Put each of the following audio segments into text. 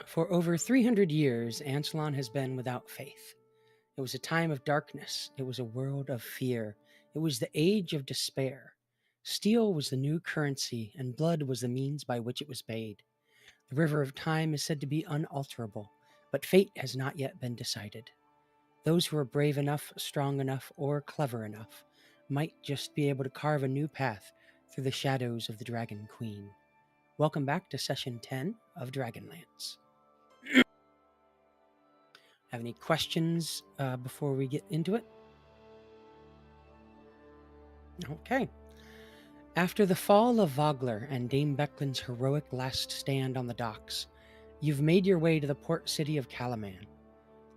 For over 300 years, Ansalon has been without faith. It was a time of darkness. It was a world of fear. It was the age of despair. Steel was the new currency, and blood was the means by which it was paid. The river of time is said to be unalterable, but fate has not yet been decided. Those who are brave enough, strong enough, or clever enough might just be able to carve a new path through the shadows of the Dragon Queen. Welcome back to Session 10 of Dragonlance. Have any questions before we get into it? Okay. After the fall of Vogler and Dame Becklin's heroic last stand on the docks, you've made your way to the port city of Calaman.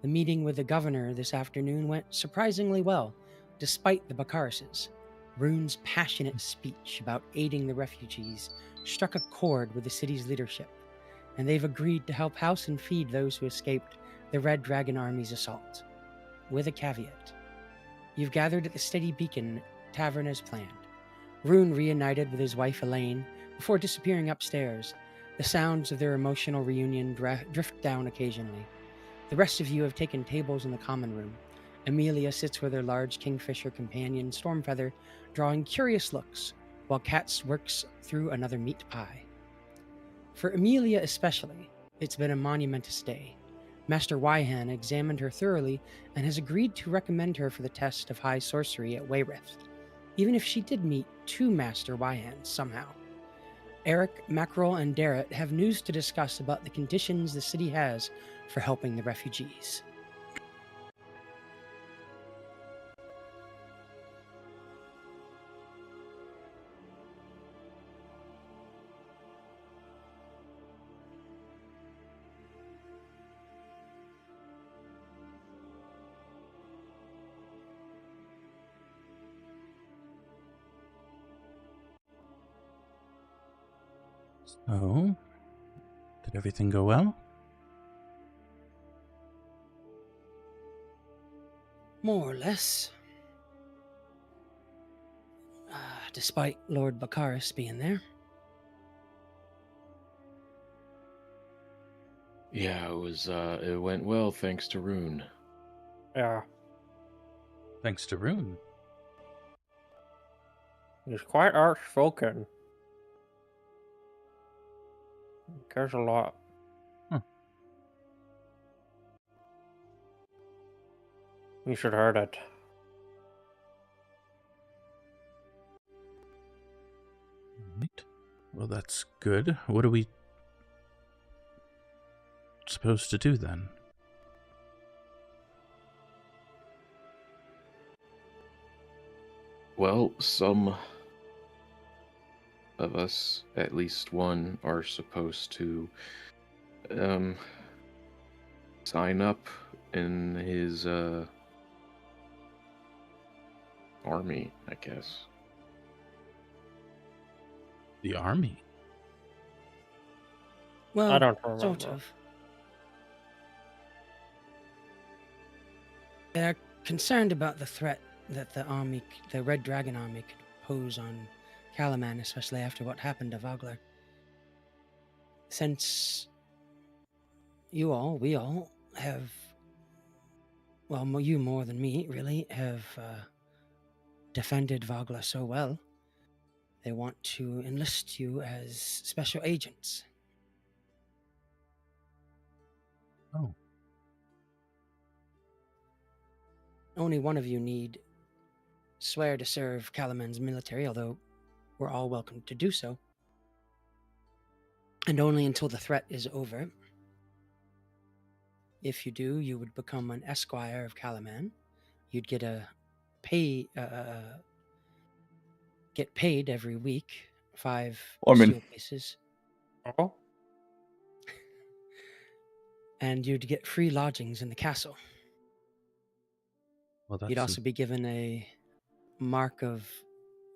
The meeting with the governor this afternoon went surprisingly well, despite the Bacarises. Rune's passionate speech about aiding the refugees struck a chord with the city's leadership, and they've agreed to help house and feed those who escaped the Red Dragon Army's assault. With a caveat. You've gathered at the Steady Beacon Tavern as planned. Rune reunited with his wife Elaine before disappearing upstairs. The sounds of their emotional reunion drift down occasionally. The rest of you have taken tables in the common room. Emilia sits with her large kingfisher companion, Stormfeather, drawing curious looks, while Katz works through another meat pie. For Emilia especially, it's been a monumentous day. Master Wyhan examined her thoroughly and has agreed to recommend her for the test of high sorcery at Wayreth, even if she did meet two Master Wyhans somehow. Aryk, Mackerel, and Darrett have news to discuss about the conditions the city has for helping the refugees. So, did everything go well? More or less. Despite Lord Baccaris being there. Yeah, it went well thanks to Rune. Yeah, Thanks to Rune. he's quite outspoken. He cares a lot. You should heard it. Right. Well, that's good. What are we supposed to do then? Well, some of us, at least one, are supposed to sign up in his army, I guess. The army? Well, I don't remember. sort of. They're concerned about the threat that the Red Dragon Army could pose on Calaman, especially after what happened to Vogler. Since we all have, well, you more than me, really, have defended Vogler so well, they want to enlist you as special agents. Oh. Only one of you need swear to serve Calaman's military, although we're all welcome to do so. And only until the threat is over. If you do, you would become an esquire of Calaman. You'd get get paid every week, 5 steel pieces. Oh? And you'd get free lodgings in the castle. Well, You'd also be given a mark of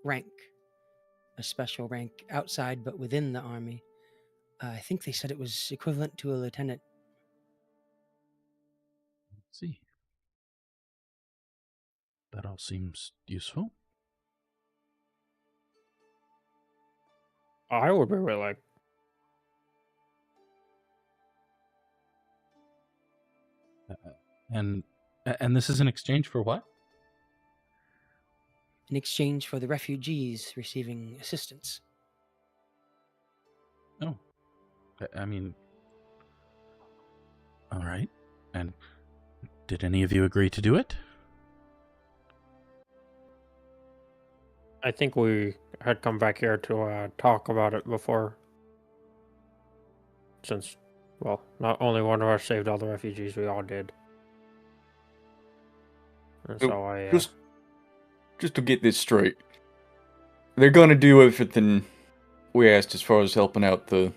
rank, a special rank outside but within the army. I think they said it was equivalent to a lieutenant. Let's see. That all seems useful. I would be willing. And this is in exchange for what? In exchange for the refugees receiving assistance. Oh, I mean, all right. And did any of you agree to do it? I think we had come back here to talk about it before. Since, well, not only one of us saved all the refugees, we all did. And So, so I, just to get this straight, they're gonna do everything we asked as far as helping out the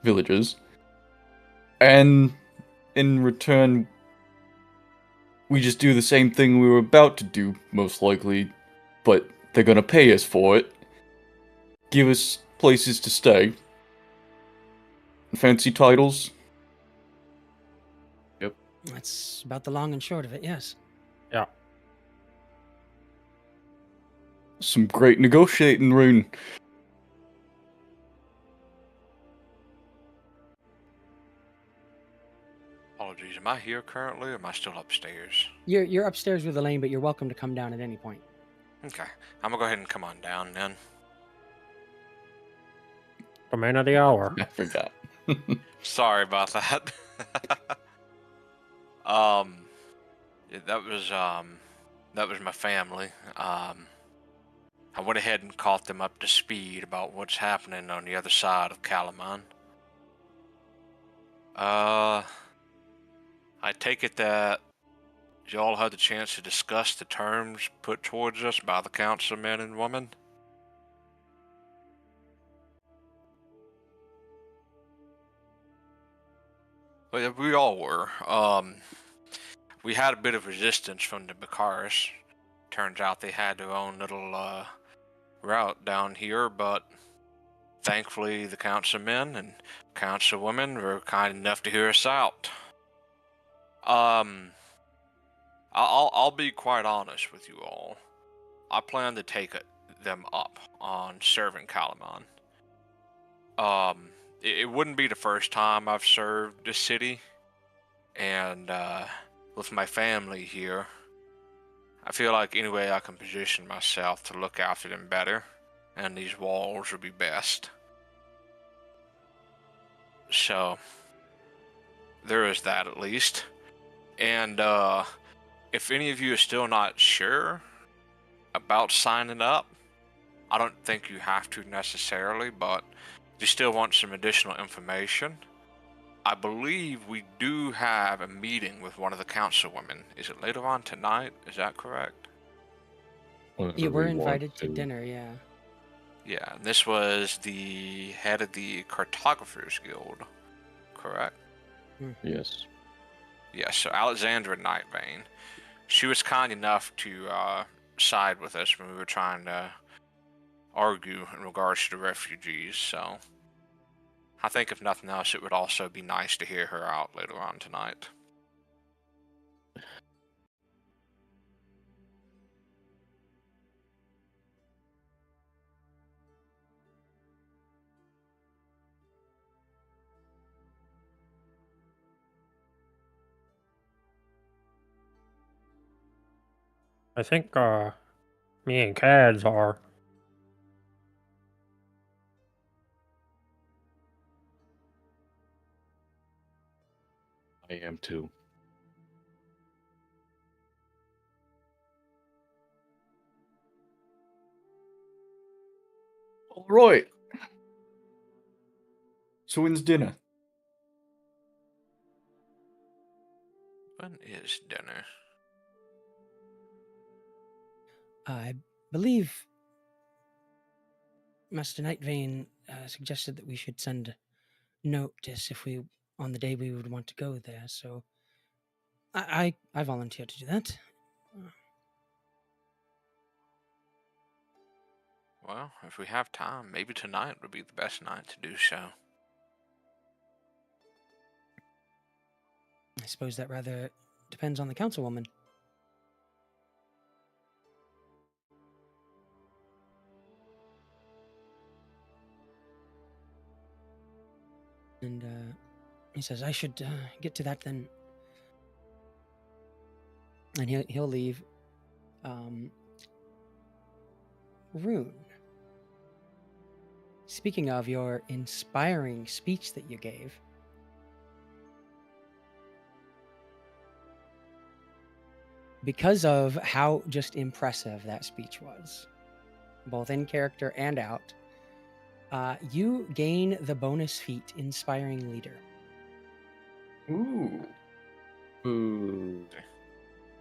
villagers, and in return, we just do the same thing we were about to do, most likely, but they're gonna pay us for it, give us places to stay, fancy titles. That's about the long and short of it, yes. yeah. Some great negotiating, Rune. Apologies, am I here currently or am I still upstairs? You're upstairs with Elaine, but you're welcome to come down at any point. Okay, I'm gonna go ahead and come on down then. The man of the hour. I forgot. Sorry about that. Yeah, that was my family. I went ahead and caught them up to speed about what's happening on the other side of Kalaman. I take it that y'all had the chance to discuss the terms put towards us by the council men and women? Well, yeah, we all were. We had a bit of resistance from the Bakaris. Turns out they had their own little route down here, but thankfully the councilmen and councilwomen were kind enough to hear us out. I'll be quite honest with you all. I plan to take them up on serving Kalaman. It wouldn't be the first time I've served the city, and with my family here, I feel like any way I can position myself to look after them better, and these walls would be best. So, there is that at least. And if any of you are still not sure about signing up, I don't think you have to necessarily, but if you still want some additional information, I believe we do have a meeting with one of the councilwomen. Is it later on tonight? Is that correct? You were invited to dinner, yeah. Yeah, and this was the head of the Cartographers Guild, correct? Yes. Yes, so Alexandra Nightbane. She was kind enough to side with us when we were trying to argue in regards to the refugees, so I think if nothing else, it would also be nice to hear her out later on tonight. I think me and Kadz are. I am too. All right. So when's dinner? When is dinner? I believe Master Nightvane suggested that we should send notice if we on the day we would want to go there. So I volunteer to do that. Well, if we have time, maybe tonight would be the best night to do so. I suppose that rather depends on the councilwoman. And he says, I should get to that then. And he'll leave. Rune. Speaking of your inspiring speech that you gave, because of how just impressive that speech was, both in character and out, you gain the bonus feat Inspiring Leader. Ooh. Ooh.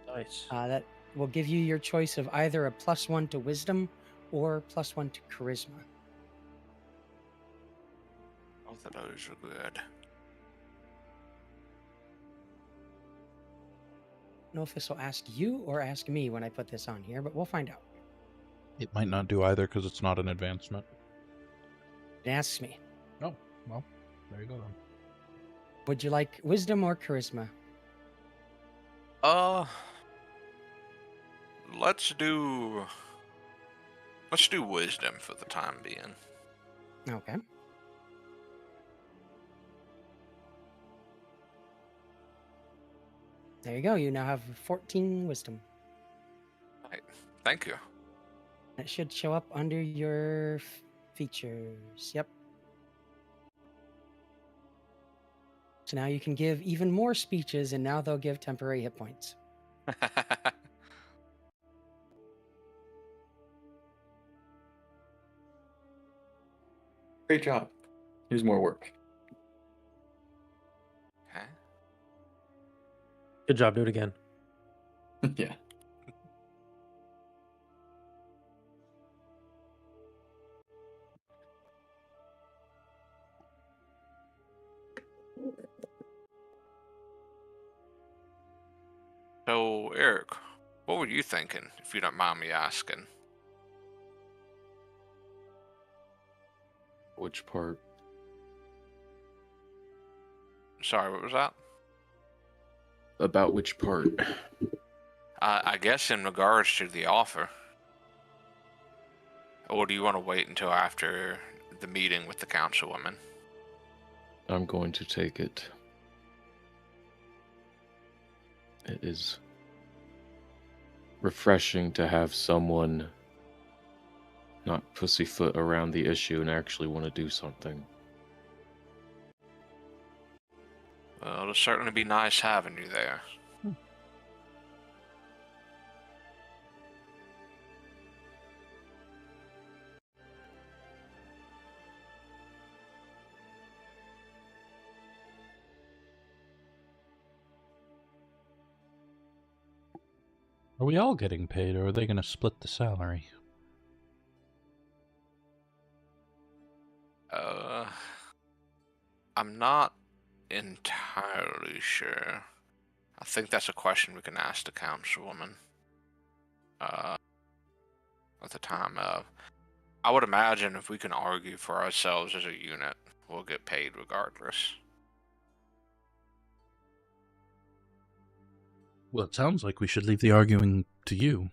Nice. That will give you your choice of either a +1 to Wisdom or +1 to Charisma. Both of those are good. I don't know if this will ask you or ask me when I put this on here, but we'll find out. It might not do either because it's not an advancement. It asks me. Oh, well, there you go then. Would you like Wisdom or Charisma? Let's do wisdom for the time being. Okay. There you go. You now have 14 Wisdom. Right. Thank you. That should show up under your features. Yep. So now you can give even more speeches, and now they'll give temporary hit points. Great job. Here's more work. Okay. Good job. Do it again. Yeah. So, Aryk, what were you thinking, if you don't mind me asking? Which part? Sorry, what was that? About which part? I guess in regards to the offer. Or do you want to wait until after the meeting with the councilwoman? I'm going to take it. It is refreshing to have someone not pussyfoot around the issue and actually want to do something. Well, it'll certainly be nice having you there. Are we all getting paid, or are they going to split the salary? I'm not entirely sure. I think that's a question we can ask the councilwoman. At the time of. I would imagine if we can argue for ourselves as a unit, we'll get paid regardless. Well, it sounds like we should leave the arguing to you.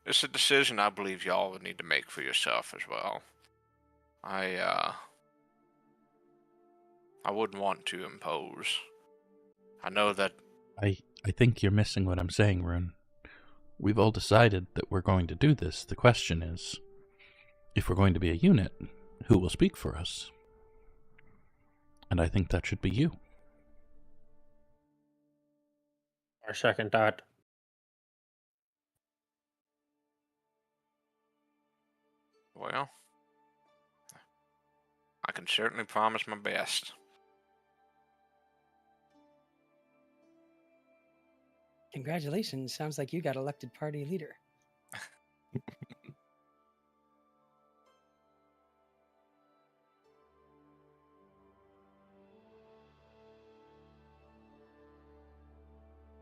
It's a decision I believe y'all would need to make for yourself as well. I wouldn't want to impose. I know that. I think you're missing what I'm saying, Rune. We've all decided that we're going to do this. The question is, if we're going to be a unit, who will speak for us? And I think that should be you. Our second thought. Well, I can certainly promise my best. Congratulations. Sounds like you got elected party leader.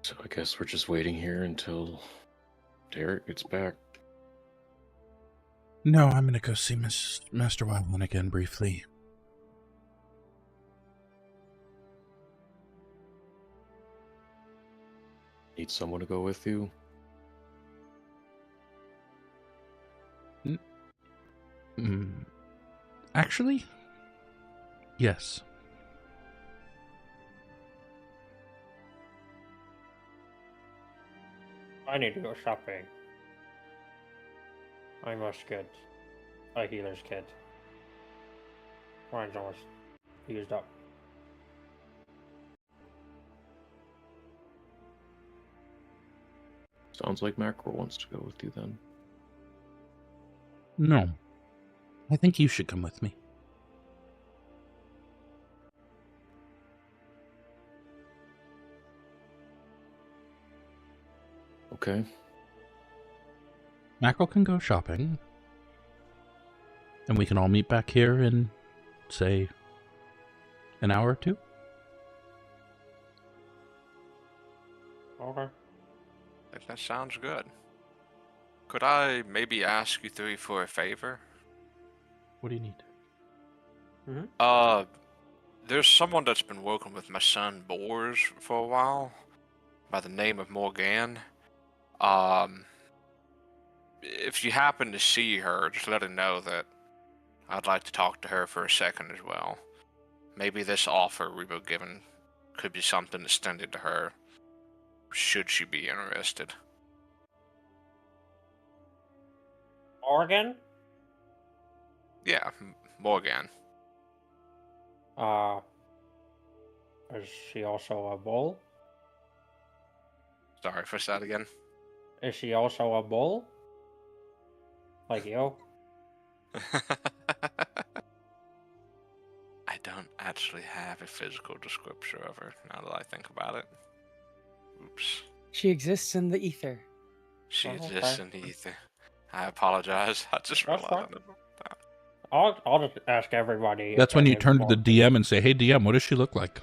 So I guess we're just waiting here until Derek gets back. No, I'm going to go see Master Wildman again briefly. Need someone to go with you? Actually, yes. I need to go shopping. I must get a healer's kit. Mine's almost used up. Sounds like Mackerel wants to go with you then. No. I think you should come with me. Okay. Mackerel can go shopping. And we can all meet back here in, say, an hour or two? Okay. I think that sounds good. Could I maybe ask you three for a favor? What do you need? There's someone that's been working with my son Boars for a while, by the name of Morgan. If you happen to see her, just let her know that I'd like to talk to her for a second as well. Maybe this offer we were given could be something extended to her, should she be interested. Morgan? Yeah, Morgan. Is she also a bull? Sorry, for that again. Is she also a bull? Like you? I don't actually have a physical description of her, now that I think about it. Oops. She exists in the ether. She Oh, exists okay. in the ether. I apologize. I just That's realized fine. that. I'll just ask everybody. if That's when any you of turn to the them DM and say, hey, DM, what does she look like?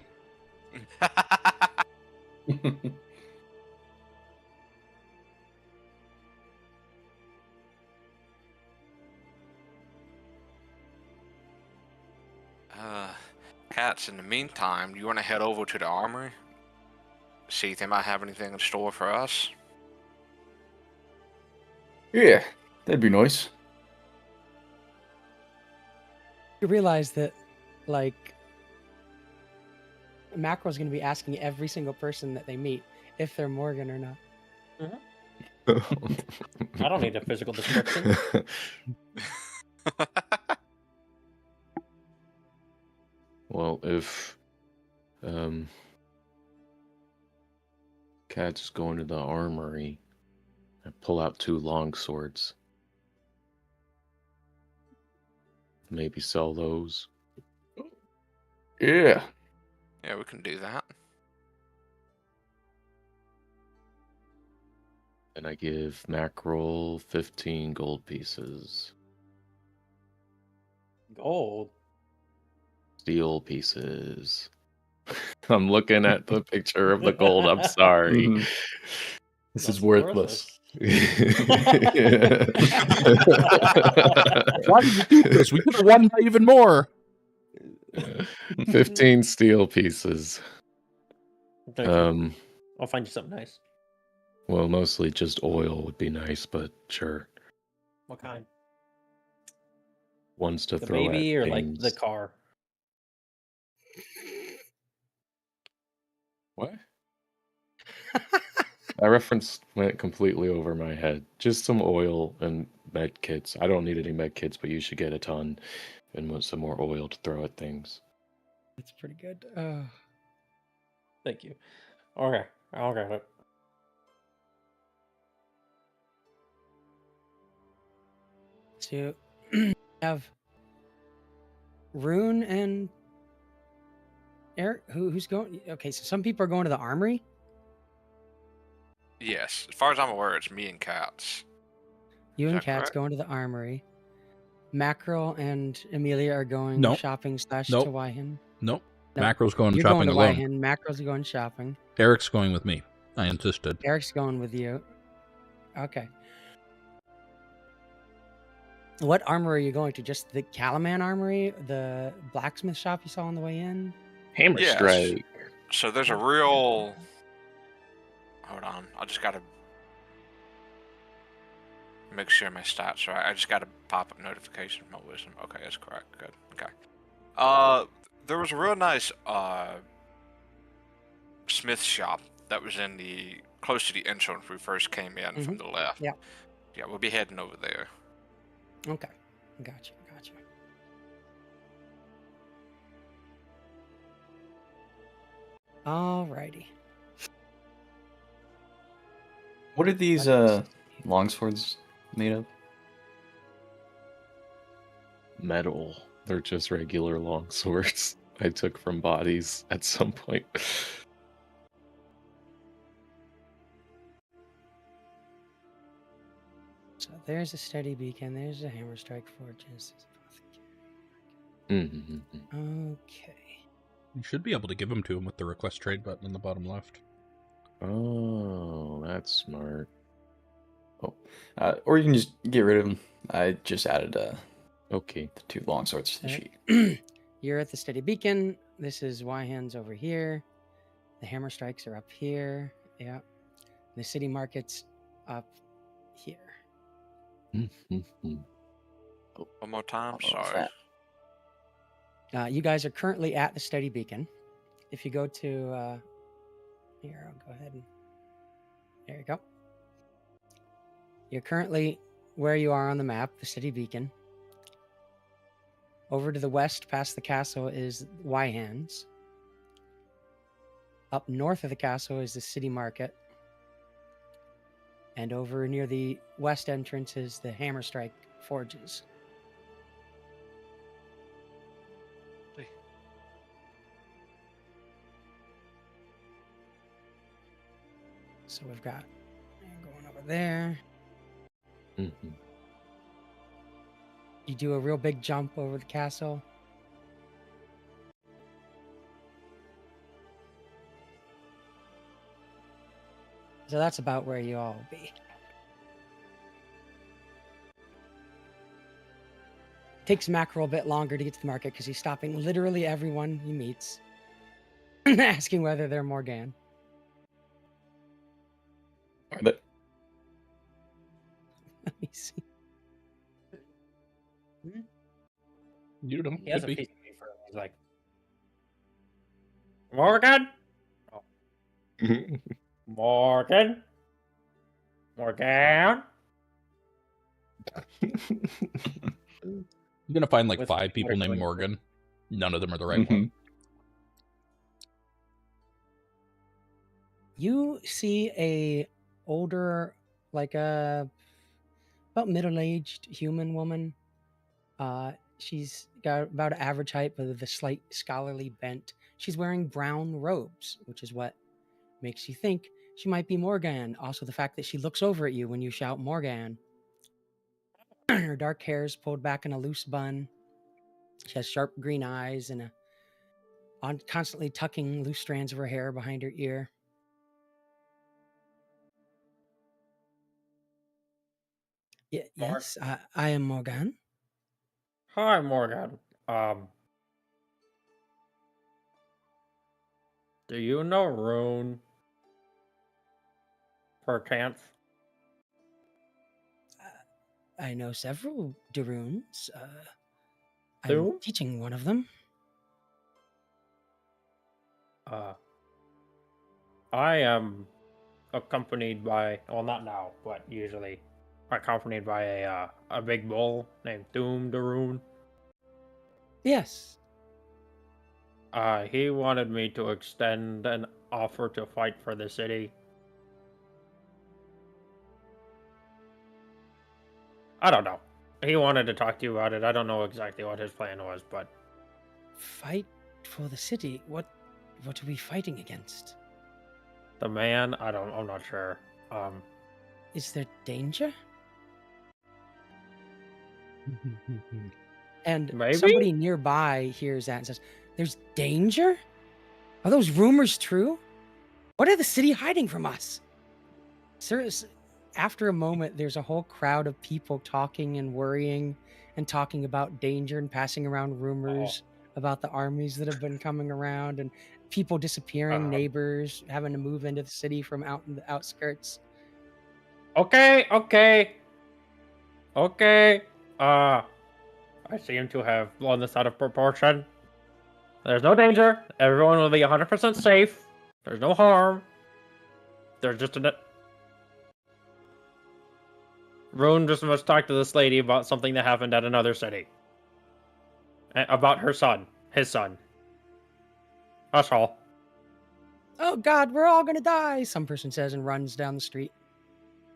Cats, in the meantime, do you want to head over to the armory? See if they might have anything in store for us? Yeah, that'd be nice. You realize that, like, Mackerel's going to be asking every single person that they meet if they're Morgan or not. I don't need a physical description. Well, if Kadz is going to the armory, I pull out 2 long swords. Maybe sell those. Yeah. Yeah, we can do that. And I give Mackerel 15 gold pieces. Gold. Steel pieces. I'm looking at the picture of the gold. I'm sorry. Mhm. This That's is worthless. Yeah. Why did you do this? We could have won by even more. 15 steel pieces. Thank you. I'll find you something nice. Well, mostly just oil would be nice, but sure. What kind? Ones to The throw baby at or like things. the car? What? That reference went completely over my head. Just some oil and med kits. I don't need any med kits, but you should get a ton and want some more oil to throw at things. That's pretty good. Thank you. Okay, I'll get it. So you have Rune and Aryk. Who's going? Okay, so some people are going to the armory. Yes, as far as I'm aware, it's me and Cats. You Is and that Kat's correct? going to the armory. Mackerel and Emilia are going Nope. shopping / Nope. to Wyhen. Nope. No, Mackerel's going You're shopping going to alone. Wyhen. Mackerel's going shopping. Eric's going with me. I insisted. Eric's going with you. Okay. What armory are you going to? Just the Calaman armory? The blacksmith shop you saw on the way in? Hammer Yes. strike. So there's a real... Hold on, I just gotta make sure my stats are right. I just got a pop-up notification from my wisdom. Okay, that's correct. Good. Okay. There was a real nice smith shop that was in the close to the entrance we first came in from the left. Yeah. Yeah, we'll be heading over there. Okay. Gotcha. Alrighty. What are these longswords made of? Metal. They're just regular long swords I took from bodies at some point. So there's a steady beacon. There's a hammer strike forges. Mm-hmm. Okay. You should be able to give them to him with the request trade button in the bottom left. Oh, that's smart. Or you can just get rid of them. I just added Okay. the 2 longswords to the sheet. You're at the steady beacon. This is Y-hands over here. The hammer strikes are up here. Yeah. The city market's up here. Mm-hmm. One more time. What was Sorry. that? You guys are currently at the steady beacon. If you go to here, I'll go ahead and there you go. You're currently where you are on the map, the steady beacon. Over to the west, past the castle, is Y-hands. Up north of the castle is the city market. And over near the west entrance is the hammer strike forges. So we've got going over there. Mm-hmm. You do a real big jump over the castle. So that's about where you all will be. Takes Mackerel a bit longer to get to the market because he's stopping literally everyone he meets, asking whether they're Morgan. Are they? Let me see. You don't. He has Could a be. piece of paper. He's like, Morgan? Morgan? Morgan? You're gonna find like With 5 people named particularly- Morgan. None of them are the right one. You see a older, like a about middle-aged human woman. She's got about average height, but with a slight scholarly bent. She's wearing brown robes, which is what makes you think she might be Morgan. Also, the fact that she looks over at you when you shout Morgan. Her dark hair is pulled back in a loose bun. She has sharp green eyes and constantly tucking loose strands of her hair behind her ear. Yes, I am Morgan. Hi, Morgan. Do you know Rune? Perchance? I know several Darunes. I'm Doom? teaching one of them. I am accompanied by, well, not now, but usually accompanied by a big bull named Doom Darun. Yes. He wanted me to extend an offer to fight for the city. I don't know. He wanted to talk to you about it. I don't know exactly what his plan was, but Fight for the city? What are we fighting against? the man, I'm not sure. Is there danger? And Maybe? somebody nearby hears that and says, "There's danger? Are those rumors true? What are the city hiding from us?" After a moment, there's a whole crowd of people talking and worrying and talking about danger and passing around rumors about the armies that have been coming around and people disappearing, neighbors having to move into the city from out in the outskirts. Okay. I seem to have blown this out of proportion. There's no danger. Everyone will be 100% safe. There's no harm. There's just a... Rune just must talk to this lady about something that happened at another city. About her son. His son. That's all. Oh God, we're all gonna die, some person says and runs down the street.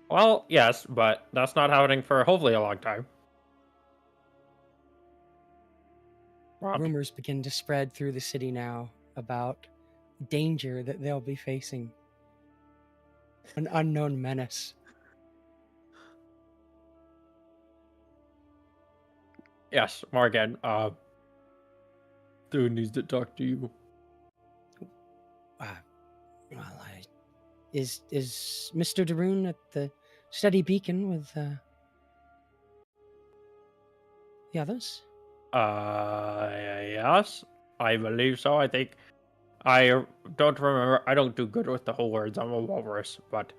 Well, yes, but that's not happening for hopefully a long time. Rob. Rumors begin to spread through the city now about danger that they'll be facing. An unknown menace. Yes, Morgan, dude needs to talk to you. Well, is Mr. Darun at the steady beacon with the others? Yes, I believe so. I think I don't remember. I don't do good with the whole words. I'm a walrus, but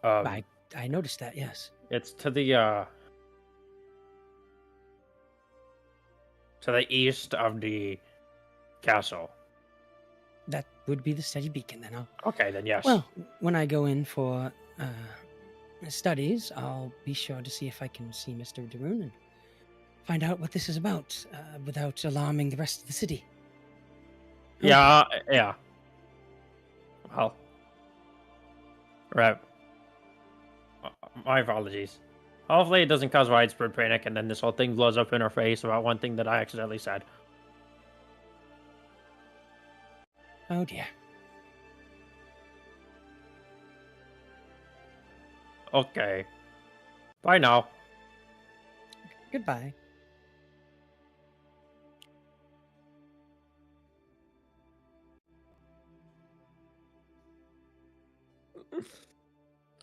I noticed that. Yes. it's to the east of the castle. That would be the steady beacon then. Okay, then yes. Well, when I go in for studies, I'll be sure to see if I can see Mr. Darun and find out what this is about without alarming the rest of the city. Yeah. Well, right. My apologies. Hopefully it doesn't cause widespread panic and then this whole thing blows up in our face about one thing that I accidentally said. Oh dear. Okay. Bye now. Goodbye.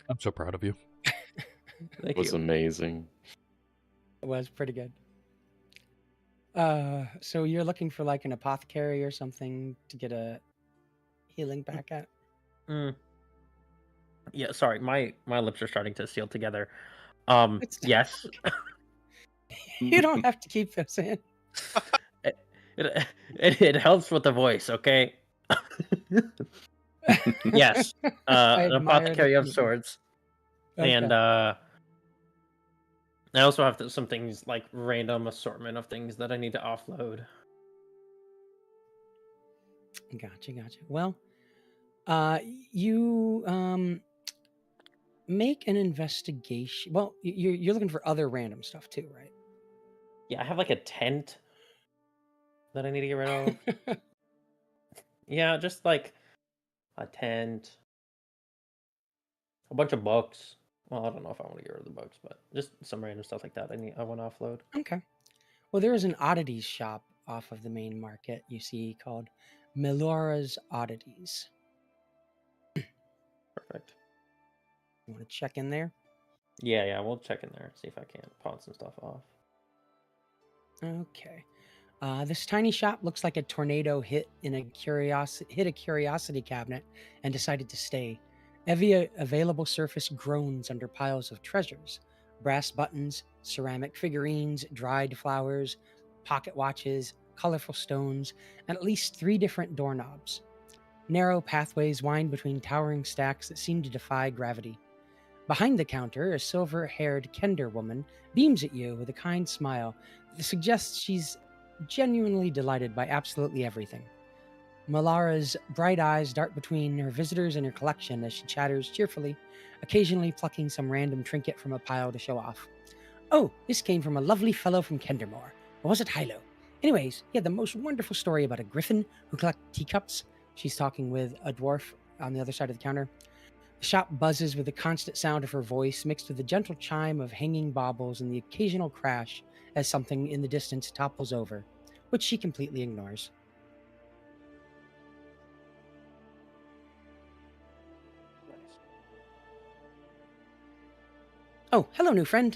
I'm so proud of you. It Thank was you. amazing. It was pretty good. So you're looking for like an apothecary or something to get a healing back at? Yeah, sorry, my lips are starting to seal together. It's- Yes. You don't have to keep those in. It helps with the voice, okay? Yes. I An admire the apothecary of commitment. sorts. And Okay. I also have some things like random assortment of things that I need to offload. Gotcha. Well, you make an investigation. Well, you're looking for other random stuff too, right? Yeah, I have like a tent that I need to get rid of. Yeah, just like a tent, a bunch of books. Well, I don't know if I want to get rid of the books, but just some random stuff like that. I want to offload. Okay. Well, there is an oddities shop off of the main market you see called Melora's Oddities. Perfect. You want to check in there? Yeah, we'll check in there, see if I can pawn some stuff off. Okay. This tiny shop looks like a tornado hit a curiosity cabinet and decided to stay. Every available surface groans under piles of treasures: brass buttons, ceramic figurines, dried flowers, pocket watches, colorful stones, and at least 3 different doorknobs. Narrow pathways wind between towering stacks that seem to defy gravity. Behind the counter, a silver-haired Kender woman beams at you with a kind smile that suggests she's genuinely delighted by absolutely everything. Malara's bright eyes dart between her visitors and her collection as she chatters cheerfully, occasionally plucking some random trinket from a pile to show off. Oh, this came from a lovely fellow from Kendermore. Or was it Hilo? Anyways, he had the most wonderful story about a griffin who collected teacups. She's talking with a dwarf on the other side of the counter. The shop buzzes with the constant sound of her voice, mixed with the gentle chime of hanging baubles and the occasional crash as something in the distance topples over, which she completely ignores. Oh, hello, new friend.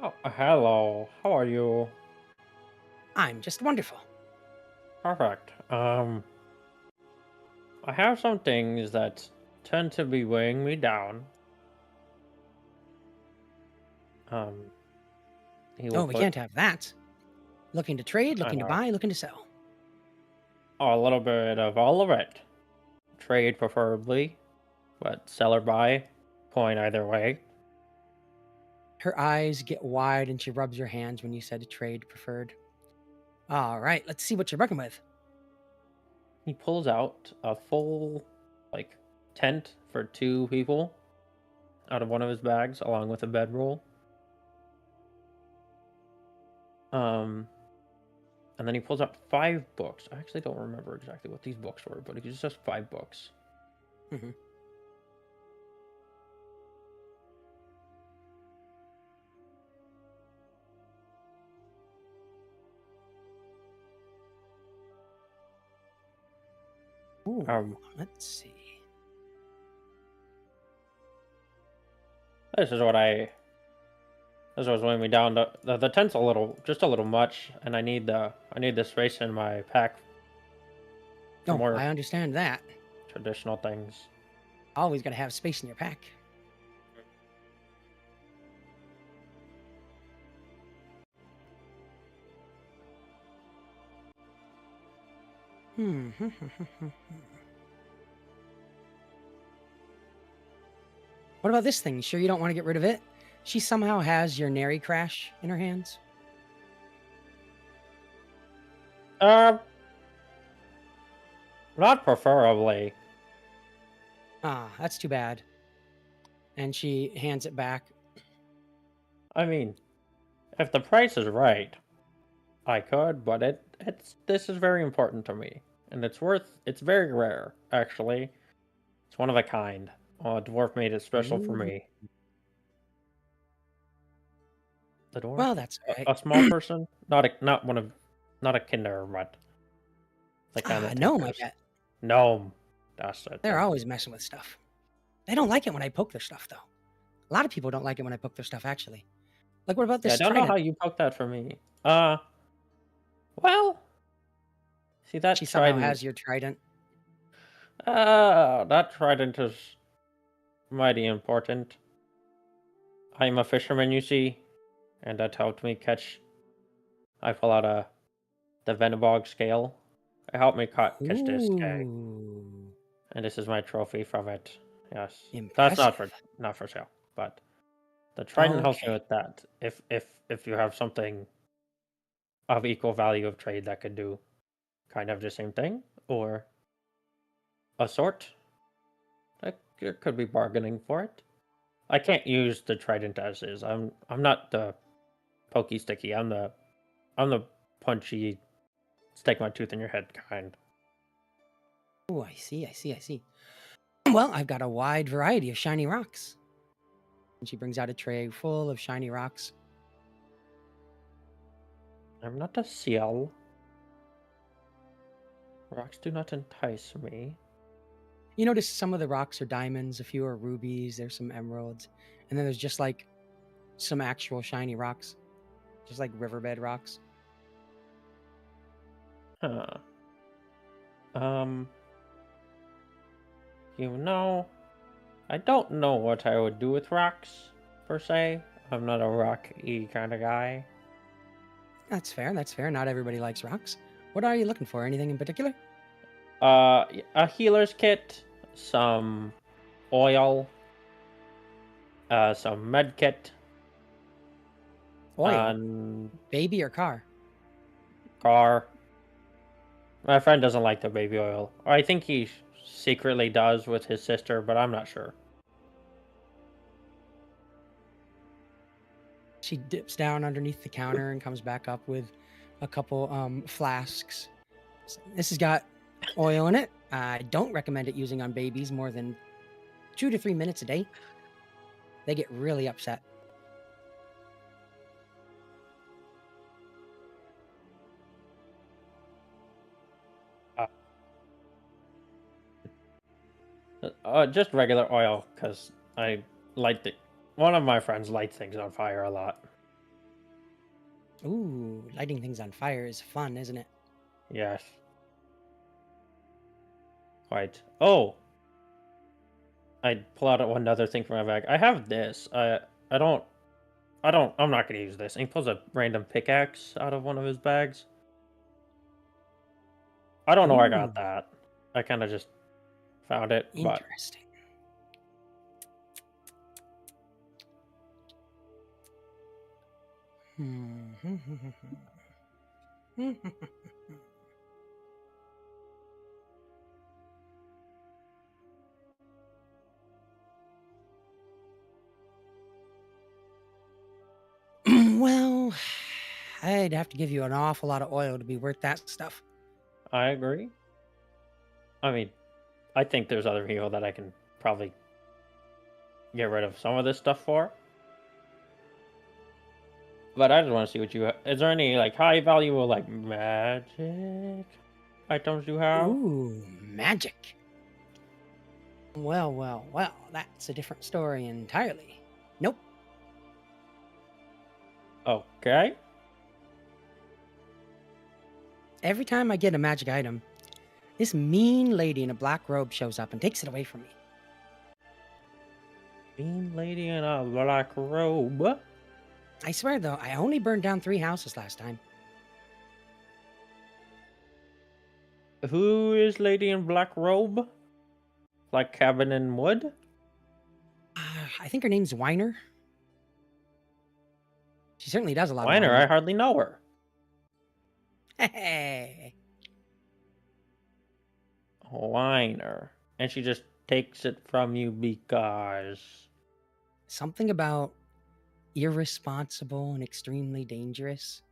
Oh, hello. How are you? I'm just wonderful. Perfect. I have some things that tend to be weighing me down. We can't have that. Looking to trade, looking to buy, looking to sell. A little bit of all of it. Trade, preferably. but sell or buy, coin either way. Her eyes get wide and she rubs your hands when you said trade preferred. All right, let's see what you're working with. He pulls out a full, like, tent for 2 people out of one of his bags, along with a bedroll. And then he pulls out 5 books. I actually don't remember exactly what these books were, but he just has 5 books. Mm-hmm. Ooh, let's see. This is what's weighing me down. The tent's just a little much, and I need the space in my pack for more I understand that. traditional things. Always got to have space in your pack. What about this thing? You sure you don't want to get rid of it? She somehow has your Nary Crash in her hands. Not preferably. Ah, that's too bad. And she hands it back. I mean, if the price is right, I could, but this is very important to me, and it's very rare, actually. It's one of a kind. Oh, a dwarf made it special for me. The dwarf? Well, that's right. A small person, not a kinder, but the kind that gnome, I tinkers. bet. Gnome. That's it. They're always messing with stuff. They don't like it when I poke their stuff, though. A lot of people don't like it when I poke their stuff, actually. Like, what about this? I don't know how you poke that for me. Well, see that she somehow trident has your trident. That trident is mighty important. I'm a fisherman, you see, and that helped me catch. I pull out the Venabog scale. It helped me catch this guy, and this is my trophy from it. Yes, impressive. That's not for sale, but the trident helps me with that. If you have something of equal value of trade that could do kind of the same thing, or a sort, there could be bargaining for it. I can't use the trident as is. I'm not the pokey sticky. I'm the punchy, stick my tooth in your head kind. Oh, I see. Well, I've got a wide variety of shiny rocks. And she brings out a tray full of shiny rocks. I'm not a seal. Rocks do not entice me. You notice some of the rocks are diamonds, a few are rubies, there's some emeralds, and then there's just like some actual shiny rocks. Just like riverbed rocks. Huh. You know, I don't know what I would do with rocks, per se. I'm not a rock-y kind of guy. That's fair. Not everybody likes rocks. What are you looking for? Anything in particular? A healer's kit, some oil, some med kit. Oil? Baby or car? Car. My friend doesn't like the baby oil. Or I think he secretly does with his sister, but I'm not sure. She dips down underneath the counter and comes back up with a couple flasks. This has got oil in it. I don't recommend it using on babies more than 2 to 3 minutes a day. They get really upset. Just regular oil, because I light the... One of my friends lights things on fire a lot. Ooh, lighting things on fire is fun, isn't it? Yes. Quite. Oh! I pull out one other thing from my bag. I have this. I'm not gonna use this. And he pulls a random pickaxe out of one of his bags. I don't know where I got that. I kind of just found it. Interesting. Well, I'd have to give you an awful lot of oil to be worth that stuff. I agree. I mean, I think there's other people that I can probably get rid of some of this stuff for. But I just want to see what you. Is there any like high valuable like magic items you have? Ooh, magic. Well, that's a different story entirely. Nope. Okay. Every time I get a magic item, this mean lady in a black robe shows up and takes it away from me. Mean lady in a black robe. I swear, though, I only burned down 3 houses last time. Who is lady in black robe? Like cabin in wood? I think her name's Weiner. She certainly does a lot Weiner, of I whining. hardly know her. Hey. Weiner. And she just takes it from you because... Something about irresponsible and extremely dangerous.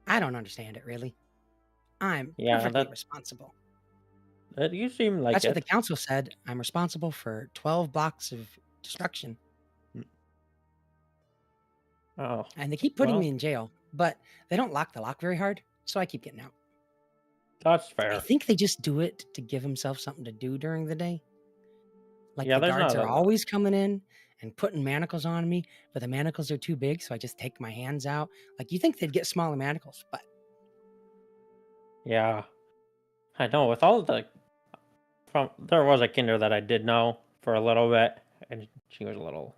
I don't understand it, really. I'm perfectly responsible. You seem like That's it. what the council said. I'm responsible for 12 blocks of destruction. Oh. And they keep putting me in jail, but they don't lock the lock very hard, so I keep getting out. That's fair. I think they just do it to give themselves something to do during the day. Like Yeah, the there's guards not are a- always coming in and putting manacles on me, but the manacles are too big, so I just take my hands out. Like, you think they'd get smaller manacles, but Yeah. I know, with all the... There was a kinder that I did know for a little bit, and she was a little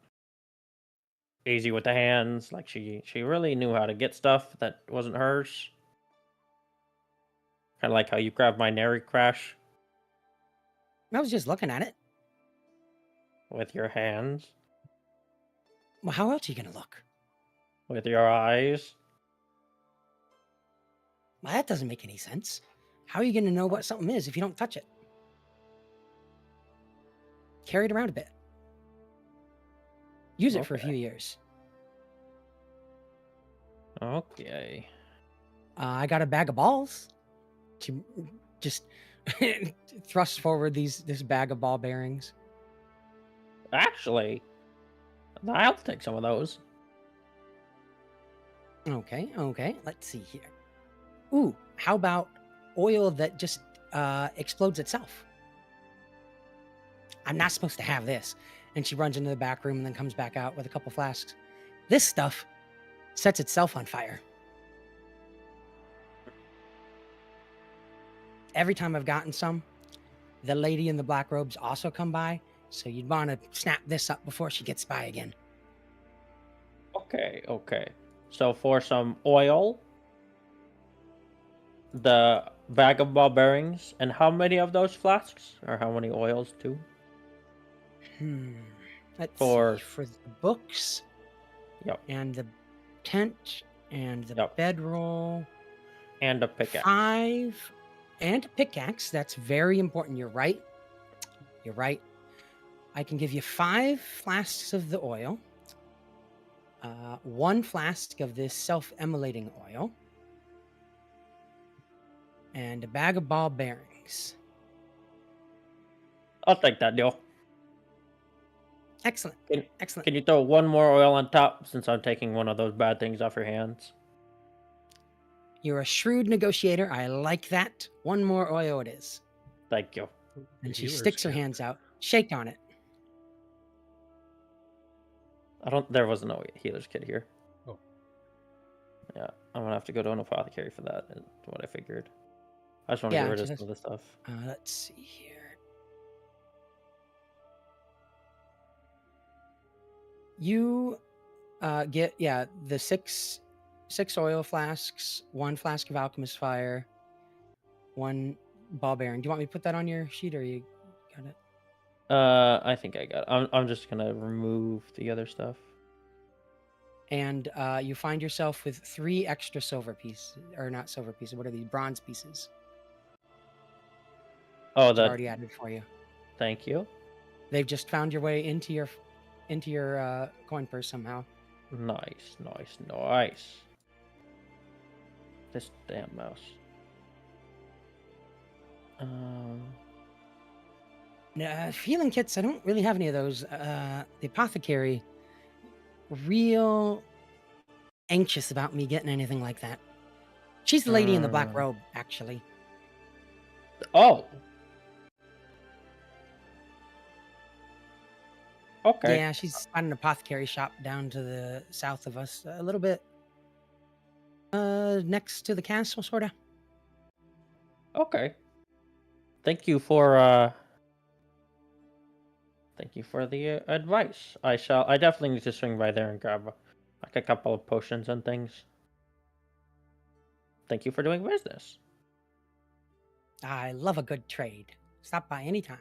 easy with the hands. Like, she really knew how to get stuff that wasn't hers. Kind of like how you grabbed my Nary Crash I was just looking at it. with your hands, Well, how else are you going to look? with your eyes. Well, that doesn't make any sense. How are you going to know what something is if you don't touch it? Carry it around a bit. Use it for a few years. Okay. I got a bag of balls. To just thrust forward this bag of ball bearings. Actually, I'll take some of those. Okay. Let's see here. Ooh, how about oil that just explodes itself? I'm not supposed to have this. And she runs into the back room and then comes back out with a couple flasks. This stuff sets itself on fire. Every time I've gotten some, the lady in the black robes also come by, so you'd want to snap this up before she gets by again. Okay. So for some oil, the bag of ball bearings, and how many of those flasks? Or how many oils too? Let's For- see. For the books, Yep. and the tent, and the Yep. bedroll, And a pickaxe. 5, and a pickaxe. That's very important. You're right. I can give you 5 flasks of the oil, 1 flask of this self-emulating oil, and a bag of ball bearings. I'll take that deal. Excellent. Excellent. Can you throw one more oil on top since I'm taking one of those bad things off your hands? You're a shrewd negotiator. I like that. 1 more oil it is. Thank you. And she Healer's sticks her kit. hands out. Shake on it. There was no healer's kit here. Oh. Yeah, I'm gonna have to go to an apothecary for that. Is what I figured. I just want to Yeah, get rid of just- some of the stuff. Let's see here. You get the six oil flasks, 1 flask of alchemist fire, 1 ball bearing. Do you want me to put that on your sheet, or you got it? I think I got it. I'm just gonna remove the other stuff. and you find yourself with 3 extra silver pieces, or not silver pieces. What are these? Bronze pieces. Oh, Which I've that. already added for you. Thank you. They've just found your way into your coin purse somehow. Nice, nice, nice. This damn mouse. Healing kits, I don't really have any of those. The apothecary, real anxious about me getting anything like that. She's the lady in the black robe, actually. Oh. Okay. Yeah, she's at an apothecary shop down to the south of us, a little bit next to the castle, sort of. Okay. Thank you for the advice. I definitely need to swing by there and grab like a couple of potions and things. Thank you for doing business. I love a good trade. Stop by anytime.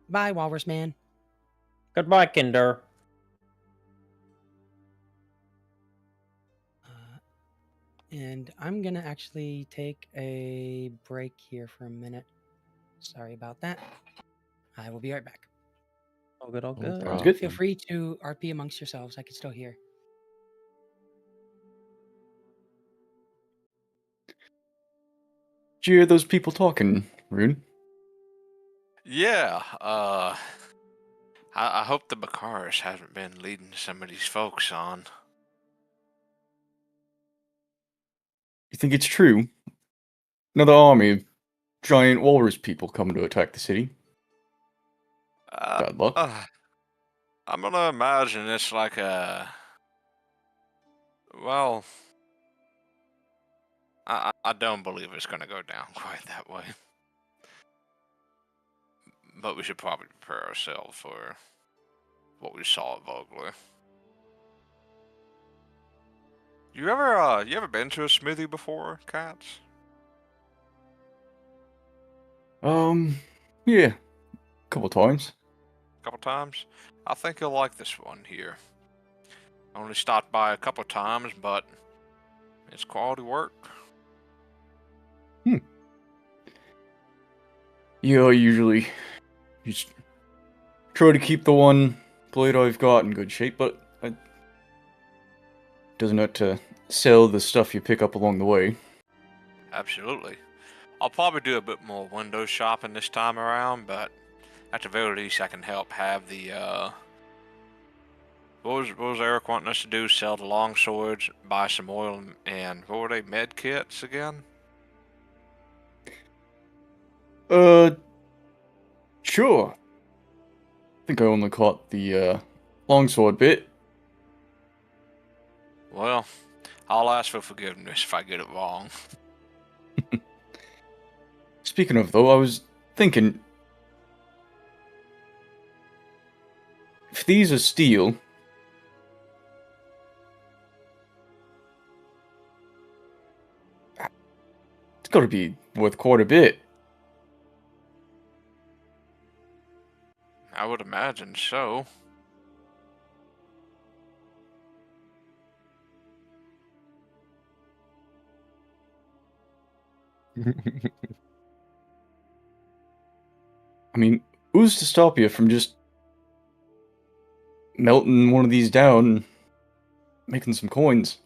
Bye, Walrus Man. Goodbye, Kinder. And I'm going to actually take a break here for a minute. Sorry about that. I will be right back. All good, all No good. problem. Feel free to RP amongst yourselves. I can still hear. Did you hear those people talking, Rune? Yeah, I hope the Bakaris hasn't been leading some of these folks on. You think it's true? Another army of giant walrus people coming to attack the city? Bad luck. I'm gonna imagine it's like well, I don't believe it's gonna go down quite that way. But we should probably prepare ourselves for what we saw at Vogler. You ever been to a smithy before, Kadz? Yeah, a couple times. A couple times? I think you'll like this one here. Only stopped by a couple times, but it's quality work. Yeah, I usually just try to keep the one blade I've got in good shape, but it doesn't hurt to sell the stuff you pick up along the way. Absolutely. I'll probably do a bit more window shopping this time around, but at the very least I can help have the what was Aryk wanting us to do? Sell the long swords, buy some oil, and what were they, med kits again? Sure. I think I only caught the longsword bit. Well, I'll ask for forgiveness if I get it wrong. Speaking of, though, I was thinking, if these are steel, it's got to be worth quite a bit. I would imagine so. I mean, who's to stop you from just melting one of these down and making some coins?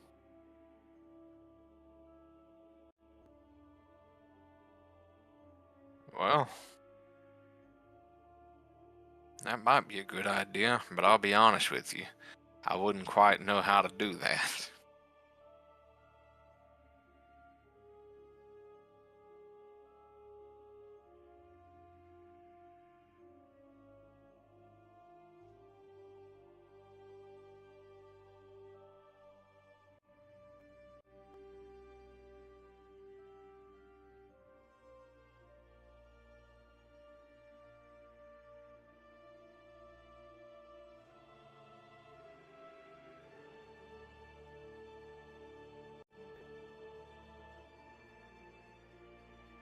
Well, that might be a good idea, but I'll be honest with you. I wouldn't quite know how to do that.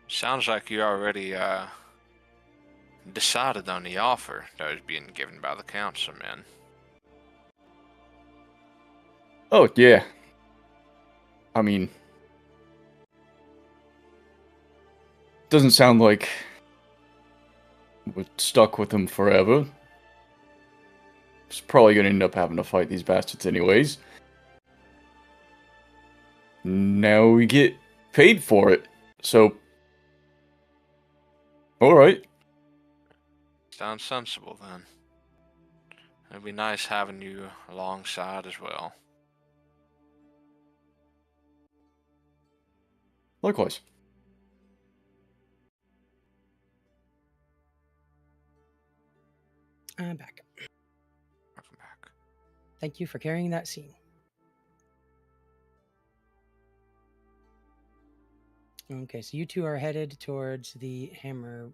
Sounds like you're already decided on the offer that was being given by the councilmen. Oh, yeah. I mean, doesn't sound like we're stuck with him forever. It's probably gonna end up having to fight these bastards anyways. Now we get paid for it, so... Alright. Sounds sensible then. It'd be nice having you alongside as well. Likewise. I'm back. Welcome back. Thank you for carrying that scene. Okay, so you two are headed towards the hammer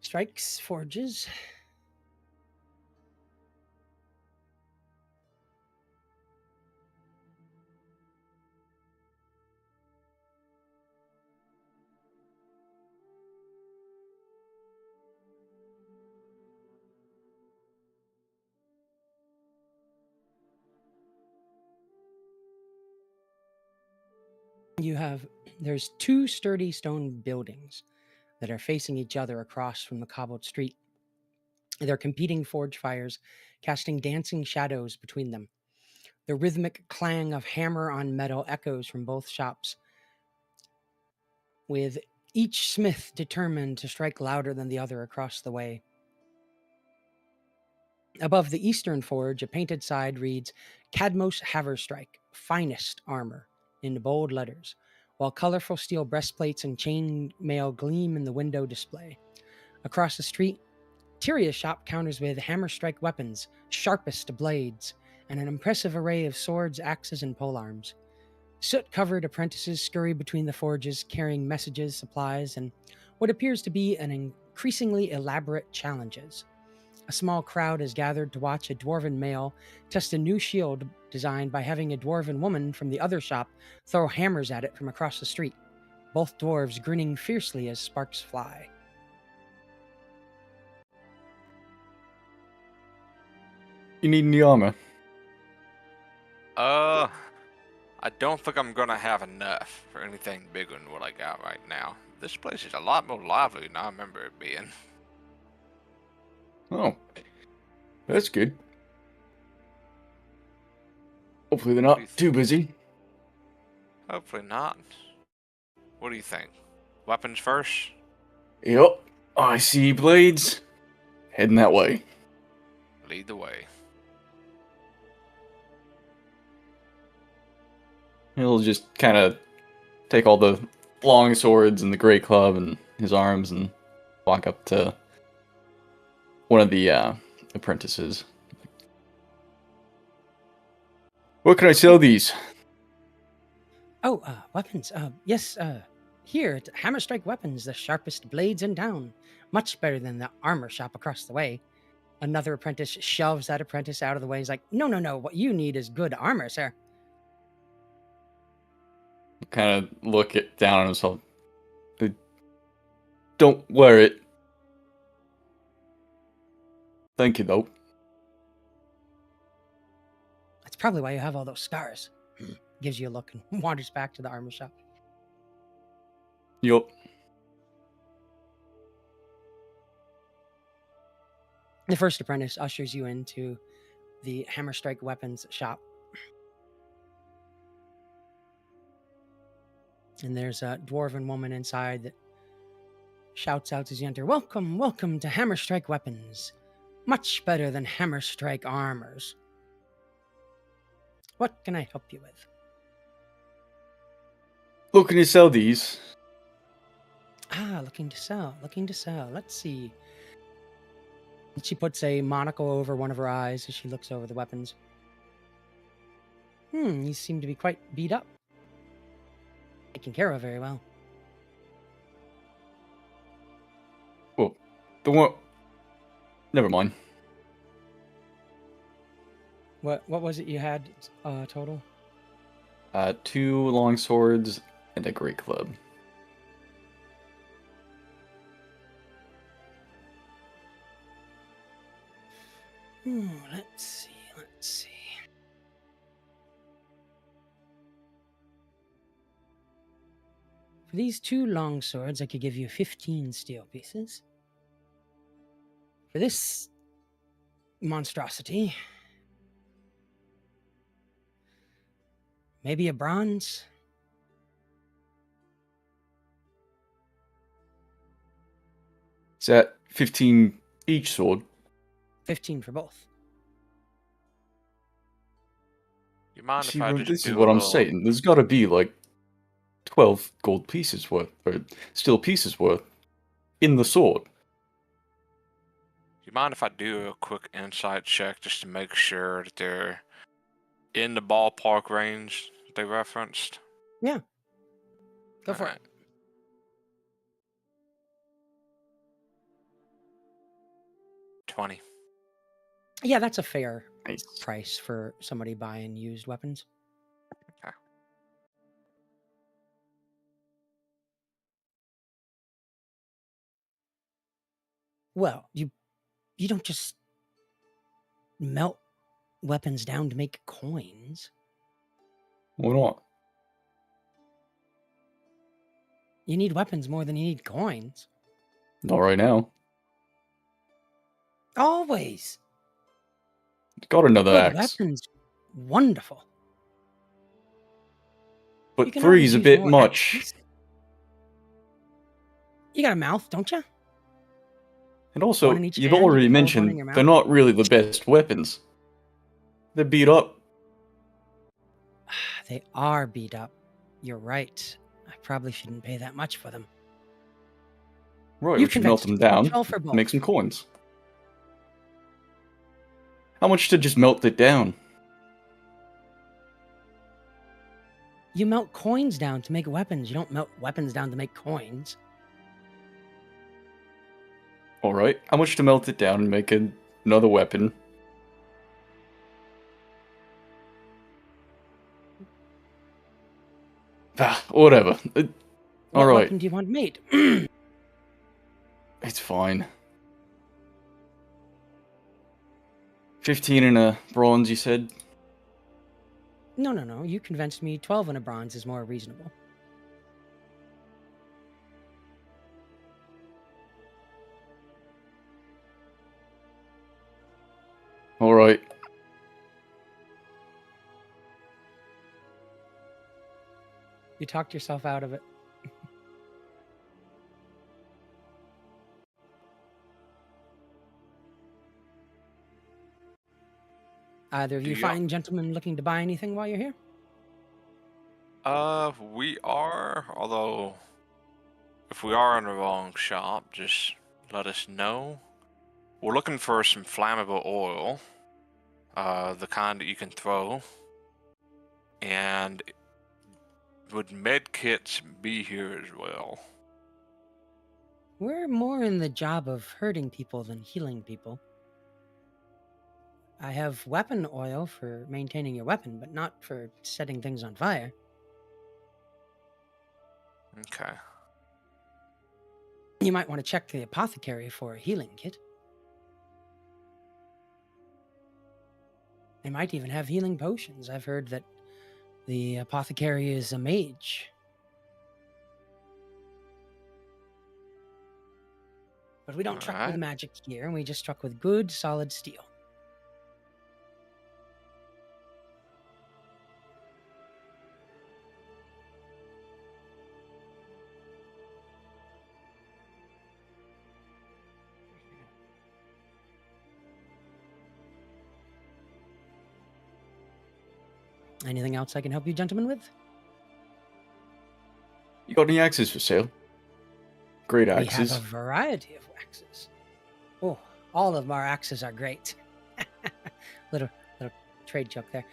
strikes forges. There's two sturdy stone buildings that are facing each other across from the cobbled street. Their competing forge fires casting dancing shadows between them. The rhythmic clang of hammer on metal echoes from both shops, with each smith determined to strike louder than the other across the way. Above the eastern forge, a painted side reads, Cadmos Haverstrike, finest armor, in bold letters, while colorful steel breastplates and chain mail gleam in the window display. Across the street, Tyria's shop counters with hammer-strike weapons, sharpest blades, and an impressive array of swords, axes, and polearms. Soot-covered apprentices scurry between the forges, carrying messages, supplies, and what appears to be an increasingly elaborate challenges. A small crowd is gathered to watch a dwarven male test a new shield designed by having a dwarven woman from the other shop throw hammers at it from across the street, both dwarves grinning fiercely as sparks fly. You need any armor? I don't think I'm gonna have enough for anything bigger than what I got right now. This place is a lot more lively than I remember it being. Oh. That's good. Hopefully they're not too busy. Hopefully not. What do you think? Weapons first? Yup. I see blades. Heading that way. Lead the way. He'll just kind of take all the long swords and the great club and his arms and walk up to one of the apprentices. What can I sell these? Oh, weapons. Yes, here at Hammerstrike Weapons, the sharpest blades in town. Much better than the armor shop across the way. Another apprentice shoves that apprentice out of the way. He's like, no, what you need is good armor, sir. Kind of look it down on himself. Don't wear it. Thank you, though. That's probably why you have all those scars. Gives you a look and wanders back to the armor shop. Yup. The first apprentice ushers you into the Hammerstrike Weapons shop. And there's a dwarven woman inside that shouts out as you enter, welcome to Hammerstrike Weapons. Much better than Hammerstrike armors. What can I help you with? Looking to sell these. Looking to sell. Let's see. She puts a monocle over one of her eyes as she looks over the weapons. These seem to be quite beat up. Taken care of very well. Well, the one... Never mind. What was it you had total? 2 long swords and a great club. Let's see. For these 2 long swords, I could give you 15 steel pieces. For this monstrosity, maybe a bronze. Is that 15 each sword? 15 for both. You mind See, if I Ron, just this is do what a I'm little? saying. There's got to be like 12 gold pieces worth, or steel pieces worth, in the sword. You mind if I do a quick insight check just to make sure that they're in the ballpark range that they referenced? Yeah. Go for Alright. it. 20. Yeah, that's a fair Nice. price for somebody buying used weapons. Okay. Well, you don't just melt weapons down to make coins. Why not? You need weapons more than you need coins. Not right now. Always. Got another Good axe. weapons. Wonderful. You But can three's always a use bit more much. axes. You got a mouth, don't you? And One also, in each you've hand, you already can hold one in mentioned your they're mouth. not really the best weapons. They're beat up. They are beat up. You're right. I probably shouldn't pay that much for them. Right, You've we should melt convinced them me. down, 12 for both. make some coins. How much to just melt it down? You melt coins down to make weapons. You don't melt weapons down to make coins. Alright, how much to melt it down and make another weapon? Ah, whatever. What Alright, weapon do you want made? it's fine. 15 and a bronze, you said? No. You convinced me 12 and a bronze is more reasonable. Alright. You talked yourself out of it. Either of Do you y'all- fine gentlemen looking to buy anything while you're here? We are, although if we are in the wrong shop, just let us know. We're looking for some flammable oil, the kind that you can throw. And would med kits be here as well? We're more in the job of hurting people than healing people. I have weapon oil for maintaining your weapon, but not for setting things on fire. Okay. You might want to check the apothecary for a healing kit. They might even have healing potions. I've heard that the apothecary is a mage. But we don't truck with Alright. magic here, and we just truck with good, solid steel. Anything else I can help you gentlemen with? You got any axes for sale? Great We axes. have a variety of axes. Oh, all of our axes are great. little trade joke there.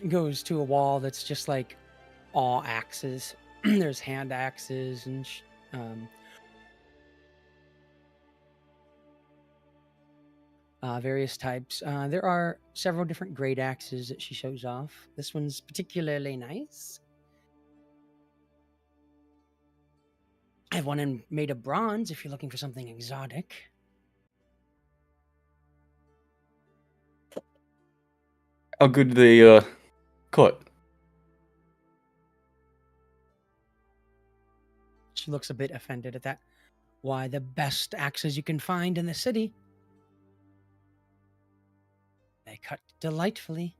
Goes to a wall that's just like all axes. There's hand axes and various types. There are several different great axes that she shows off. This one's particularly nice. I have one made of bronze if you're looking for something exotic. how good they cut. She looks a bit offended at that. Why, the best axes you can find in the city. They cut delightfully.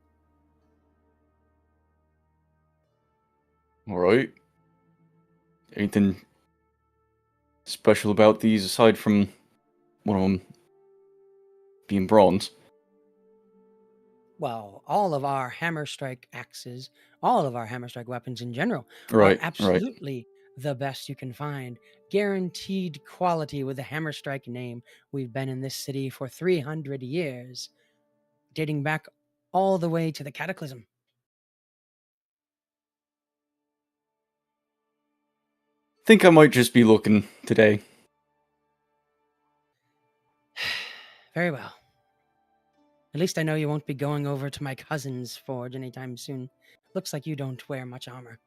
All right. Anything special about these aside from one of them being bronze? Well, all of our hammer strike axes, all of our hammer strike weapons in general, are Right. absolutely the best you can find. Guaranteed quality with the hammer strike name. We've been in this city for 300 years, dating back all the way to the Cataclysm. Think I might just be looking today. Very well. At least I know you won't be going over to my cousin's forge anytime soon. Looks like you don't wear much armor.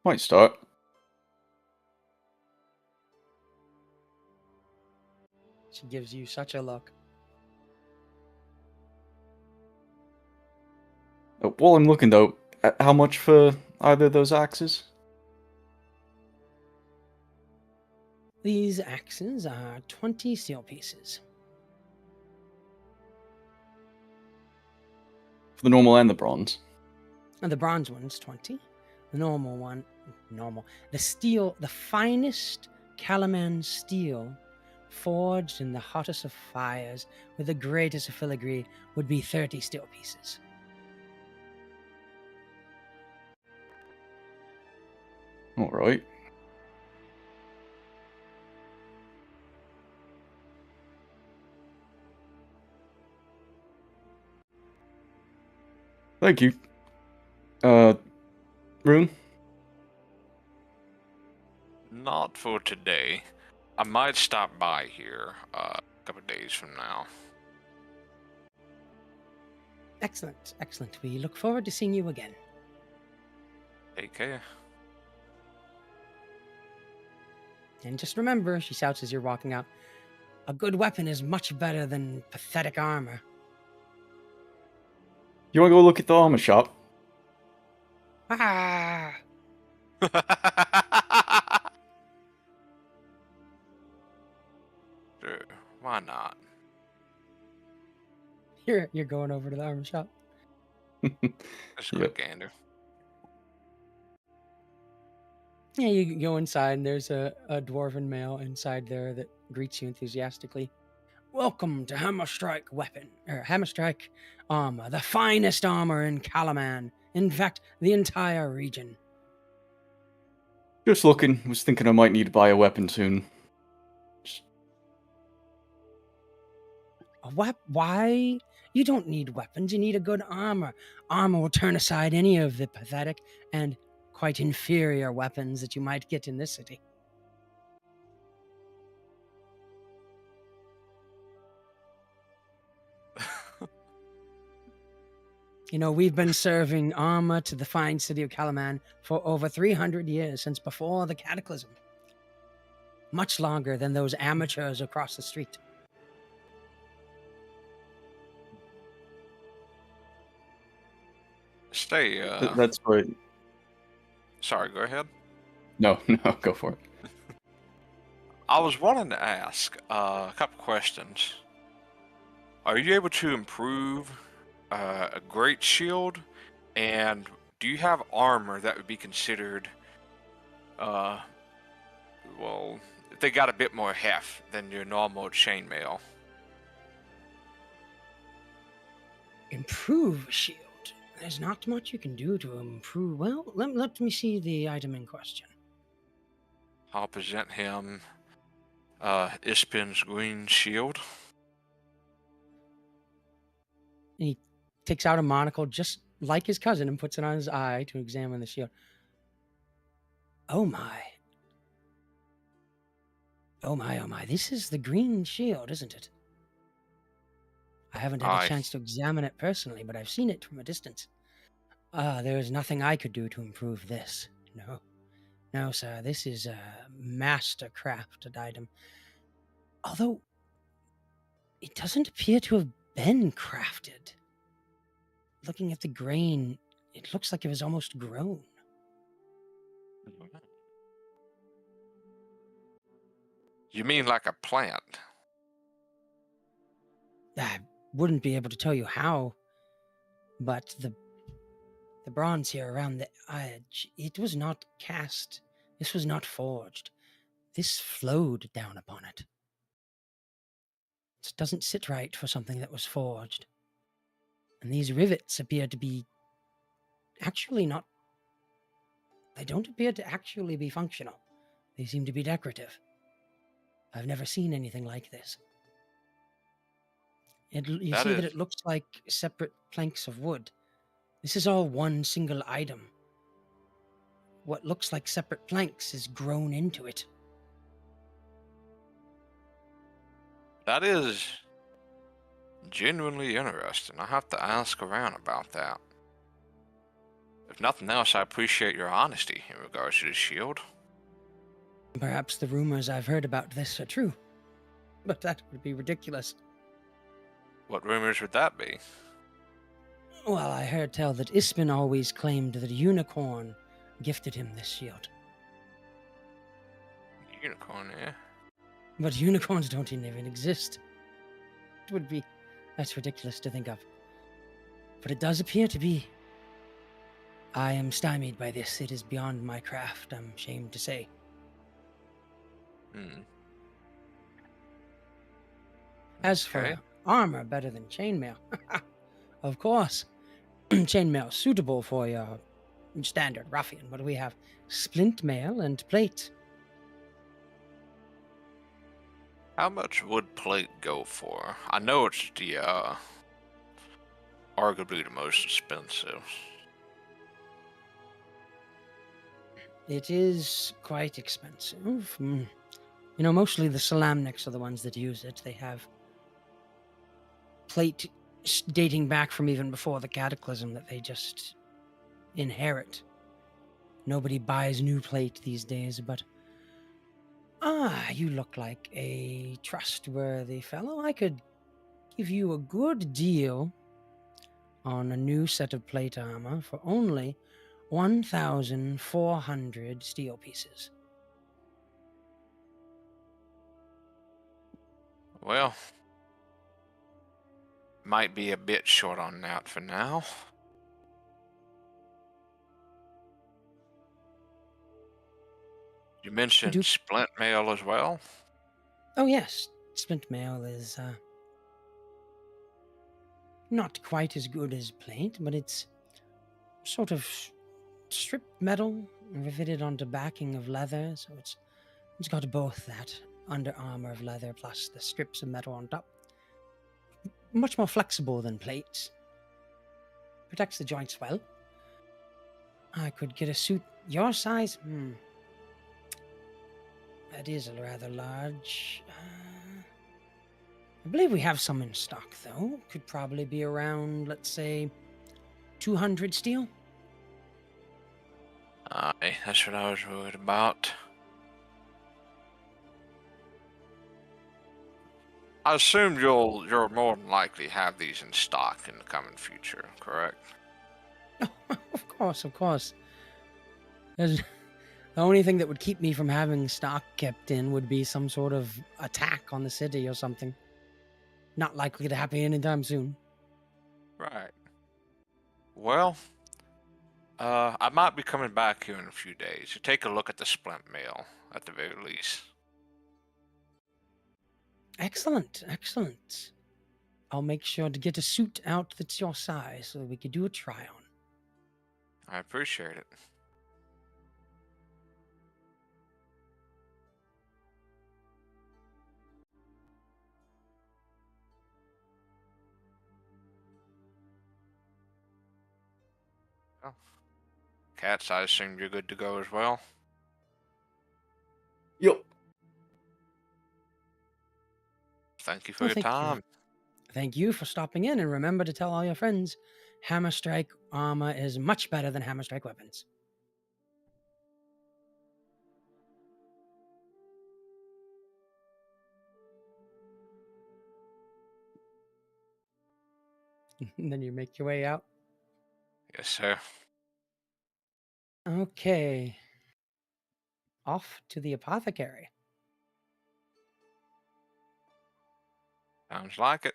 Might start. She gives you such a look. While I'm looking though, how much for either of those axes? These axes are 20 steel pieces. For the normal and the bronze. And the bronze one's 20. The normal one, The steel, the finest Calaman steel, forged in the hottest of fires with the greatest of filigree, would be 30 steel pieces. Alright. Thank you. Rune? Not for today. I might stop by here a couple days from now. Excellent, excellent. We look forward to seeing you again. Take care. And just remember, she shouts as you're walking out, a good weapon is much better than pathetic armor. You wanna go look at the armor shop? Ah! Sure, why not? You're going over to the armor shop. Just a quick gander. Yeah, you go inside, and there's a dwarven male inside there that greets you enthusiastically. Welcome to Hammerstrike Hammerstrike armor, the finest armor in Calaman. In fact, the entire region. Just looking. Was thinking I might need to buy a weapon soon. Why? You don't need weapons. You need a good armor. Armor will turn aside any of the pathetic and quite inferior weapons that you might get in this city. You know, we've been serving armor to the fine city of Calaman for over 300 years, since before the Cataclysm. Much longer than those amateurs across the street. Stay, That's right. Sorry, go ahead. No, go for it. I was wanting to ask a couple questions. Are you able to improve a great shield? And do you have armor that would be considered, well, if they got a bit more heft than your normal chainmail? Improve a shield? There's not much you can do to improve. Well, let me see the item in question. I'll present him Ispin's green shield. And he takes out a monocle just like his cousin and puts it on his eye to examine the shield. Oh my. Oh my. This is the green shield, isn't it? I haven't had a chance to examine it personally, but I've seen it from a distance. There is nothing I could do to improve this. No, sir. This is a master-crafted item. Although, it doesn't appear to have been crafted. looking at the grain, it looks like it was almost grown. You mean like a plant? I wouldn't be able to tell you how, but the bronze here around the edge, it was not cast. This was not forged. This flowed down upon it. It doesn't sit right for something that was forged. And these rivets appear to be actually not... They don't appear to actually be functional. They seem to be decorative. I've never seen anything like this. You see that it looks like separate planks of wood. This is all one single item. What looks like separate planks is grown into it. That is genuinely interesting. I have to ask around about that. If nothing else, I appreciate your honesty in regards to the shield. Perhaps the rumors I've heard about this are true, but that would be ridiculous. What rumors would that be? Well, I heard tell that Ispin always claimed that a unicorn gifted him this shield. Unicorn, yeah. But unicorns don't even exist. That's ridiculous to think of. But it does appear to be. I am stymied by this. It is beyond my craft, I'm ashamed to say. As for armor, better than chainmail. Of course. Chainmail suitable for your standard ruffian. What do we have? Splint mail and plate. How much would plate go for? I know it's the arguably the most expensive. It is quite expensive. You know, mostly the Solamnics are the ones that use it. They have plate dating back from even before the Cataclysm that they just inherit. Nobody buys new plate these days, but... you look like a trustworthy fellow. I could give you a good deal on a new set of plate armor for only 1,400 steel pieces. Well, might be a bit short on that for now. You mentioned splint mail as well? Oh yes, splint mail is not quite as good as plate, but it's sort of stripped metal riveted onto backing of leather, so it's got both that under armor of leather plus the strips of metal on top. Much more flexible than plate. Protects the joints well. I could get a suit your size. That is a rather large. I believe we have some in stock, though. Could probably be around, let's say, 200 steel. Aye, that's what I was worried about. I assume you'll more than likely have these in stock in the coming future, correct? Of course. The only thing that would keep me from having stock kept in would be some sort of attack on the city or something. Not likely to happen anytime soon. Right. Well, I might be coming back here in a few days to take a look at the splint mail, at the very least. Excellent. I'll make sure to get a suit out that's your size so that we could do a try on. I appreciate it. Oh. Kadz, I assume you're good to go as well? Yup. Thank you for your time. Thank you for stopping in, and remember to tell all your friends, Hammer Strike armor is much better than Hammer Strike weapons. And then you make your way out. Yes, sir. Okay. Off to the apothecary. Sounds like it.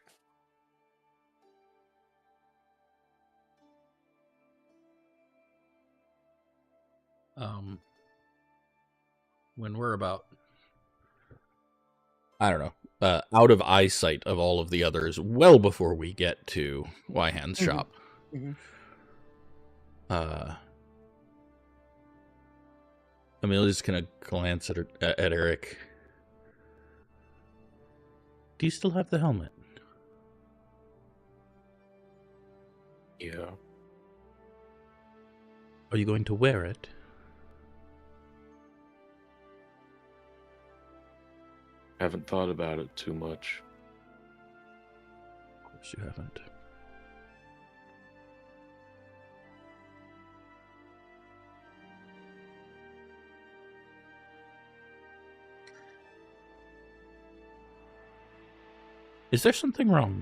When we're about, I don't know, out of eyesight of all of the others, well before we get to Wyhand's shop, Emilia's gonna glance at Aryk. Do you still have the helmet? Yeah. Are you going to wear it? Haven't thought about it too much. Of course you haven't. Is there something wrong?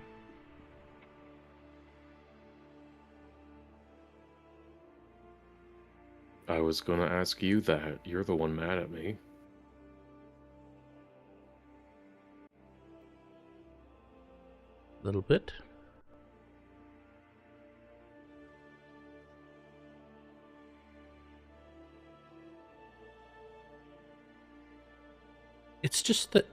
I was gonna ask you that. You're the one mad at me. A little bit. It's just that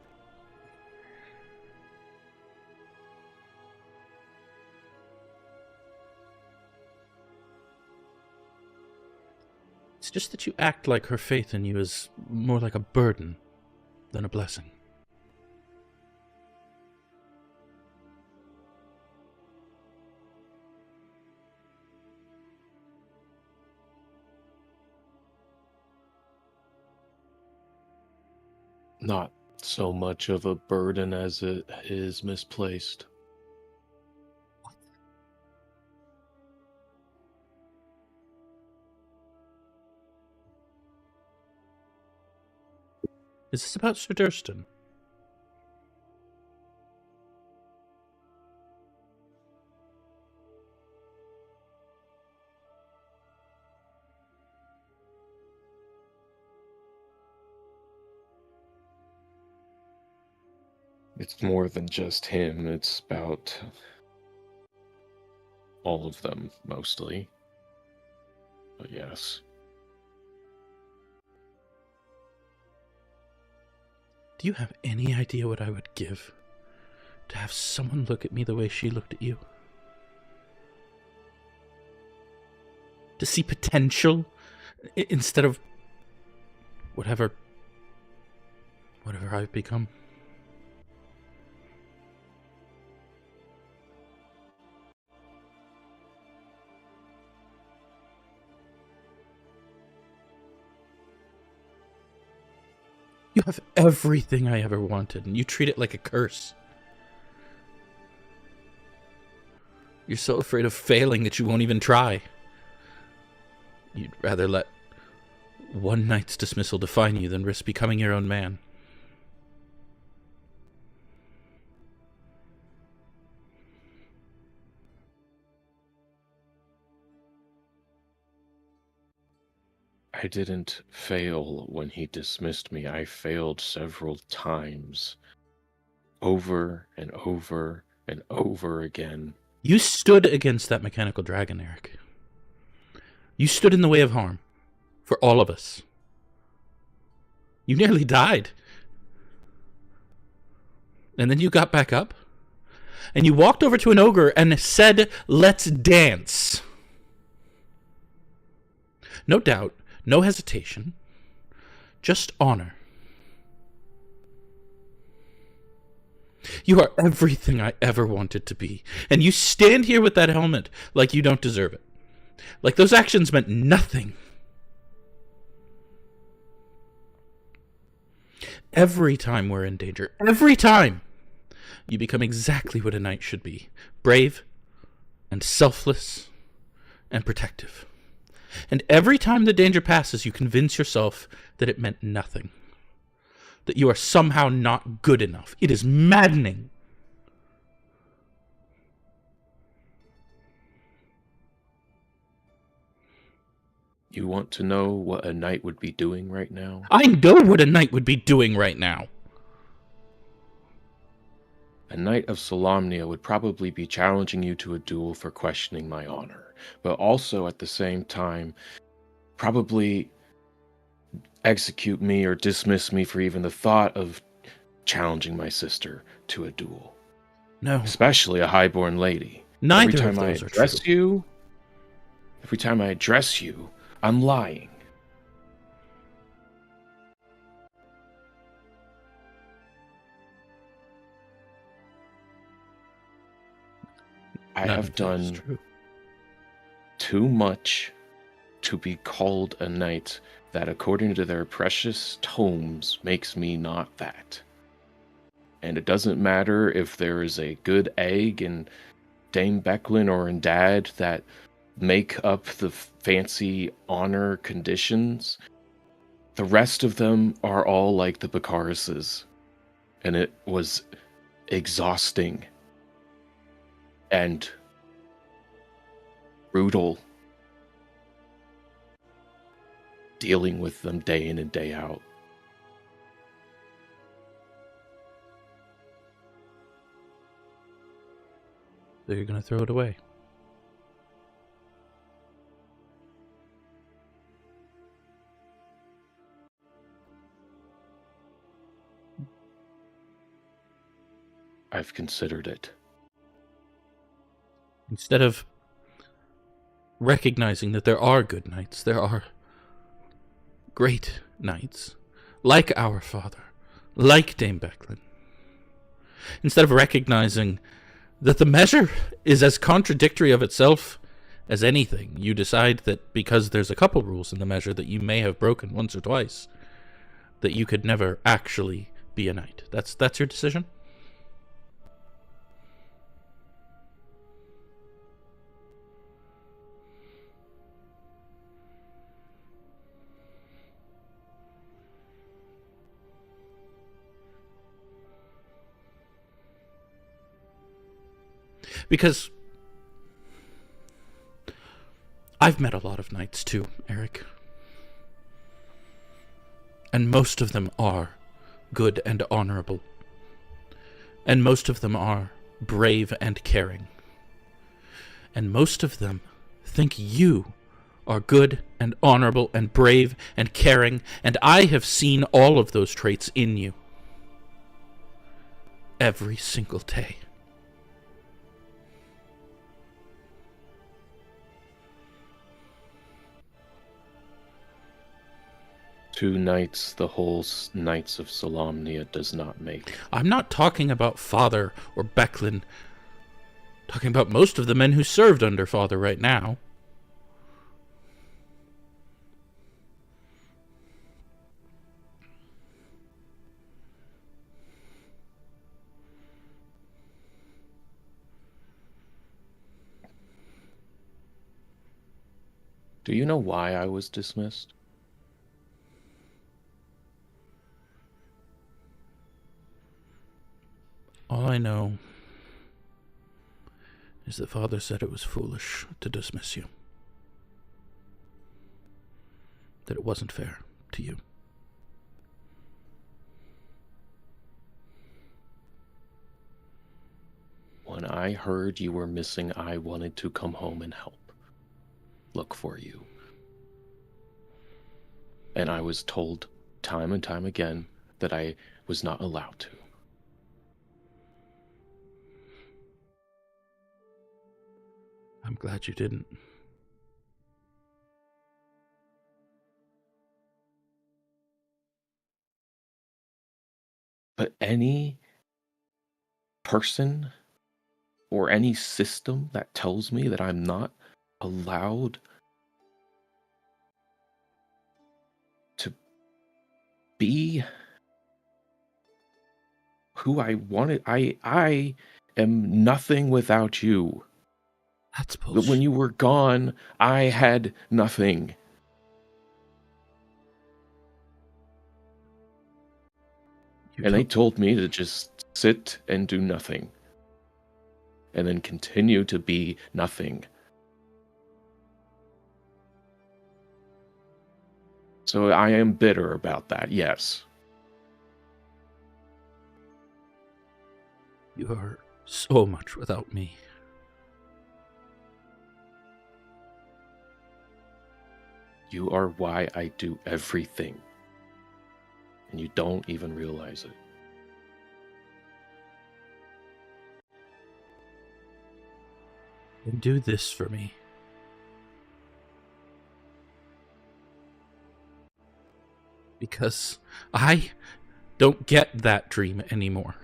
you act like her faith in you is more like a burden than a blessing. Not so much of a burden as it is misplaced. Is this about Sir Durston? It's more than just him. It's about all of them, mostly. But yes. Do you have any idea what I would give to have someone look at me the way she looked at you? To see potential instead of whatever I've become? You have everything I ever wanted, and you treat it like a curse. You're so afraid of failing that you won't even try. You'd rather let one night's dismissal define you than risk becoming your own man. I didn't fail when he dismissed me. I failed several times. Over and over and over again. You stood against that mechanical dragon, Aryk. You stood in the way of harm. For all of us. You nearly died. And then you got back up. And you walked over to an ogre and said, "Let's dance." No doubt. No hesitation. Just honor. You are everything I ever wanted to be. And you stand here with that helmet like you don't deserve it. Like those actions meant nothing. Every time we're in danger, every time, you become exactly what a knight should be. Brave and selfless and protective. And every time the danger passes, you convince yourself that it meant nothing. That you are somehow not good enough. It is maddening. You want to know what a knight would be doing right now? I know what a knight would be doing right now. A knight of Solamnia would probably be challenging you to a duel for questioning my honor, but also at the same time, probably execute me or dismiss me for even the thought of challenging my sister to a duel. No. Especially a highborn lady. Neither of those are true. Every time I address you, I'm lying. I have done too much to be called a knight that, according to their precious tomes, makes me not that. And it doesn't matter if there is a good egg in Dame Becklin or in Dad that make up the fancy honor conditions. The rest of them are all like the Bacarises. And it was exhausting and brutal dealing with them day in and day out. So you're going to throw it away. I've considered it. Instead of recognizing that there are good knights, there are great knights, like our father, like Dame Becklin. Instead of recognizing that the measure is as contradictory of itself as anything, you decide that because there's a couple rules in the measure that you may have broken once or twice, that you could never actually be a knight. That's your decision? Because I've met a lot of knights too, Aryk. And most of them are good and honorable. And most of them are brave and caring. And most of them think you are good and honorable and brave and caring, and I have seen all of those traits in you. Every single day. Two knights the whole Knights of Solamnia does not make. I'm not talking about Father or Becklin. I'm talking about most of the men who served under Father right now. Do you know why I was dismissed? All I know is that Father said it was foolish to dismiss you. That it wasn't fair to you. When I heard you were missing, I wanted to come home and help. Look for you. And I was told time and time again that I was not allowed to. I'm glad you didn't. But any person or any system that tells me that I'm not allowed to be who I wanted, I am nothing without you. That's But bullshit. when you were gone, I had nothing. And they told me to just sit and do nothing. And then continue to be nothing. So I am bitter about that, yes. You are so much without me. You are why I do everything. And you don't even realize it. Then do this for me. Because I don't get that dream anymore.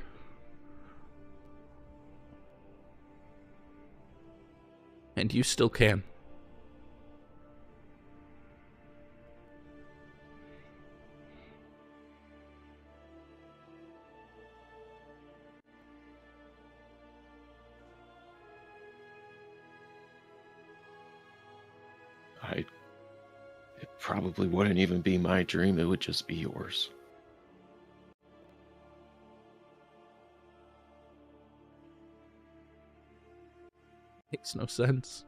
And you still can. It probably wouldn't even be my dream, it would just be yours. Makes no sense.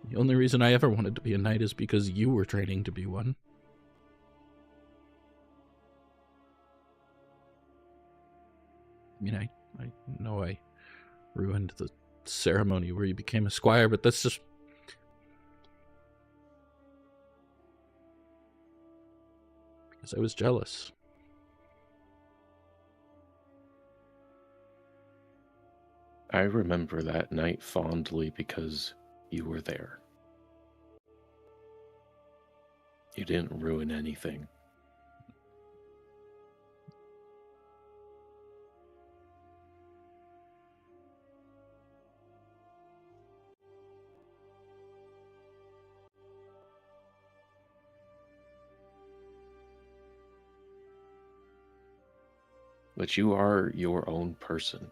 The only reason I ever wanted to be a knight is because you were training to be one. I mean, I know I ruined the ceremony where you became a squire, but that's just... because I was jealous. I remember that night fondly because you were there. You didn't ruin anything. But you are your own person.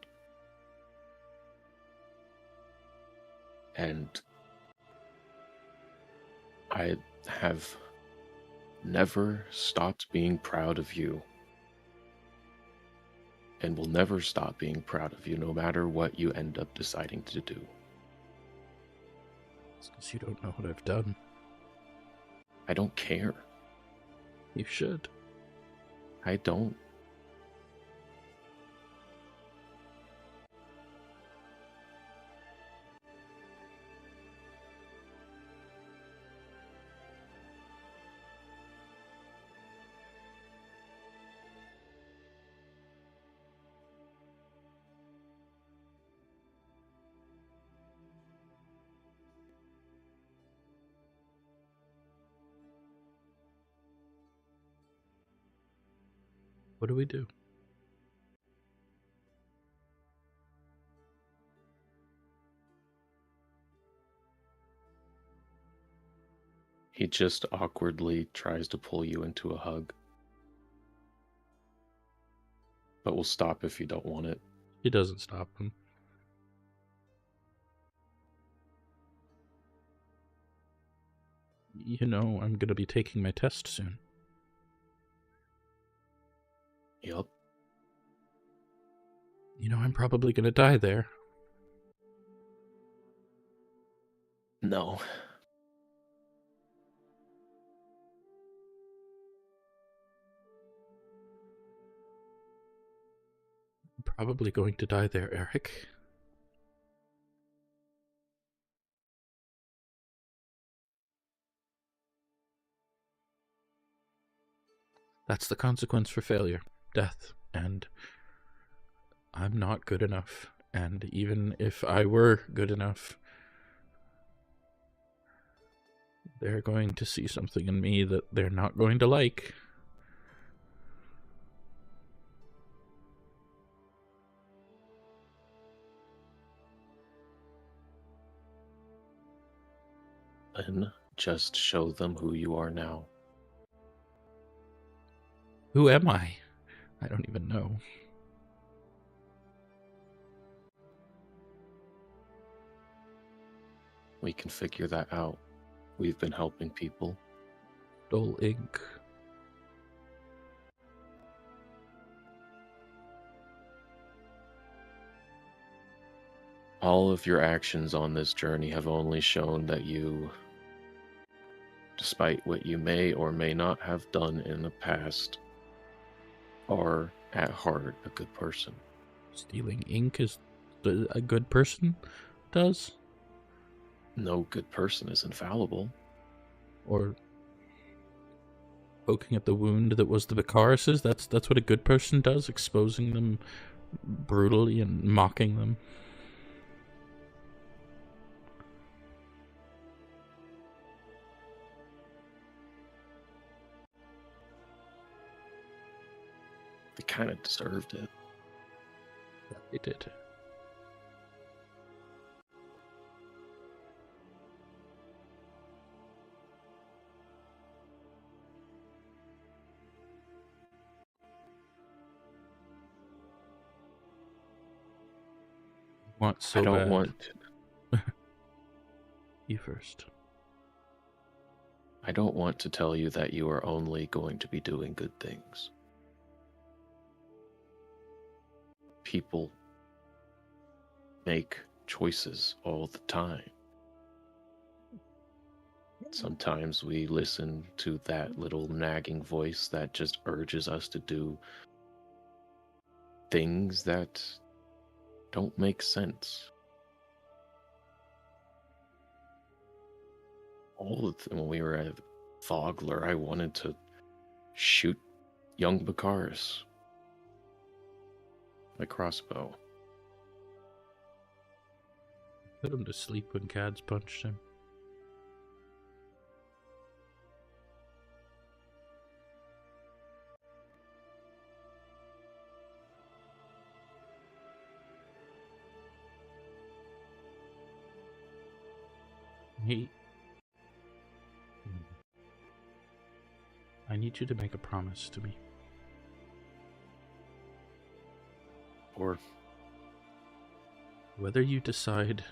And I have never stopped being proud of you. And will never stop being proud of you, no matter what you end up deciding to do. It's because you don't know what I've done. I don't care. You should. I don't. What do we do? He just awkwardly tries to pull you into a hug. But will stop if you don't want it. He doesn't stop him. You know, I'm gonna be taking my test soon. Yup. You know, I'm probably gonna die there. No. I'm probably going to die there, Aryk. That's the consequence for failure. Death. And I'm not good enough. And even if I were good enough, they're going to see something in me that they're not going to like. Then just show them who you are now. Who am I? I don't even know. We can figure that out. We've been helping people. Dull ink. All of your actions on this journey have only shown that despite what you may or may not have done in the past, are at heart a good person. Stealing ink is a good person does? No good person is infallible. Or poking at the wound that was the Vicarus's? That's what a good person does, exposing them brutally and mocking them. They kind of deserved it. They did. Want so I don't bad. want. You first. I don't want to tell you that you are only going to be doing good things. People make choices all the time. Sometimes we listen to that little nagging voice that just urges us to do things that don't make sense. All the when we were at Vogler, I wanted to shoot young Vicarus. My crossbow. Put him to sleep when Kadz punched him. I need you to make a promise to me. Or Whether you decide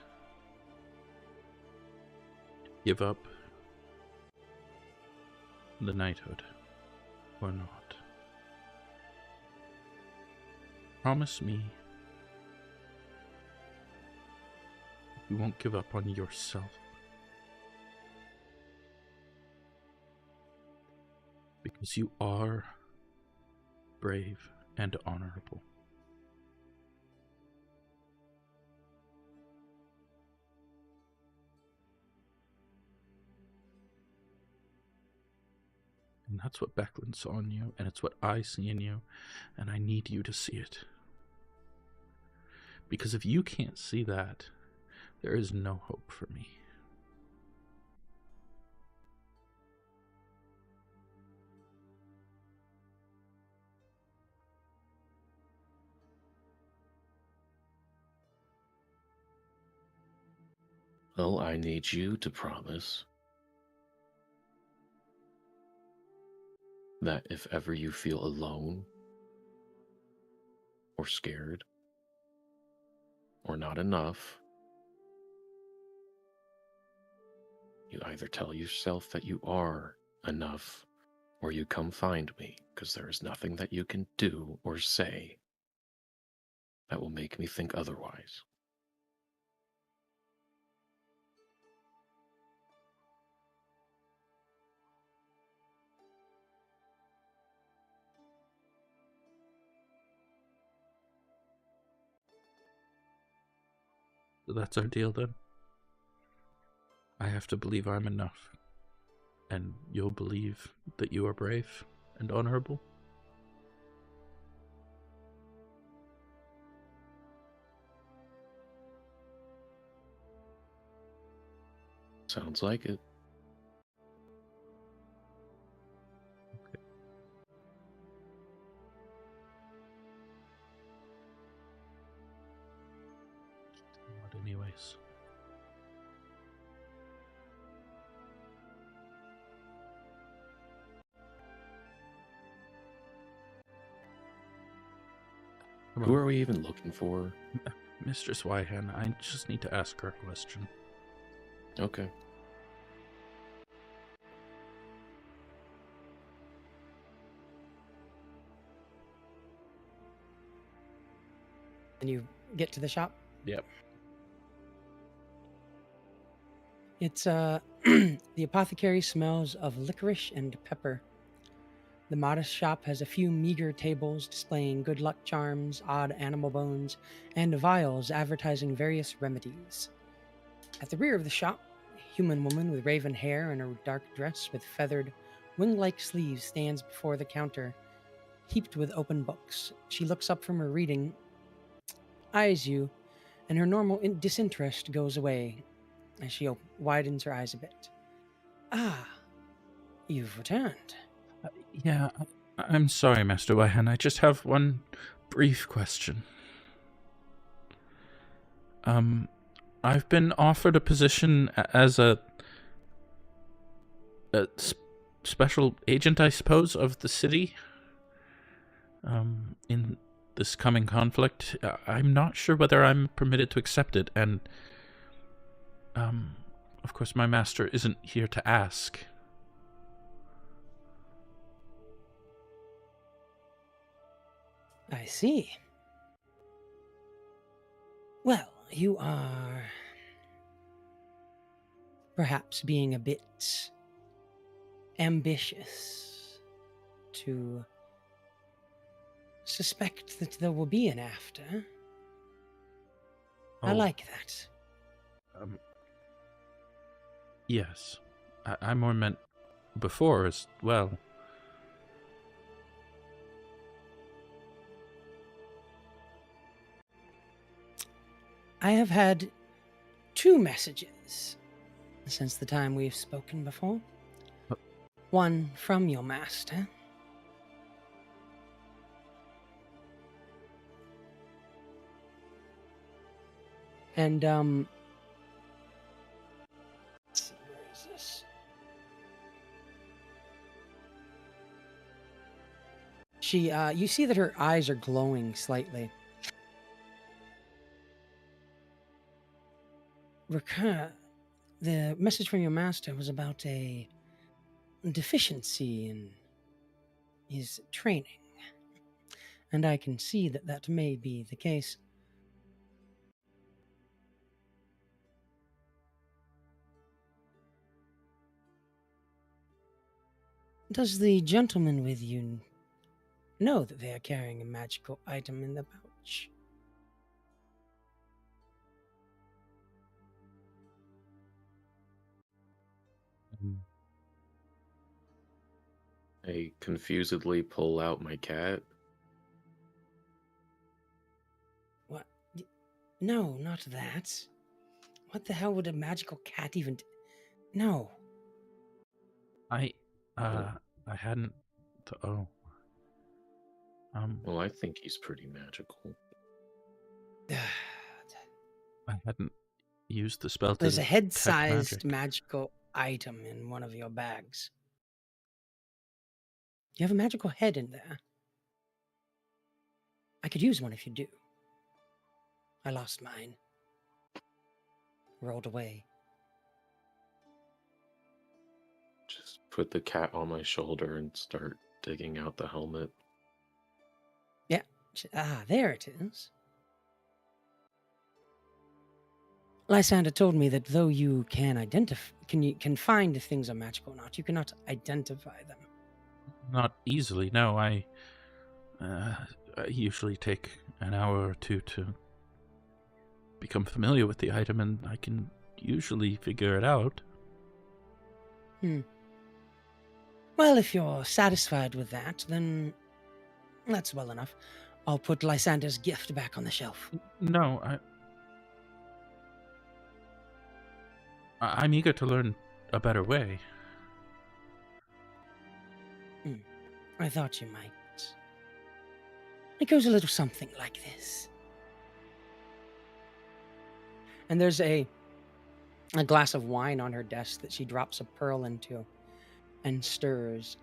to give up the knighthood or not, promise me you won't give up on yourself. Because you are brave and honorable. And that's what Becklin saw in you, and it's what I see in you, and I need you to see it. Because if you can't see that, there is no hope for me. well, I need you to promise that if ever you feel alone or scared or not enough, you either tell yourself that you are enough or you come find me, because there is nothing that you can do or say that will make me think otherwise. So that's our deal then. I have to believe I'm enough. And you'll believe that you are brave and honorable? Sounds like it. Okay. Not anyways. Who are we even looking for? Mistress Wyhan, I just need to ask her a question. Okay. And you get to the shop? Yep. It's The apothecary smells of licorice and pepper. The modest shop has a few meager tables displaying good luck charms, odd animal bones, and vials advertising various remedies. At the rear of the shop, a human woman with raven hair and a dark dress with feathered, wing-like sleeves stands before the counter, heaped with open books. She looks up from her reading, eyes you, and her normal disinterest goes away as she widens her eyes a bit. Ah, you've returned. Yeah, I'm sorry, Master Wyhan. I just have one brief question. I've been offered a position as a special agent, I suppose, of the city. In this coming conflict, I'm not sure whether I'm permitted to accept it, and of course, my master isn't here to ask. I see. Well, you are perhaps being a bit ambitious to suspect that there will be an after. I like that. Yes. I more meant before as well. I have had 2 messages since the time we've spoken before. One from your master. And, let's see, where is this? She, you see that her eyes are glowing slightly. The message from your master was about a deficiency in his training, and I can see that that may be the case. Does the gentleman with you know that they are carrying a magical item in the pouch? I confusedly pull out my cat. What? No, not that. What the hell would a magical cat even... No. I hadn't... Oh. Well, I think he's pretty magical. I hadn't used the spell to There's a detect head-sized magic. magical item in one of your bags. You have a magical head in there. I could use one if you do. I lost mine. Rolled away. Just put the cat on my shoulder and start digging out the helmet. Yeah. Ah, there it is. Lysander told me that though you can can find if things are magical or not, you cannot identify them. Not easily, no. I usually take an hour or two to become familiar with the item, and I can usually figure it out. Well, if you're satisfied with that, then that's well enough. I'll put Lysander's gift back on the shelf. No, I'm eager to learn a better way. I thought you might. It goes a little something like this. And there's a glass of wine on her desk that she drops a pearl into and stirs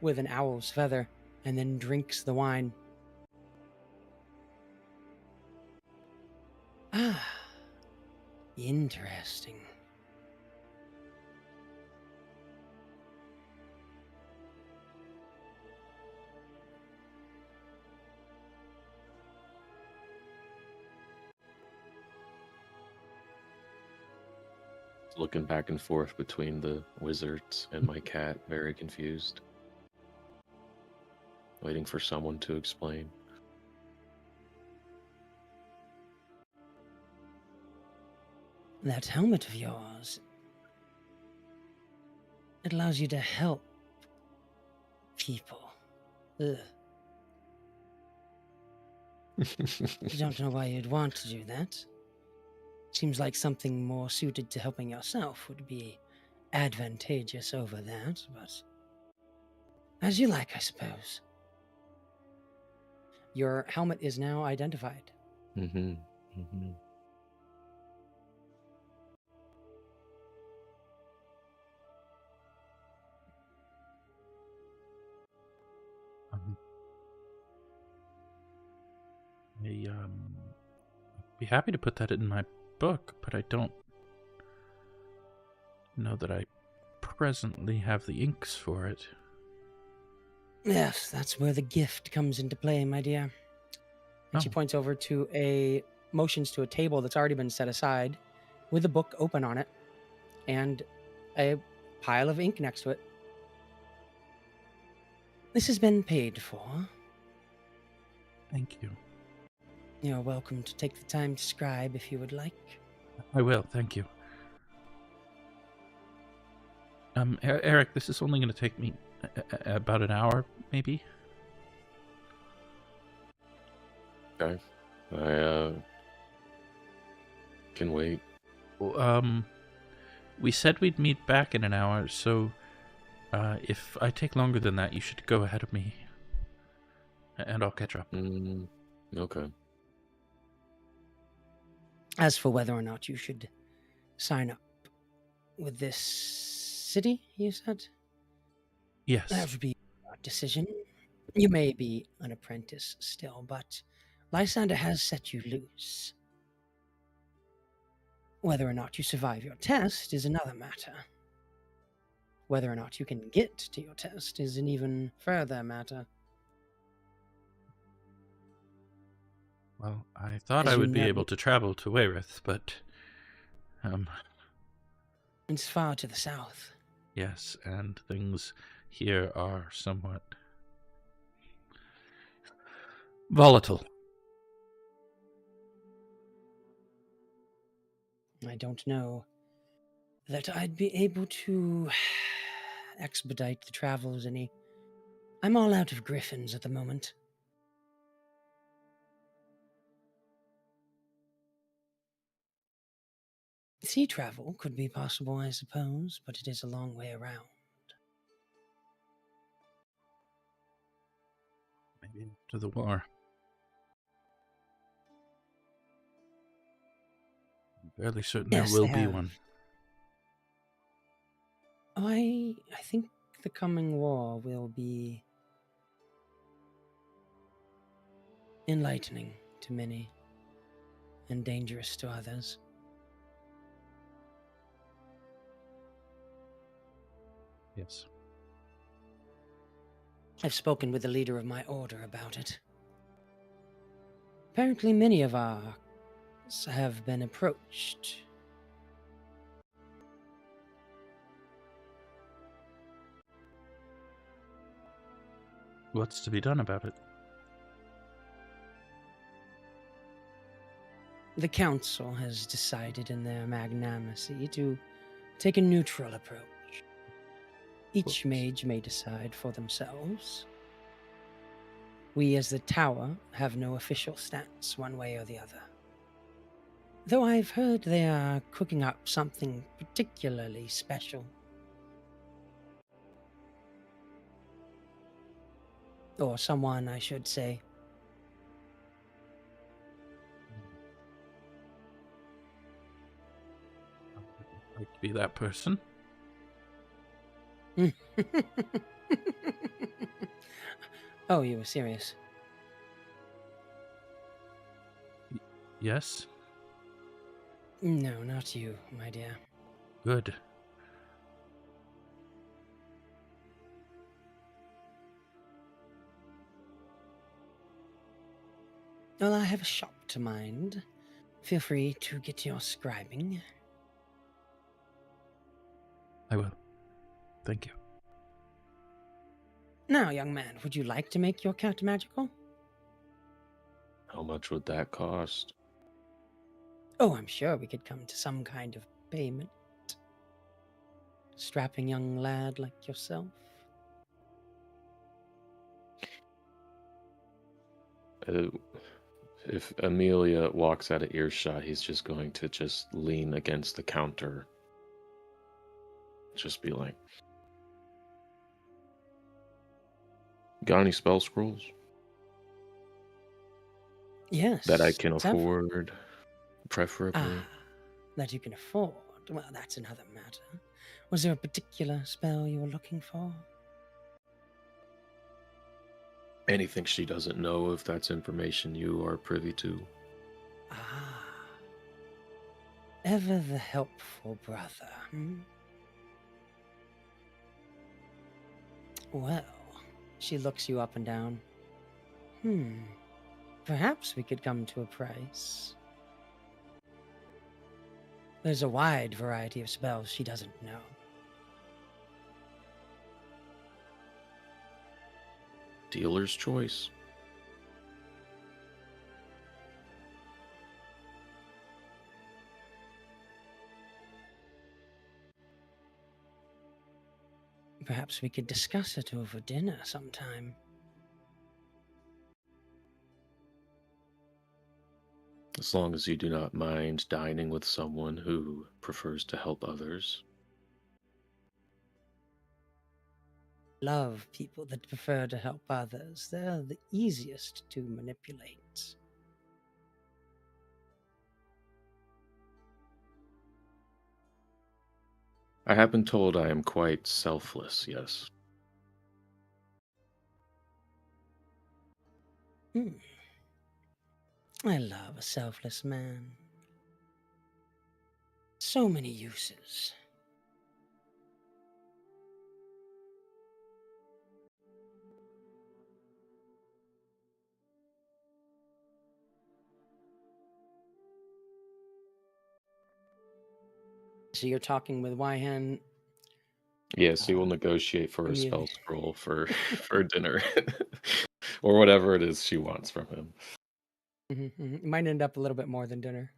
with an owl's feather and then drinks the wine. Ah, interesting. looking back and forth between the wizards and my cat, very confused. Waiting for someone to explain. That helmet of yours, it allows you to help people. Ugh. I don't know why you'd want to do that. Seems like something more suited to helping yourself would be advantageous over that, but as you like, I suppose. Your helmet is now identified. Mm-hmm. Mm-hmm. I'd be happy to put that in my book, but I don't know that I presently have the inks for it. Yes, that's where the gift comes into play, my dear. And she points over to motions to a table that's already been set aside with a book open on it and a pile of ink next to it. This has been paid for. Thank you. You're welcome to take the time to scribe if you would like. I will, thank you. Aryk, this is only going to take me about an hour, maybe? Okay. I can wait. We said we'd meet back in an hour, so if I take longer than that, you should go ahead of me. And I'll catch up. Okay. As for whether or not you should sign up with this city, you said? Yes. That would be your decision. You may be an apprentice still, but Lysander has set you loose. Whether or not you survive your test is another matter. Whether or not you can get to your test is an even further matter. Well, I thought I would be able to travel to Wayreth, but... It's far to the south. Yes, and things here are somewhat... volatile. I don't know that I'd be able to expedite the travels any. I'm all out of griffins at the moment. Sea travel could be possible, I suppose, but it is a long way around. Maybe after the war. I'm fairly certain there will be one. I think the coming war will be enlightening to many and dangerous to others. Yes. I've spoken with the leader of my order about it. Apparently many of us have been approached. What's to be done about it? The council has decided in their magnanimity to take a neutral approach. Each mage may decide for themselves. We as the tower have no official stance one way or the other. Though I've heard they are cooking up something particularly special. Or someone, I should say. I'd like to be that person. Oh, you were serious? Yes? No, not you, my dear. Good. Well, I have a shop to mind. Feel free to get your scribing. I will. Thank you. Now, young man, would you like to make your cat magical? How much would that cost? Oh, I'm sure we could come to some kind of payment. Strapping young lad like yourself. If Emilia walks out of earshot, he's just going to just lean against the counter. Just be like, got any spell scrolls? Yes. That I can several. afford, preferably. That you can afford. Well, that's another matter. Was there a particular spell you were looking for? Anything she doesn't know, if that's information you are privy to. Ever the helpful brother, hmm? Well, she looks you up and down. Perhaps we could come to a price. There's a wide variety of spells she doesn't know. Dealer's choice. Perhaps we could discuss it over dinner sometime. As long as you do not mind dining with someone who prefers to help others. Love people that prefer to help others. They're the easiest to manipulate. I have been told I am quite selfless, yes. I love a selfless man. So many uses. So you're talking with Wyhan. Yes, he will negotiate for a Emilia. spell scroll for dinner. Or whatever it is she wants from him. It might end up a little bit more than dinner.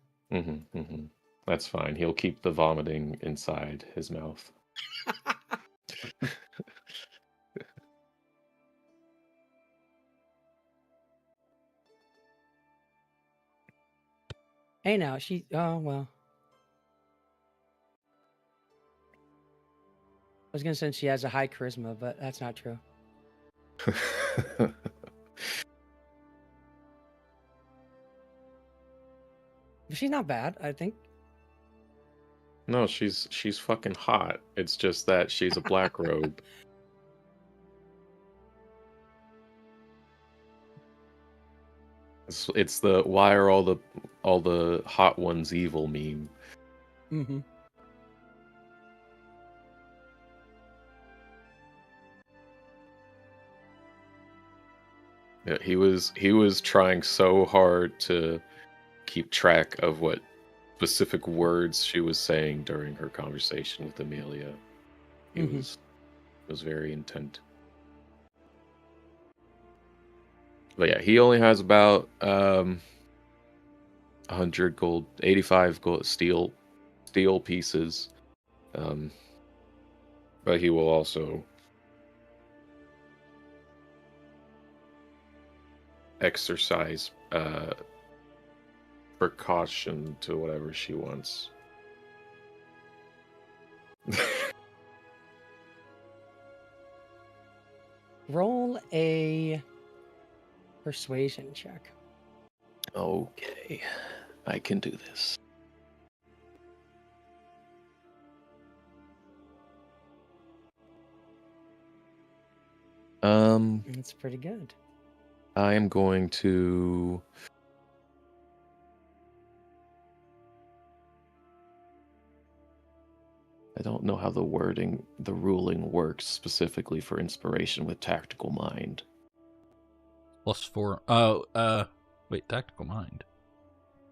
That's fine. He'll keep the vomiting inside his mouth. Hey, now she. Oh well. I was gonna say she has a high charisma, but that's not true. But she's not bad, I think. No, she's fucking hot. It's just that she's a black robe. It's the why are all the hot ones evil meme. Yeah, he was trying so hard to keep track of what specific words she was saying during her conversation with Emilia. He was very intent. But yeah, he only has about 100 gold, 85 gold steel pieces. But he will also exercise precaution to whatever she wants. Roll a persuasion check. Okay, I can do this. That's pretty good. I am going to I don't know how the ruling works specifically for inspiration with tactical mind. +4. Oh, wait, tactical mind.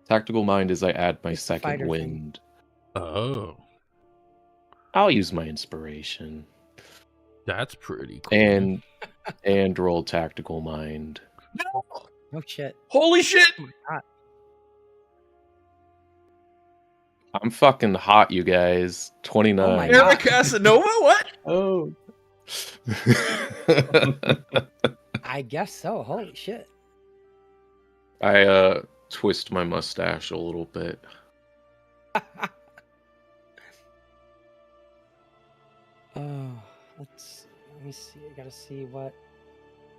Tactical mind is I add my It's the second fighter thing. wind. Oh. I'll use my inspiration That's pretty cool. and roll tactical mind. No! Oh shit. Holy shit! Oh my god. I'm fucking hot, you guys. 29. Oh my God. Aryk Casanova? What? Oh. I guess so. Holy shit. I twist my mustache a little bit. Oh, let me see. I gotta see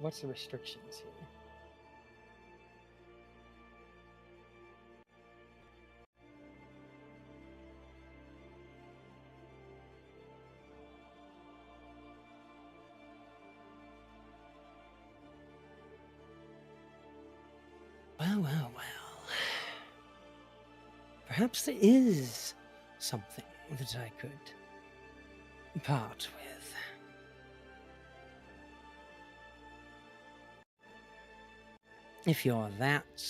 what's the restrictions here. Well. Perhaps there is something that I could part with. If you're that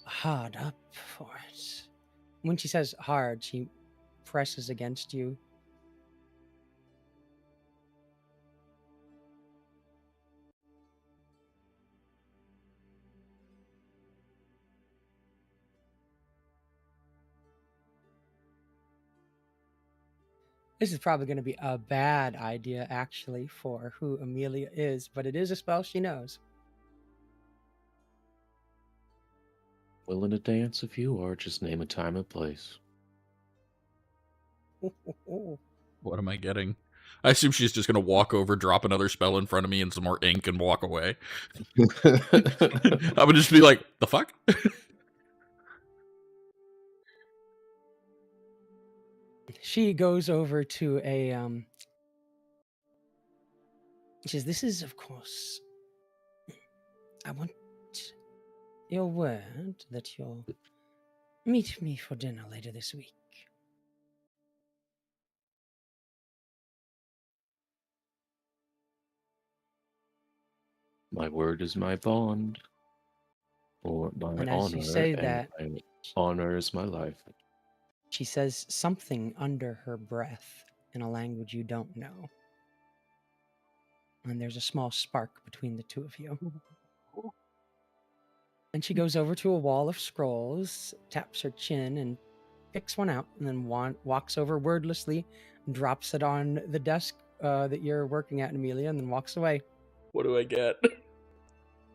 hard up for it. When she says hard, she presses against you. This is probably going to be a bad idea, actually, for who Emilia is, but it is a spell she knows. Willing to dance if you are. Just name a time and place. What am I getting? I assume she's just going to walk over, drop another spell in front of me and some more ink and walk away. I would just be like, the fuck? She goes over to a she says, "This is, of course, I want your word that you'll meet me for dinner later this week." My word is my bond. Or my And honor. as you say and that, my honor is my life. she says something under her breath in a language you don't know. And there's a small spark between the two of you. And she goes over to a wall of scrolls, taps her chin, and picks one out, and then walks over wordlessly, drops it on the desk that you're working at, Emilia, and then walks away. What do I get?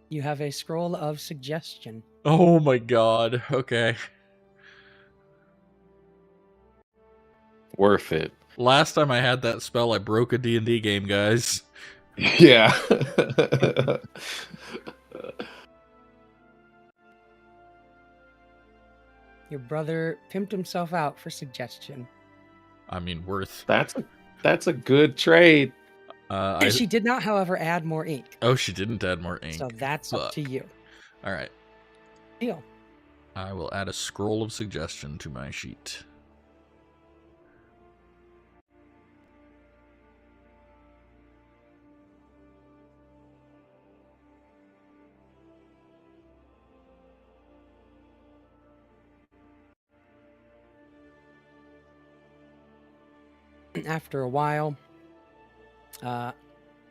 You have a scroll of suggestion. Oh my god. Okay. Worth it. Last time I had that spell, I broke a D&D game, guys. Yeah. Your brother pimped himself out for suggestion. I mean, worth. That's a good trade. She did not, however, add more ink. Oh, she didn't add more ink. So that's up to you. All right. Deal. I will add a scroll of suggestion to my sheet. After a while,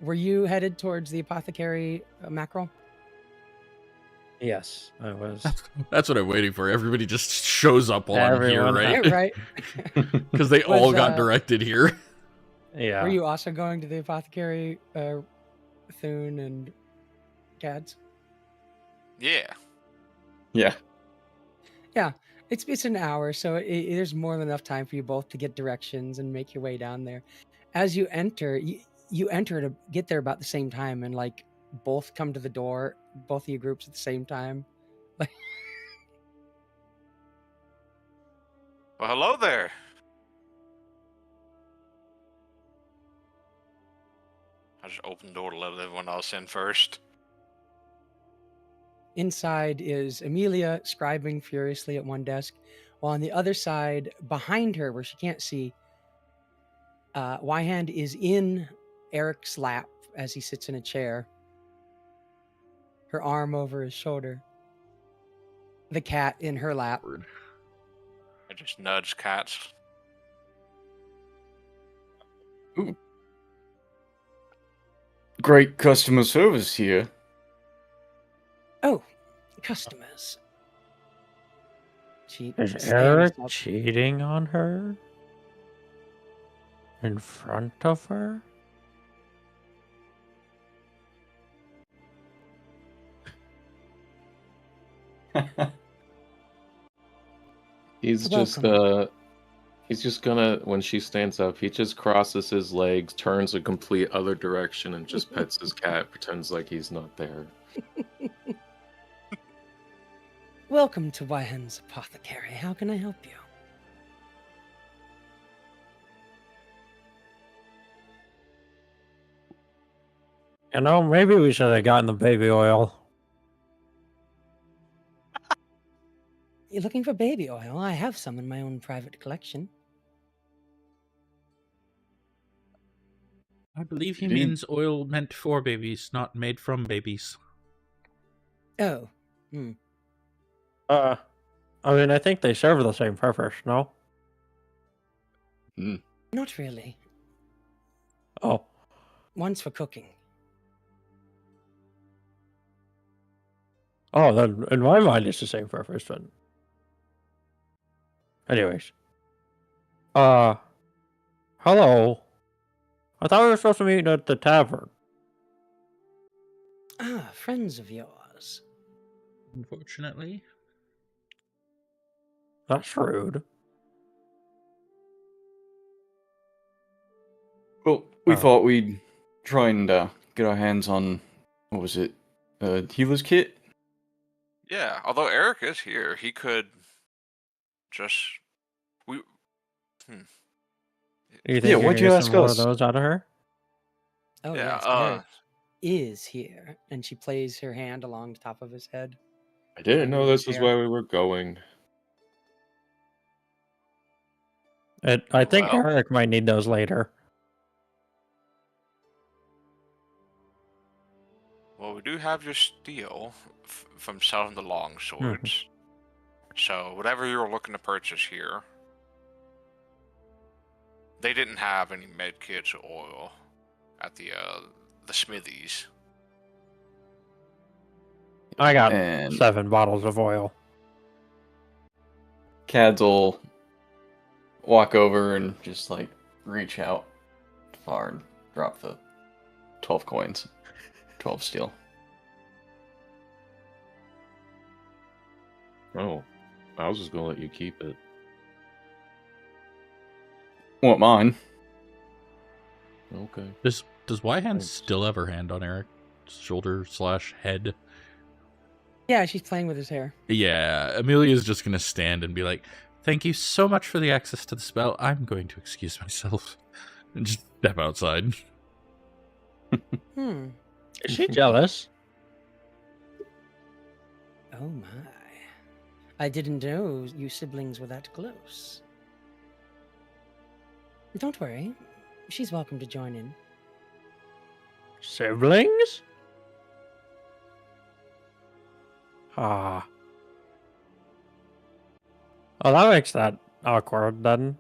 were you headed towards the apothecary mackerel? Yes, I was. That's what I'm waiting for. Everybody just shows up while I'm here, Everyone right? Yeah, right. Because they all got directed here. Yeah. Were you also going to the apothecary, Thune and Kadz? Yeah. Yeah. Yeah, it's an hour, so there's more than enough time for you both to get directions and make your way down there. As you enter, you enter to get there about the same time, and like both come to the door, both of you groups at the same time. Well, hello there. I just opened the door to let everyone else in first. Inside is Emilia scribing furiously at one desk, while on the other side, behind her, where she can't see, Wyhand is in Aryk's lap as he sits in a chair, her arm over his shoulder, the cat in her lap. I just nudged Katz. Ooh. Great customer service here. Oh, customers. She Is stands Aryk up. cheating on her? In front of her? He's Welcome. just gonna, when she stands up, he just crosses his legs, turns a complete other direction, and just pets his cat, pretends like he's not there. Welcome to Wyhen's Apothecary. How can I help you? You know, maybe we should have gotten the baby oil. You're looking for baby oil? I have some in my own private collection. I believe he You did. means oil meant for babies, not made from babies. Oh. I mean, I think they serve the same purpose, no? Not really. Oh. One's for cooking. Oh, then in my mind it's the same purpose, but... Anyways. Hello. I thought we were supposed to meet at the tavern. Ah, friends of yours. Unfortunately. That's rude. Well, we thought we'd try and get our hands on, what was it, healer's kit? Yeah, although Aryk is here, he could just we. Do you think Yeah, you why'd can you get ask some more of us? those out of her? Oh, Yeah, yes, Aryk is here. And she plays her hand along the top of his head. I didn't know this is Chair. where we were going. I think Well. Aryk might need those later. Well, we do have your steel from selling the long swords. So whatever you're looking to purchase here, they didn't have any med kits or oil at the smithies. I got And 7 bottles of oil. Kadz will walk over and just, like, reach out far and drop the 12 coins. 12 steel. Oh, I was just gonna let you keep it. Want mine? Okay. Does Wyhan Thanks. still have her hand on Aryk's shoulder/head? Yeah, she's playing with his hair. Yeah, Emilia's just gonna stand and be like, "Thank you so much for the access to the spell. I'm going to excuse myself," and just step outside. Hmm. Is she jealous? Oh my. I didn't know you siblings were that close. Don't worry. She's welcome to join in. Siblings? Ah. Oh, that makes that awkward then.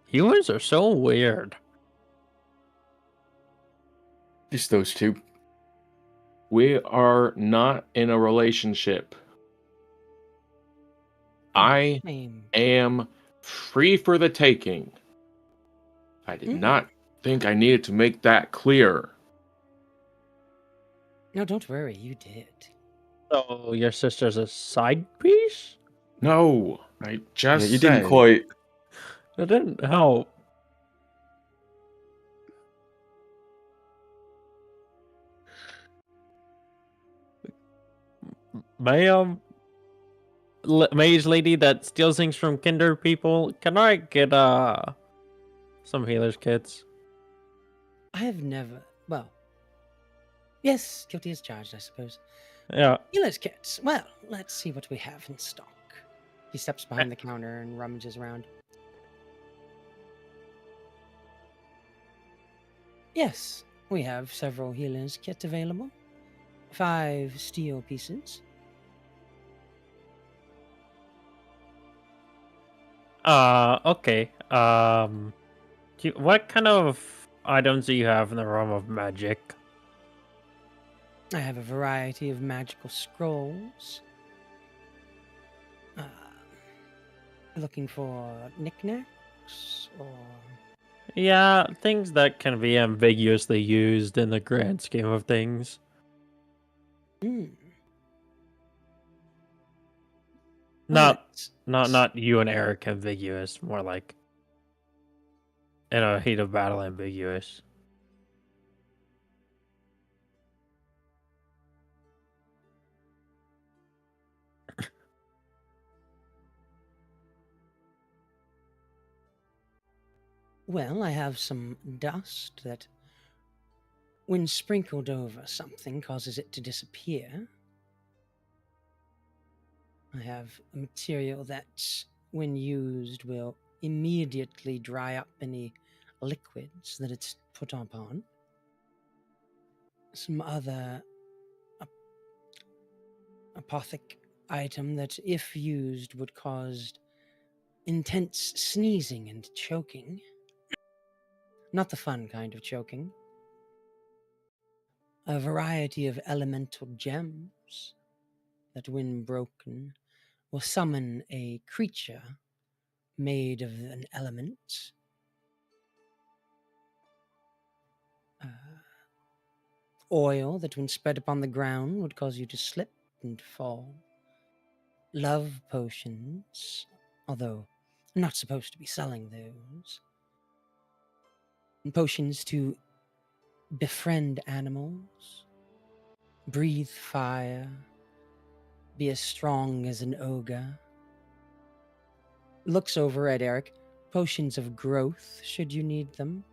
Humans are so weird. Just those two. We are not in a relationship. I Name. am free for the taking. I did not think I needed to make that clear. No, don't worry, you did. So your sister's a side piece? No, I just Yeah, you said. didn't quite. That didn't help. Ma'am, mage lady that steals things from kinder people, can I get some healer's kits? I have never. Well. Yes, guilty as charged, I suppose. Yeah. Healer's kits. Well, let's see what we have in stock. He steps behind the counter and rummages around. Yes, we have several healer's kits available. 5 steel pieces. Okay. What kind of items do you have in the realm of magic? I have a variety of magical scrolls. Looking for knickknacks or... Yeah, things that can be ambiguously used in the grand scheme of things. Not you and Aryk ambiguous, more like in a heat of battle ambiguous. Well, I have some dust that, when sprinkled over something, causes it to disappear. I have a material that, when used, will immediately dry up any liquids that it's put upon. Some other apothec item that, if used, would cause intense sneezing and choking. Not the fun kind of choking. A variety of elemental gems that, when broken, will summon a creature made of an element. Oil that, when spread upon the ground, would cause you to slip and fall. Love potions, although I'm not supposed to be selling those. And potions to befriend animals, breathe fire, be as strong as an ogre. Looks over at Aryk. Potions of growth, should you need them.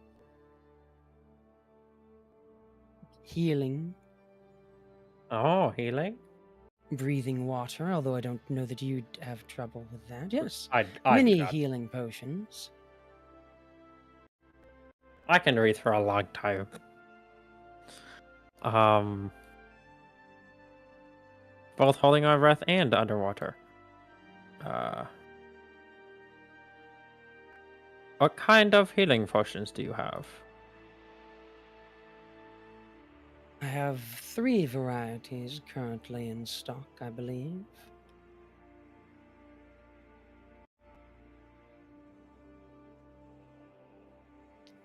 Healing. Oh, healing? Breathing water, although I don't know that you'd have trouble with that. Yes. I Many do not. healing potions. I can read for a long time. Both holding our breath and underwater. What kind of healing potions do you have? I have 3 varieties currently in stock, I believe.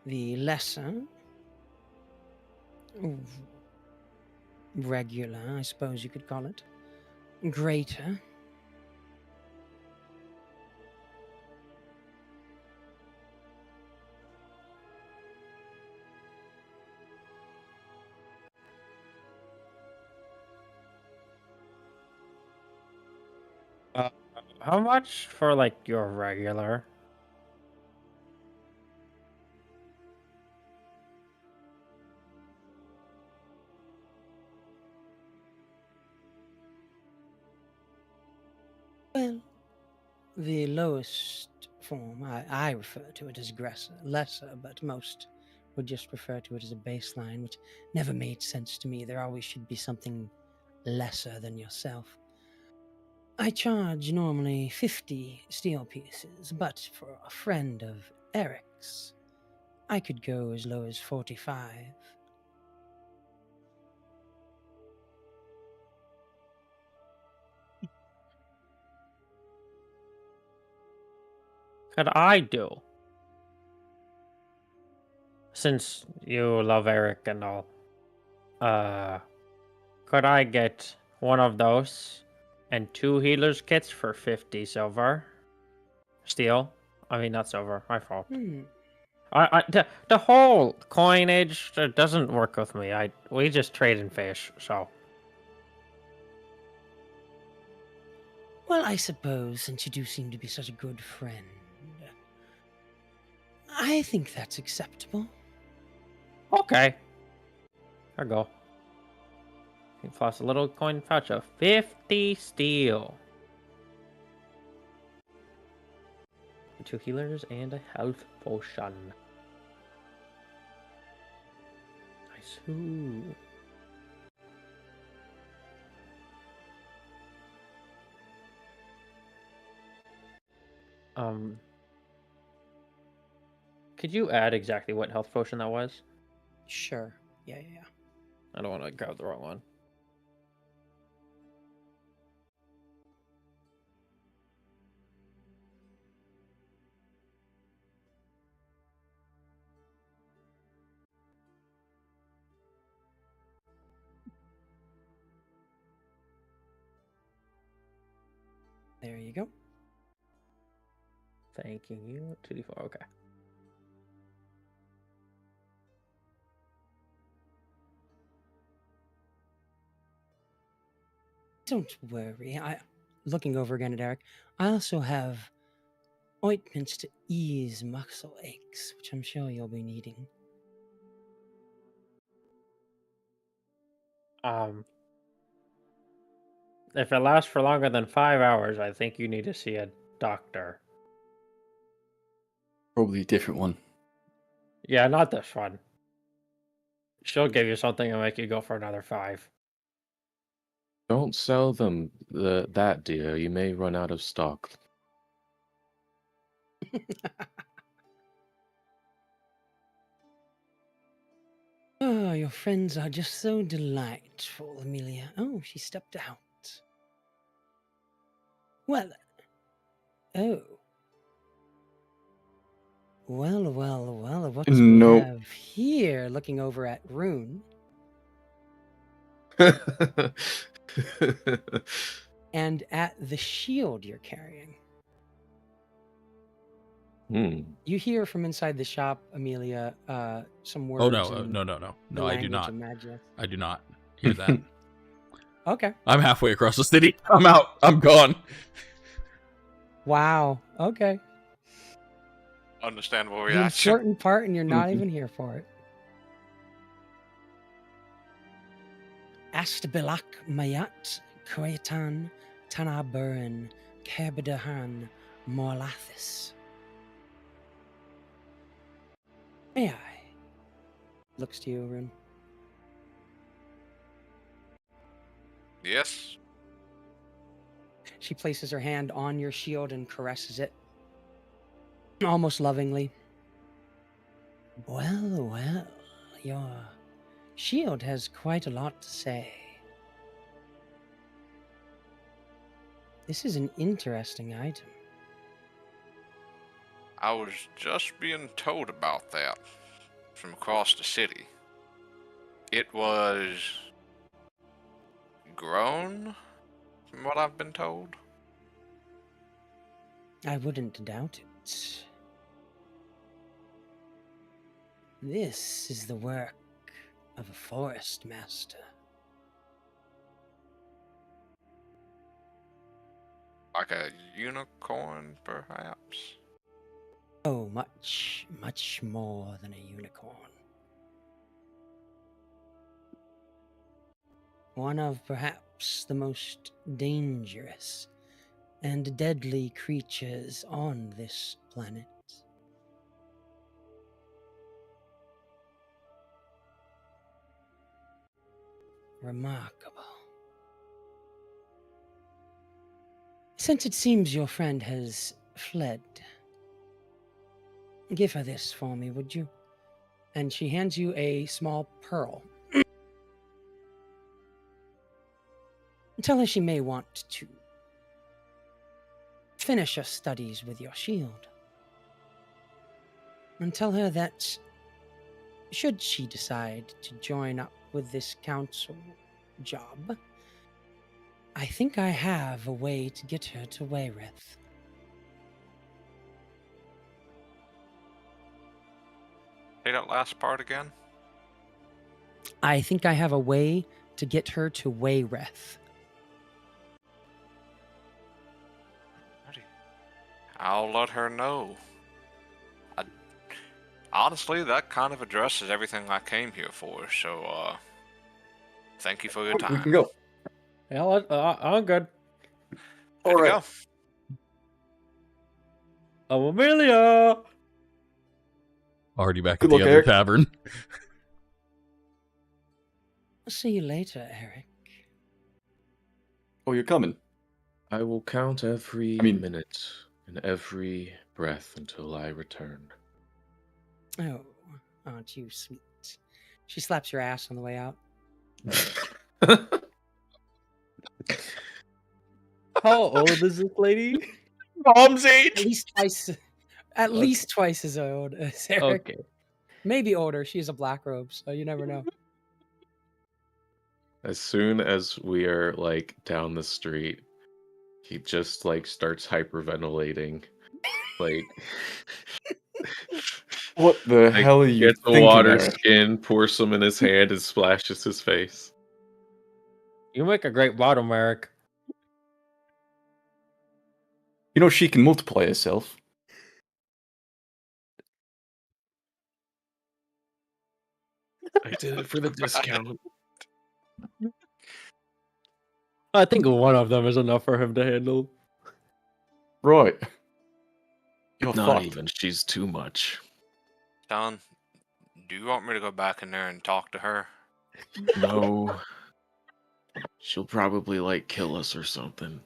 The lesser, regular, I suppose you could call it. Greater. How much for like your regular? Well, the lowest form, I refer to it as lesser, but most would just refer to it as a baseline, which never made sense to me. There always should be something lesser than yourself. I charge normally 50 steel pieces, but for a friend of Eric's, I could go as low as 45. Could I do? Since you love Aryk and all, could I get one of those and 2 healers kits for 50 silver? Steel? I mean, not silver. My fault. The whole coinage doesn't work with me. We just trade in fish, so. Well, I suppose, since you do seem to be such a good friend, I think that's acceptable. Okay. There we go. Plus a little coin pouch of 50 steel. 2 healers and a health potion. Nice. Ooh. Could you add exactly what health potion that was? Sure. Yeah. I don't want to grab the wrong one. There you go. Thanking you. 2d4. Okay. Don't worry. Looking over again at Aryk, I also have ointments to ease muscle aches, which I'm sure you'll be needing. If it lasts for longer than 5 hours, I think you need to see a doctor. Probably a different one. Yeah, not this one. She'll give you something and make you go for another 5. Don't sell them that, dear. You may run out of stock. Oh, your friends are just so delightful, Emilia. Oh, she stepped out. Well, oh. Well, what do we No. have here? Looking over at Rune. And at the shield you're carrying. You hear from inside the shop, Emilia, some words. Oh no! I do not. I do not hear that. Okay. I'm halfway across the city. I'm out. I'm gone. Wow. Okay. Understandable The reaction. important part, and you're not even here for it. Astbilak Mayat, Koyatan, Tanaburan, Kerbadahan, Morlathis. May I? Looks to you, Rune. Yes. She places her hand on your shield and caresses it, almost lovingly. Well, your shield has quite a lot to say. This is an interesting item. I was just being told about that from across the city. It was grown, from what I've been told. I wouldn't doubt it. This is the work of a forest master. Like a unicorn, perhaps? Oh, much more than a unicorn. One of perhaps the most dangerous and deadly creatures on this planet. Remarkable. Since it seems your friend has fled, give her this for me, would you? And she hands you a small pearl. Tell her she may want to finish her studies with your shield. And tell her that should she decide to join up with this council job, I think I have a way to get her to Wayreth. Say that last part again? I think I have a way to get her to Wayreth. I'll let her know. Honestly, that kind of addresses everything I came here for, so, thank you for your time. We can go. Yeah, I'm good. Good to go. Oh, Emilia! Already back Good at the luck, other Aryk. tavern. I'll see you later, Aryk. Oh, you're coming. I will count every I mean- minute in every breath until I return. Oh, aren't you sweet? She slaps your ass on the way out. How old is this lady? Mom's At age. least twice. At Okay. least twice as old as Aryk. Okay. Maybe older. She has a black robe, so you never know. As soon as we are like down the street, he just like starts hyperventilating. Like What the like, hell are you gets a thinking, water Aryk? skin, pours some in his hand, and splashes his face. You make a great bottom, Aryk. You know she can multiply herself. I did it for the discount. I think one of them is enough for him to handle. Right. You're Not fucked. even. She's too much. Talon, do you want me to go back in there and talk to her? No. She'll probably like kill us or something.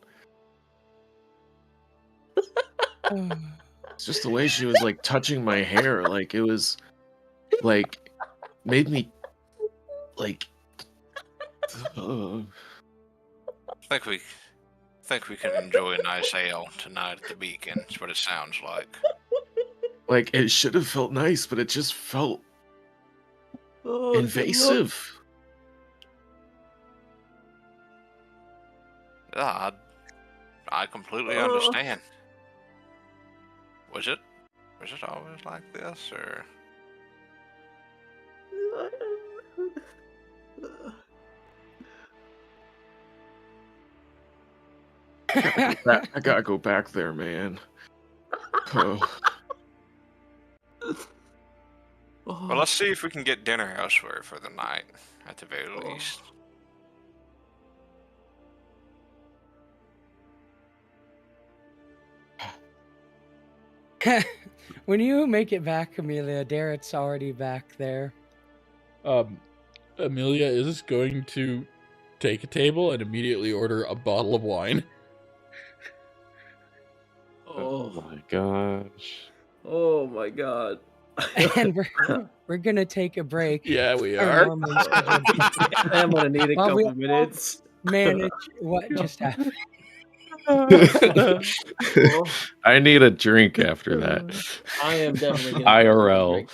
It's just the way she was like touching my hair. Like it was like made me like Think we can enjoy a nice ale tonight at the Beacon. That's what it sounds like. like it should have felt nice, but it just felt invasive. Yeah, I completely understand. Was it always like this, or? I gotta go back there, man. Oh. Well, let's see if we can get dinner elsewhere for the night, at the very least. When you make it back, Emilia, Darrett's already back there. Emilia is going to take a table and immediately order a bottle of wine. Oh my gosh. Oh my god. And we're gonna take a break. Yeah, we Our are. normally scheduled I'm gonna need a While we couple minutes. manage what just happened. I need a drink after that. I am definitely IRL.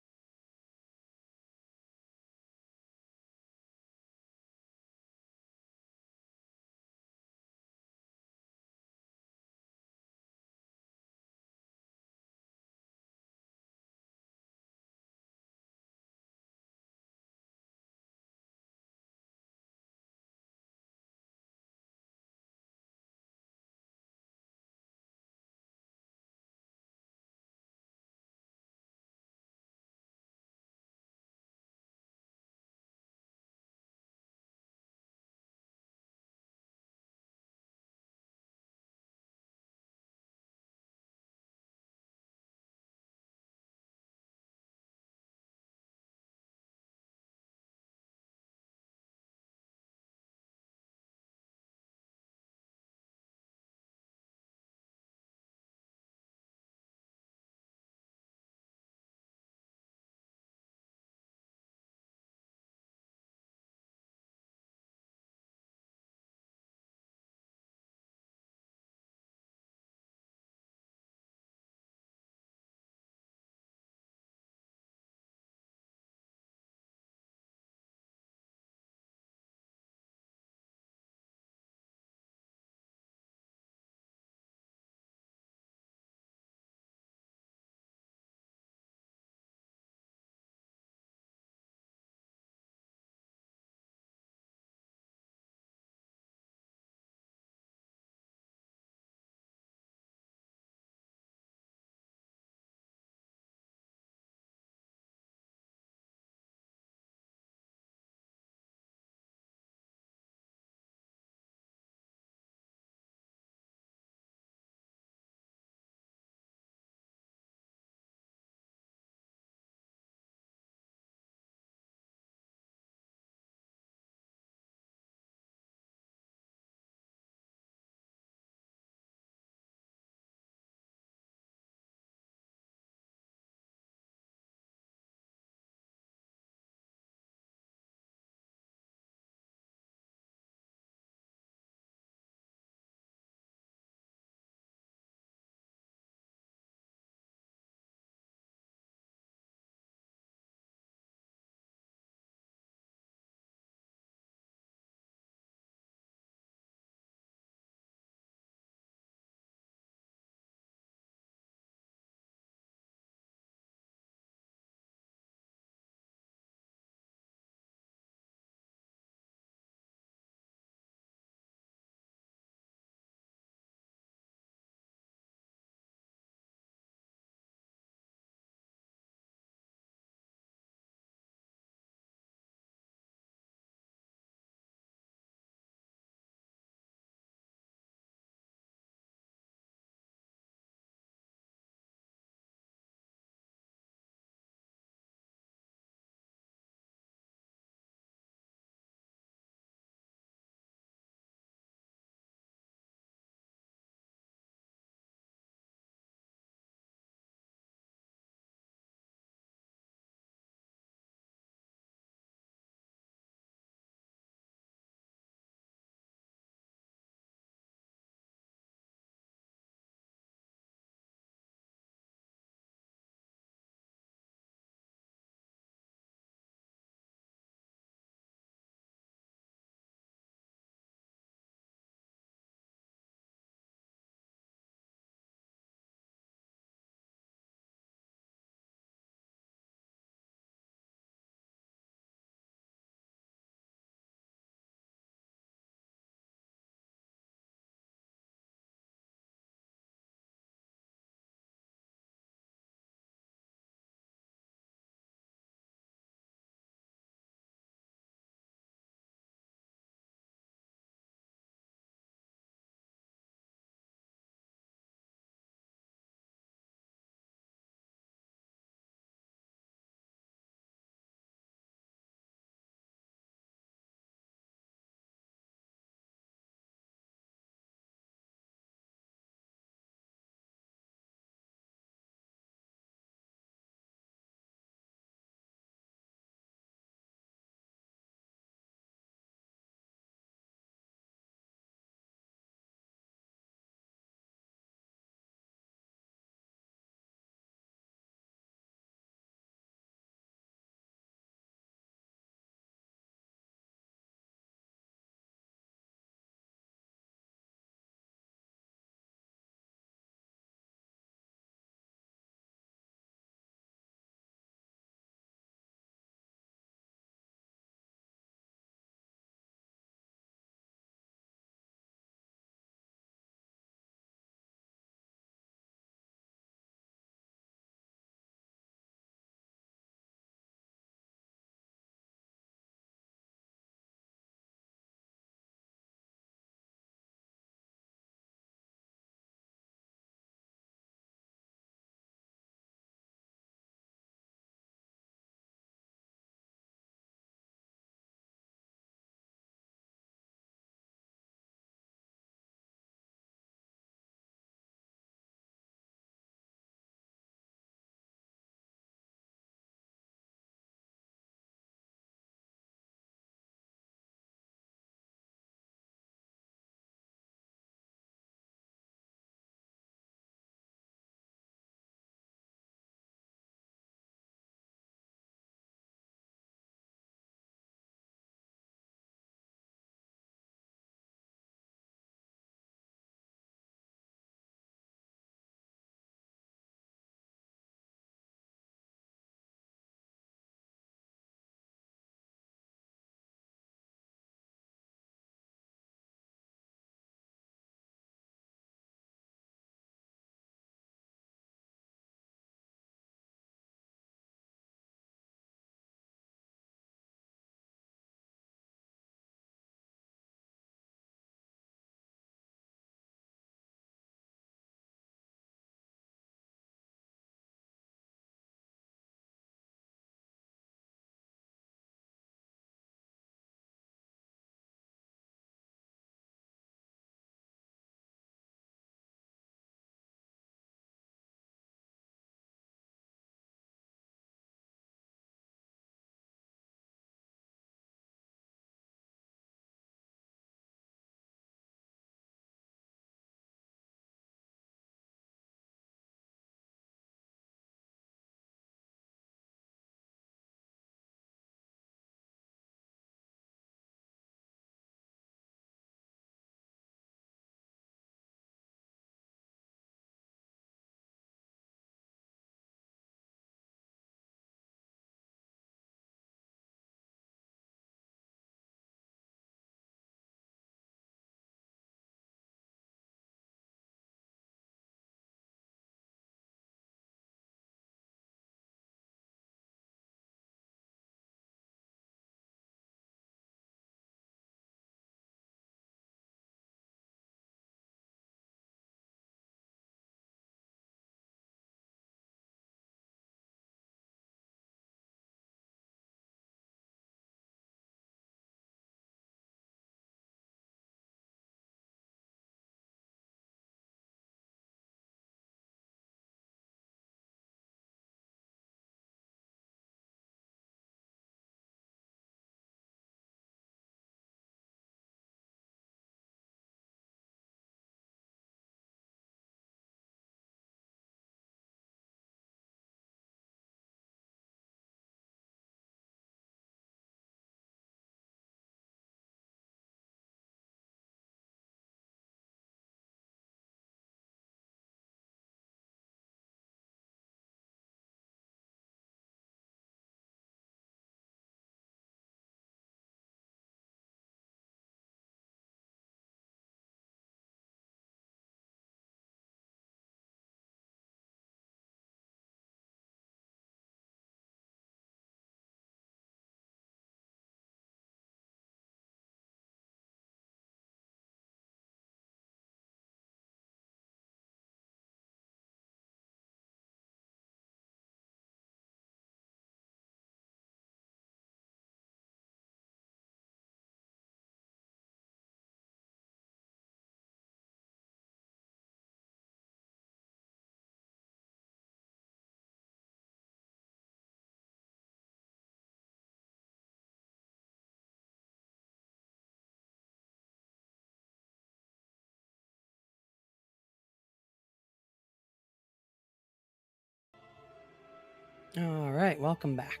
All right, welcome back.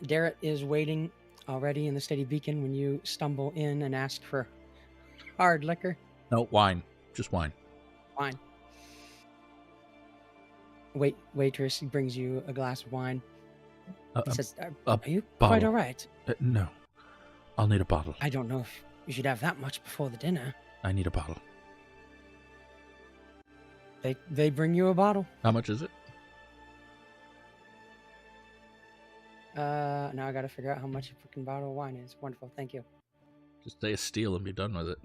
Darrett is waiting already in the Steady Beacon when you stumble in and ask for hard liquor. No, wine. Just wine. Wine. Waitress brings you a glass of wine. He says, are you quite bottle. all right? No. I'll need a bottle. I don't know if you should have that much before the dinner. I need a bottle. They bring you a bottle. How much is it? Now I gotta figure out how much a freaking bottle of wine is. Wonderful, thank you. Just say a steal and be done with it.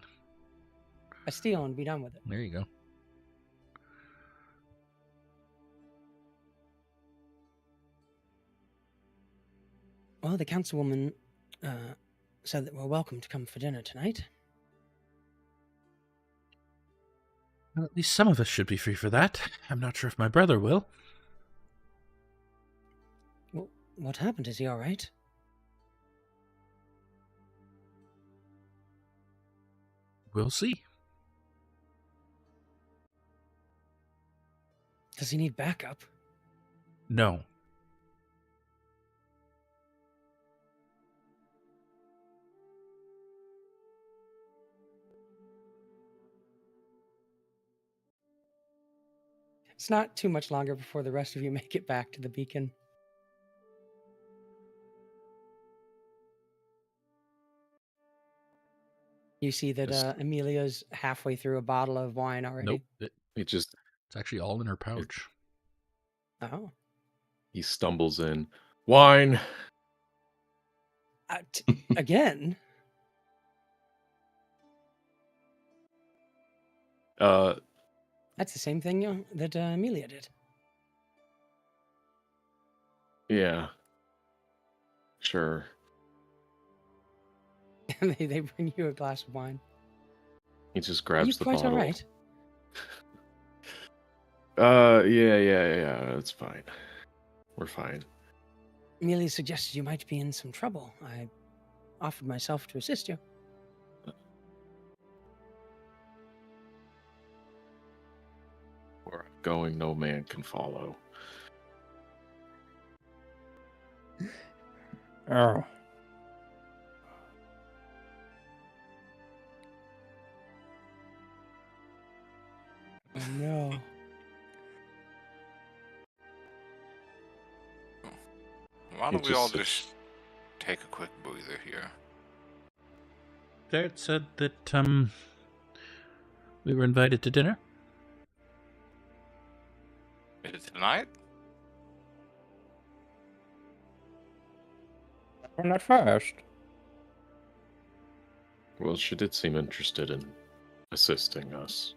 A steal and be done with it. There you go. Well, the councilwoman said that we're welcome to come for dinner tonight. Well, at least some of us should be free for that. I'm not sure if my brother will. Well, what happened? Is he all right? We'll see. Does he need backup? No. It's not too much longer before the rest of you make it back to the beacon. You see that Emilia's halfway through a bottle of wine already. Nope. It's actually all in her pouch. Oh. He stumbles in. Wine! Again? That's the same thing that Emilia did. Yeah. Sure. And they bring you a glass of wine. He just grabs the bottle. Are you quite all right? Yeah, it's fine. We're fine. Emilia suggested you might be in some trouble. I offered myself to assist you. Where I'm going, no man can follow. Oh. Oh, no. Why don't we all just take a quick breather here? Darrett said that we were invited to dinner. Is it tonight? I'm not fast. Well, she did seem interested in assisting us.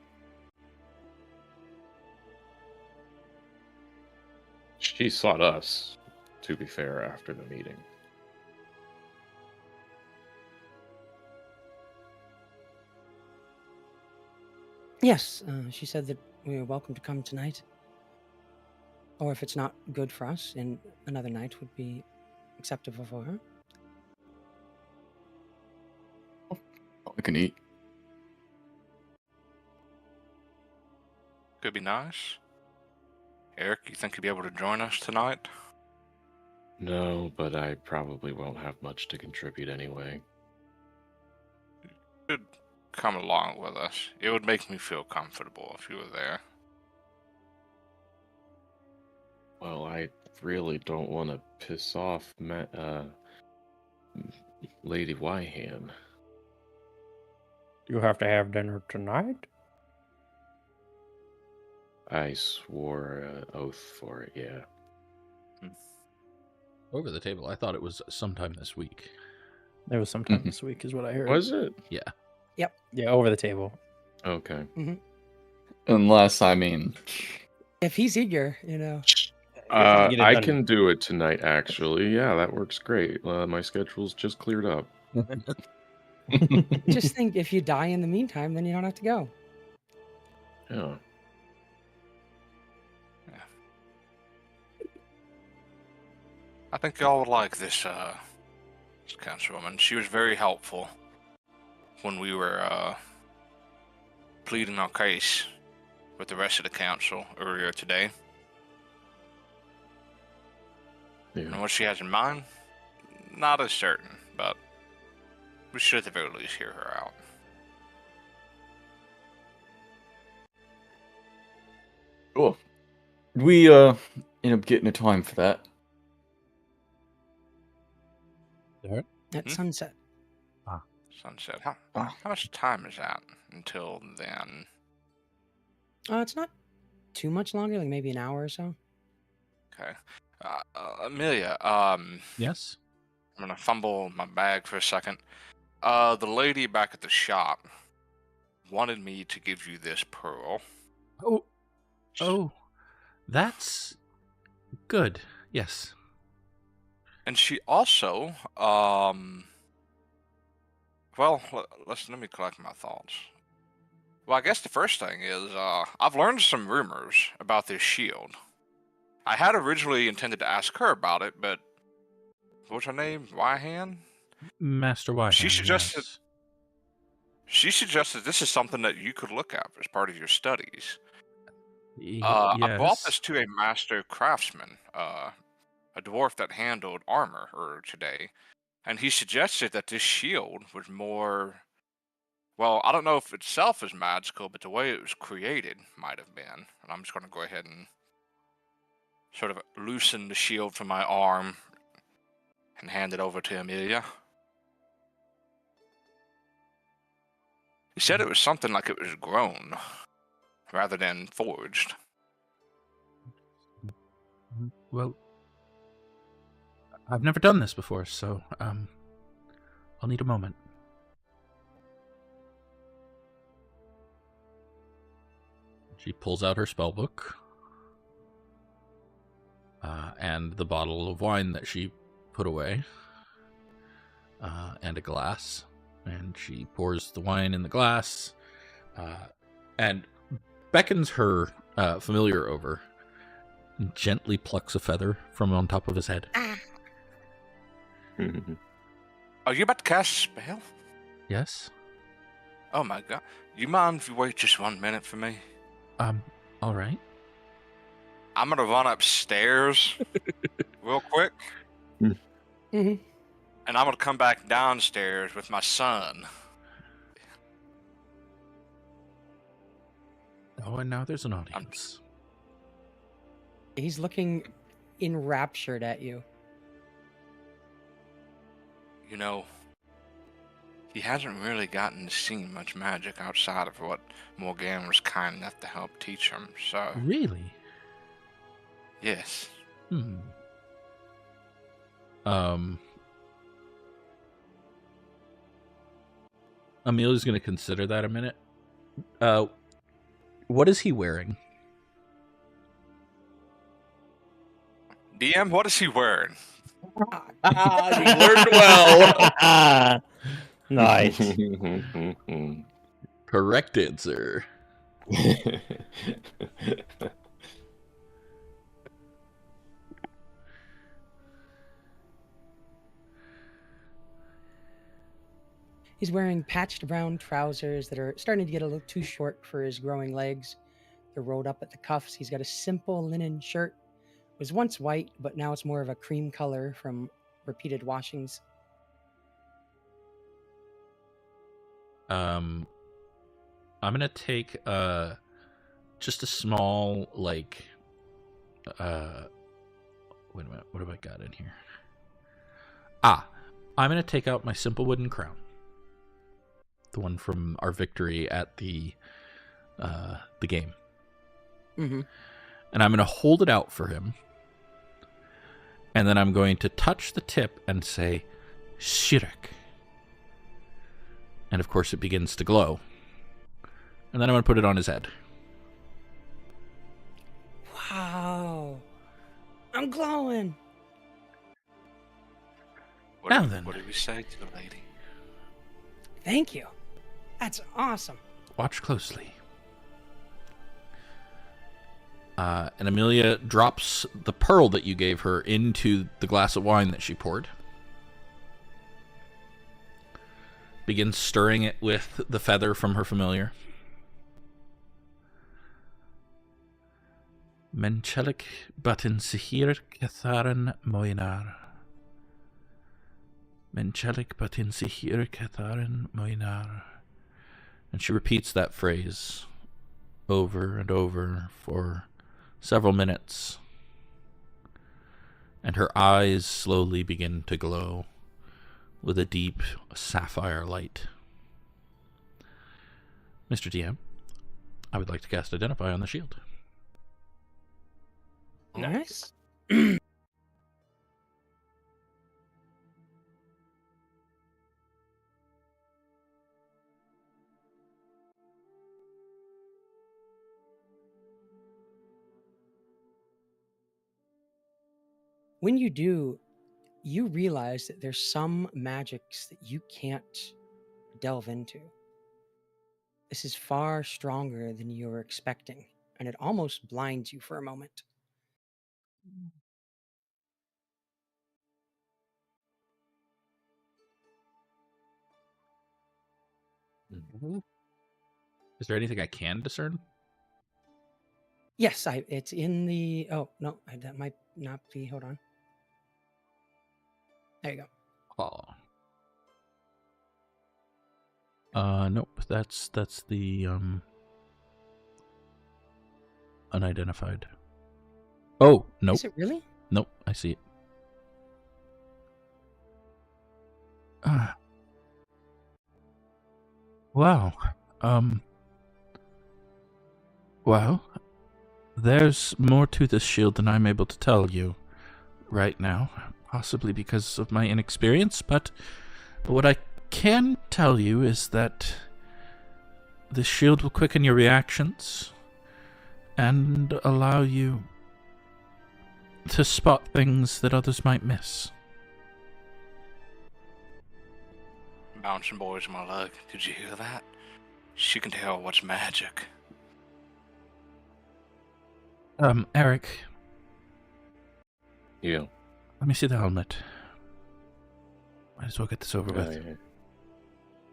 She sought us, to be fair, after the meeting. Yes, she said that we were welcome to come tonight. Or if it's not good for us, and another night would be acceptable for her. We can eat. Could be nice. Aryk, you think you'd be able to join us tonight? No, but I probably won't have much to contribute anyway. You could come along with us. It would make me feel comfortable if you were there. Well, I really don't want to piss off Lady Wyhan. You have to have dinner tonight? I swore an oath for it, yeah. Over the table, I thought it was sometime this week. It was sometime this week, is what I heard. Was it? Yeah. Yep. Yeah, over the table. Okay. Mm-hmm. Unless, I mean... If he's eger, you know. I can do it tonight, actually. Yeah, that works great. My schedule's just cleared up. Just think, if you die in the meantime, then you don't have to go. Yeah. I think y'all would like this councilwoman. She was very helpful when we were pleading our case with the rest of the council earlier today. Yeah. And what she has in mind, not as certain, but we should at the very least hear her out. Cool. We end up getting a time for that. At sunset. Sunset. How much time is that until then? It's not too much longer, like maybe an hour or so. Okay. Emilia, Yes? I'm gonna fumble my bag for a second. The lady back at the shop wanted me to give you this pearl. Oh, that's good. Yes. And she also, well, let me collect my thoughts. Well, I guess the first thing is, I've learned some rumors about this shield. I had originally intended to ask her about it, but what's her name? Wyhan? Master Wyhan, She suggested yes. She suggested this is something that you could look at as part of your studies. Yes. I bought this to a master craftsman, a dwarf that handled armor earlier today, and he suggested that this shield was more, well, I don't know if itself is magical, but the way it was created might have been. And I'm just going to go ahead and sort of loosen the shield from my arm and hand it over to Emilia. He said it was something like it was grown, rather than forged. Well, I've never done this before, so, I'll need a moment. She pulls out her spellbook, and the bottle of wine that she put away, and a glass. And she pours the wine in the glass, and beckons her familiar over, and gently plucks a feather from on top of his head. Are you about to cast a spell? Yes? Oh my god. You mind if you wait just 1 minute for me? Alright. I'm gonna run upstairs real quick. Mm-hmm. And I'm gonna come back downstairs with my son. Oh, and now there's an audience. He's looking enraptured at you. You know, he hasn't really gotten to see much magic outside of what Morgan was kind enough to help teach him, so... Really? Yes. Amelia's gonna consider that a minute. What is he wearing? DM, what is he wearing? You learned well. Nice. Correct answer. He's wearing patched brown trousers that are starting to get a little too short for his growing legs. They're rolled up at the cuffs. He's got a simple linen shirt. It was once white, but now it's more of a cream color from repeated washings. I'm gonna take just a small, like, wait a minute, what have I got in here? I'm gonna take out my simple wooden crown, the one from our victory at the game, Mm-hmm. and I'm gonna hold it out for him, and then I'm going to touch the tip and say, "Shirak." And of course it begins to glow. And then I'm going to put it on his head. Wow. I'm glowing. Now What then. What did we say to the lady? Thank you. That's awesome. Watch closely. And Emilia drops the pearl that you gave her into the glass of wine that she poured. Begins stirring it with the feather from her familiar. Menchelik batin sihir katharan moinar. Menchelik batin sihir katharan moinar. And she repeats that phrase over and over for several minutes. And her eyes slowly begin to glow with a deep sapphire light. Mr. DM, I would like to cast Identify on the shield. Nice. When you do, you realize that there's some magics that you can't delve into. This is far stronger than you were expecting, and it almost blinds you for a moment. Is there anything I can discern? Yes, it's in the... Oh, no, that might not be... Hold on. There you go. Nope. That's the unidentified. Oh, nope. Is it really? Nope, I see it. Wow. Well, there's more to this shield than I'm able to tell you right now, possibly because of my inexperience, but what I can tell you is that this shield will quicken your reactions and allow you to spot things that others might miss. Bouncing boys, my luck. Did you hear that? She can tell what's magic. Aryk. Yeah. Let me see the helmet. Might as well get this over with.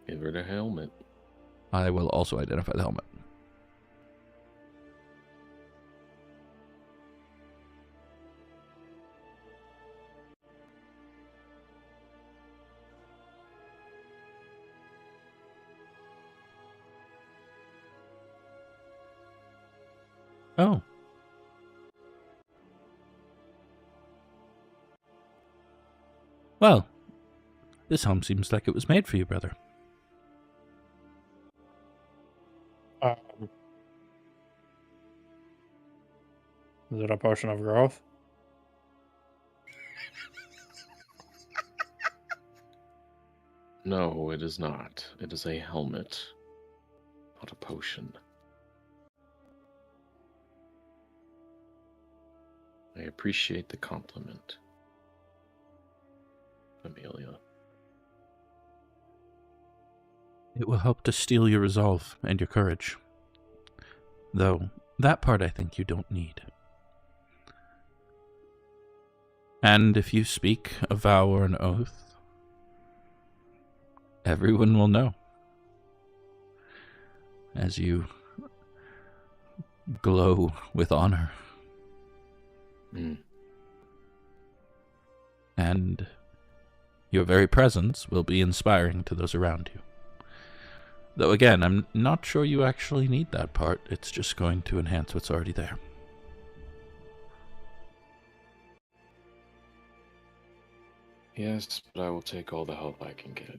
Give her the helmet. I will also identify the helmet. Oh. Well, this helm seems like it was made for you, brother. Is it a potion of growth? No, it is not. It is a helmet, not a potion. I appreciate the compliment, Emilia. It will help to steel your resolve and your courage. Though, that part I think you don't need. And if you speak a vow or an oath, everyone will know. As you glow with honor. And your very presence will be inspiring to those around you. Though again, I'm not sure you actually need that part. It's just going to enhance what's already there. Yes, but I will take all the help I can get.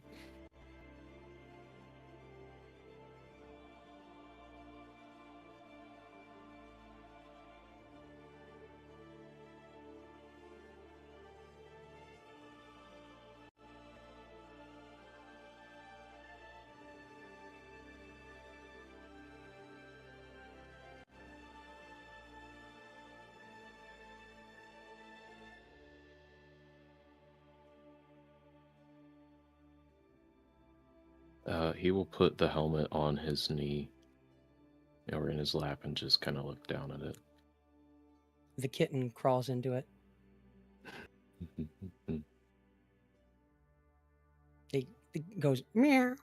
He will put the helmet on his knee or in his lap and just kind of look down at it. The kitten crawls into it. It goes meow,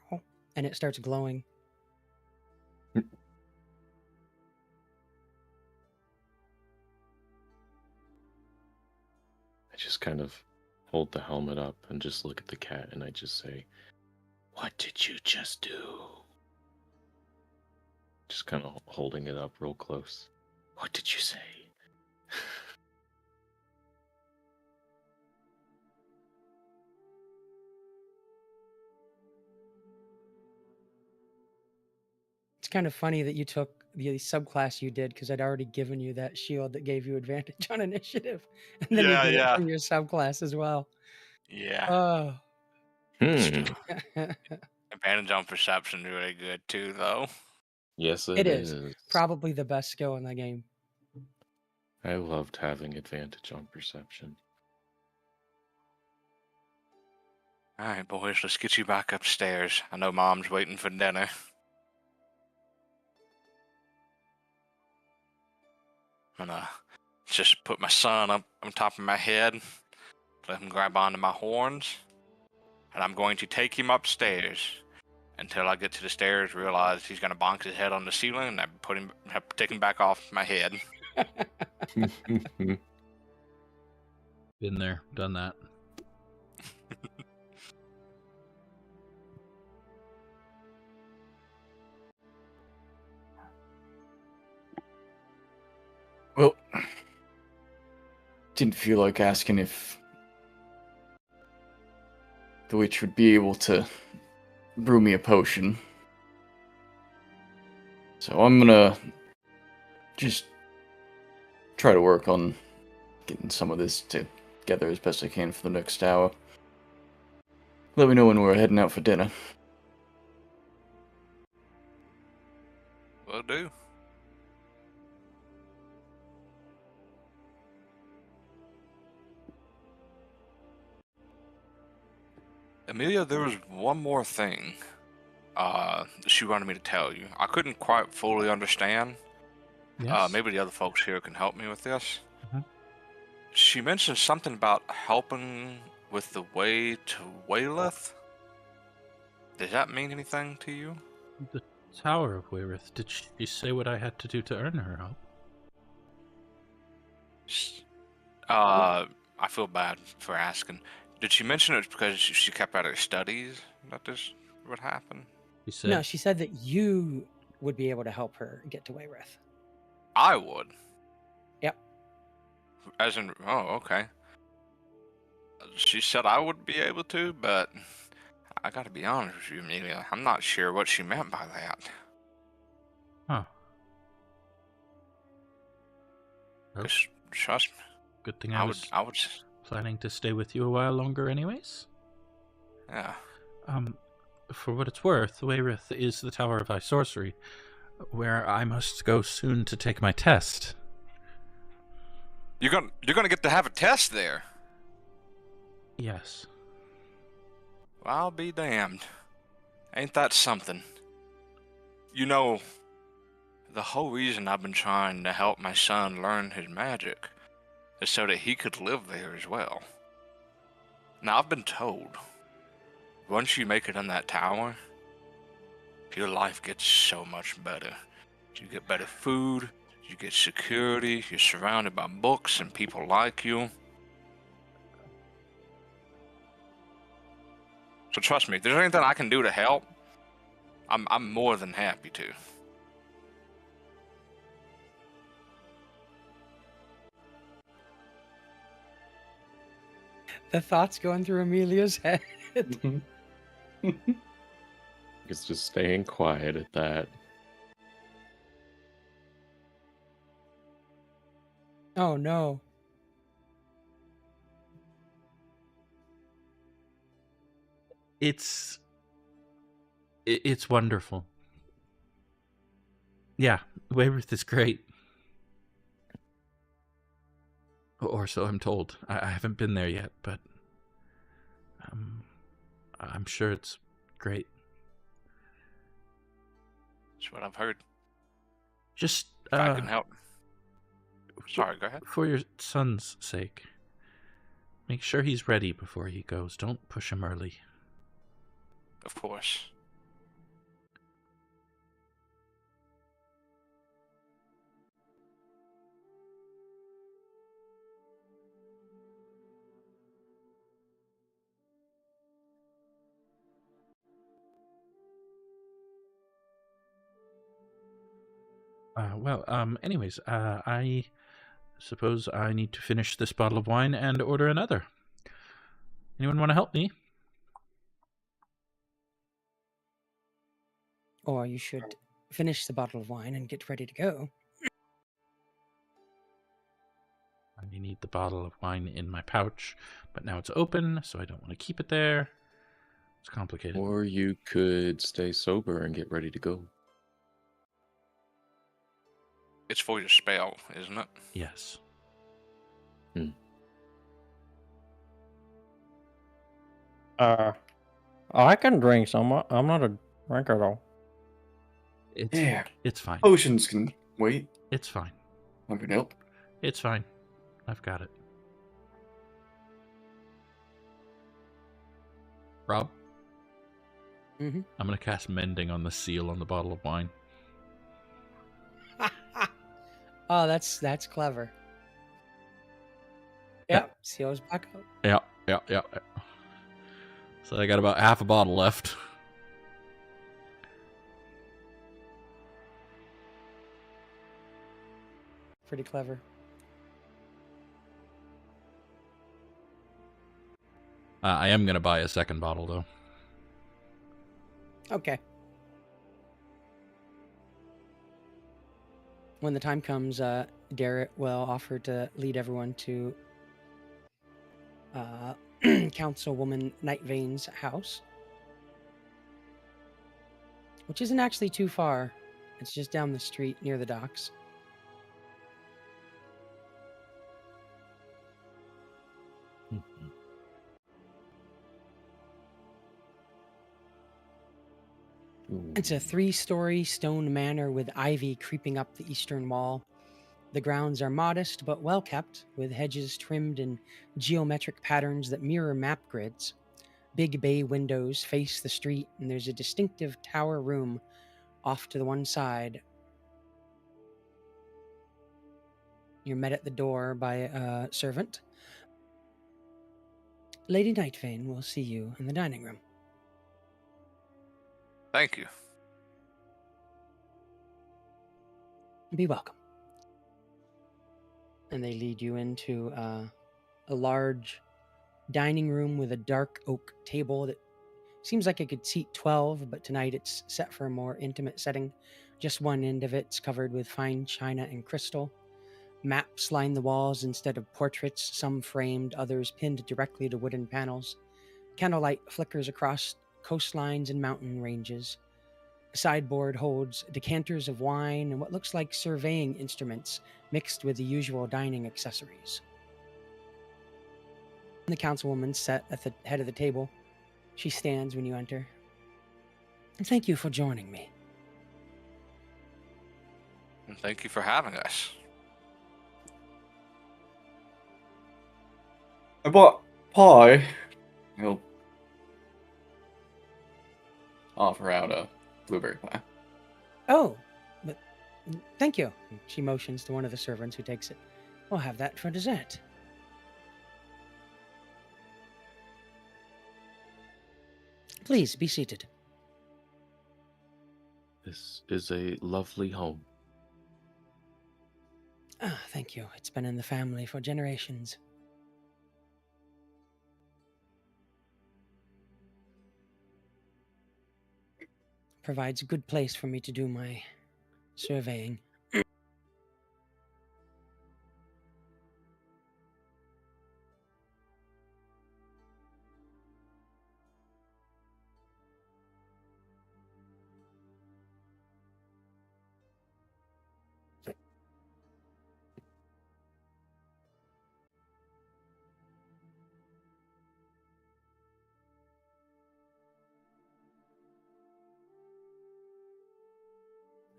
and it starts glowing. just kind of hold the helmet up and just look at the cat, and I just say, "What did you just do?" Just kind of holding it up real close. What did you say? It's kind of funny that you took the subclass you did, because I'd already given you that shield that gave you advantage on initiative, and then you did it from your subclass as well. Yeah. Oh. Advantage on perception really good too, though. Yes, It it is. is. Probably the best skill in the game. I loved having advantage on perception. All right, boys, let's get you back upstairs. I know Mom's waiting for dinner. I'm gonna just put my son up on top of my head, let him grab onto my horns, and I'm going to take him upstairs until I get to the stairs, realize he's gonna bonk his head on the ceiling, and I take him back off my head. Been there, done that. Well, didn't feel like asking if the witch would be able to brew me a potion. So I'm gonna just try to work on getting some of this together as best I can for the next hour. Let me know when we're heading out for dinner. Will do. Emilia, there was one more thing she wanted me to tell you. I couldn't quite fully understand. Yes. Maybe the other folks here can help me with this. Mhm. She mentioned something about helping with the way to Wayleth. Does that mean anything to you? The Tower of Wayreth. Did she say what I had to do to earn her help? I feel bad for asking. Did she mention it because she kept out her studies that this would happen? She said, No, she said that you would be able to help her get to Wayreth. I would. Yep. As in, oh, okay. She said I would be able to, but I gotta be honest with you, Emilia. I'm not sure what she meant by that. huh. Well, 'Cause, trust me, good thing I I was would, planning to stay with you a while longer anyways. yeah. For what it's worth, Wayreth is the Tower of High Sorcery, where I must go soon to take my test. You're gonna get to have a test there. Yes. Well, I'll be damned. Ain't that something? You know, the whole reason I've been trying to help my son learn his magic is so that he could live there as well. Now, I've been told, once you make it in that tower, your life gets so much better. You get better food, you get security, you're surrounded by books and people like you. So trust me, if there's anything I can do to help, I'm more than happy to. The thoughts going through Emilia's head. It's just staying quiet at that. Oh no. It's wonderful. Yeah, Wayreth is great. Or so I'm told. I haven't been there yet, but I'm sure it's great. That's what I've heard. Just If I can help. Sorry, go ahead. For your son's sake, make sure he's ready before he goes. Don't push him early. Of course. Anyways, I suppose I need to finish this bottle of wine and order another. Anyone want to help me? Or you should finish the bottle of wine and get ready to go. I need the bottle of wine in my pouch, but now it's open, so I don't want to keep it there. It's complicated. Or you could stay sober and get ready to go. It's for your spell, isn't it? Yes. I can drink some. I'm not a drinker though. It's fine. Potions can wait. It's fine. I can help. It's fine. I've got it. Rob? Mm-hmm. I'm going to cast Mending on the seal on the bottle of wine. Oh, that's clever. Yep, seal's back up. Yeah. So I got about half a bottle left. Pretty clever. I am going to buy a second bottle, though. Okay. When the time comes, Darrett will offer to lead everyone to Councilwoman Nightvane's house, which isn't actually too far. It's just down the street near the docks. It's a 3-story stone manor with ivy creeping up the eastern wall. The grounds are modest but well kept, with hedges trimmed in geometric patterns that mirror map grids. Big bay windows face the street, and there's a distinctive tower room off to the one side. You're met at the door by a servant. Lady Nightvane will see you in the dining room. Thank you. Be welcome. And they lead you into a large dining room with a dark oak table that seems like it could seat 12, but tonight it's set for a more intimate setting. Just one end of it's covered with fine china and crystal. Maps line the walls instead of portraits, some framed, others pinned directly to wooden panels. Candlelight flickers across coastlines and mountain ranges. A sideboard holds decanters of wine and what looks like surveying instruments mixed with the usual dining accessories. The councilwoman sat at the head of the table. She stands when you enter. Thank you for joining me. And thank you for having us. I bought pie. He'll offer out a blueberry pie. Oh, but thank you. She motions to one of the servants who takes it. We'll have that for dessert. Please be seated. This is a lovely home. Ah, thank you. It's been in the family for generations. Provides a good place for me to do my surveying.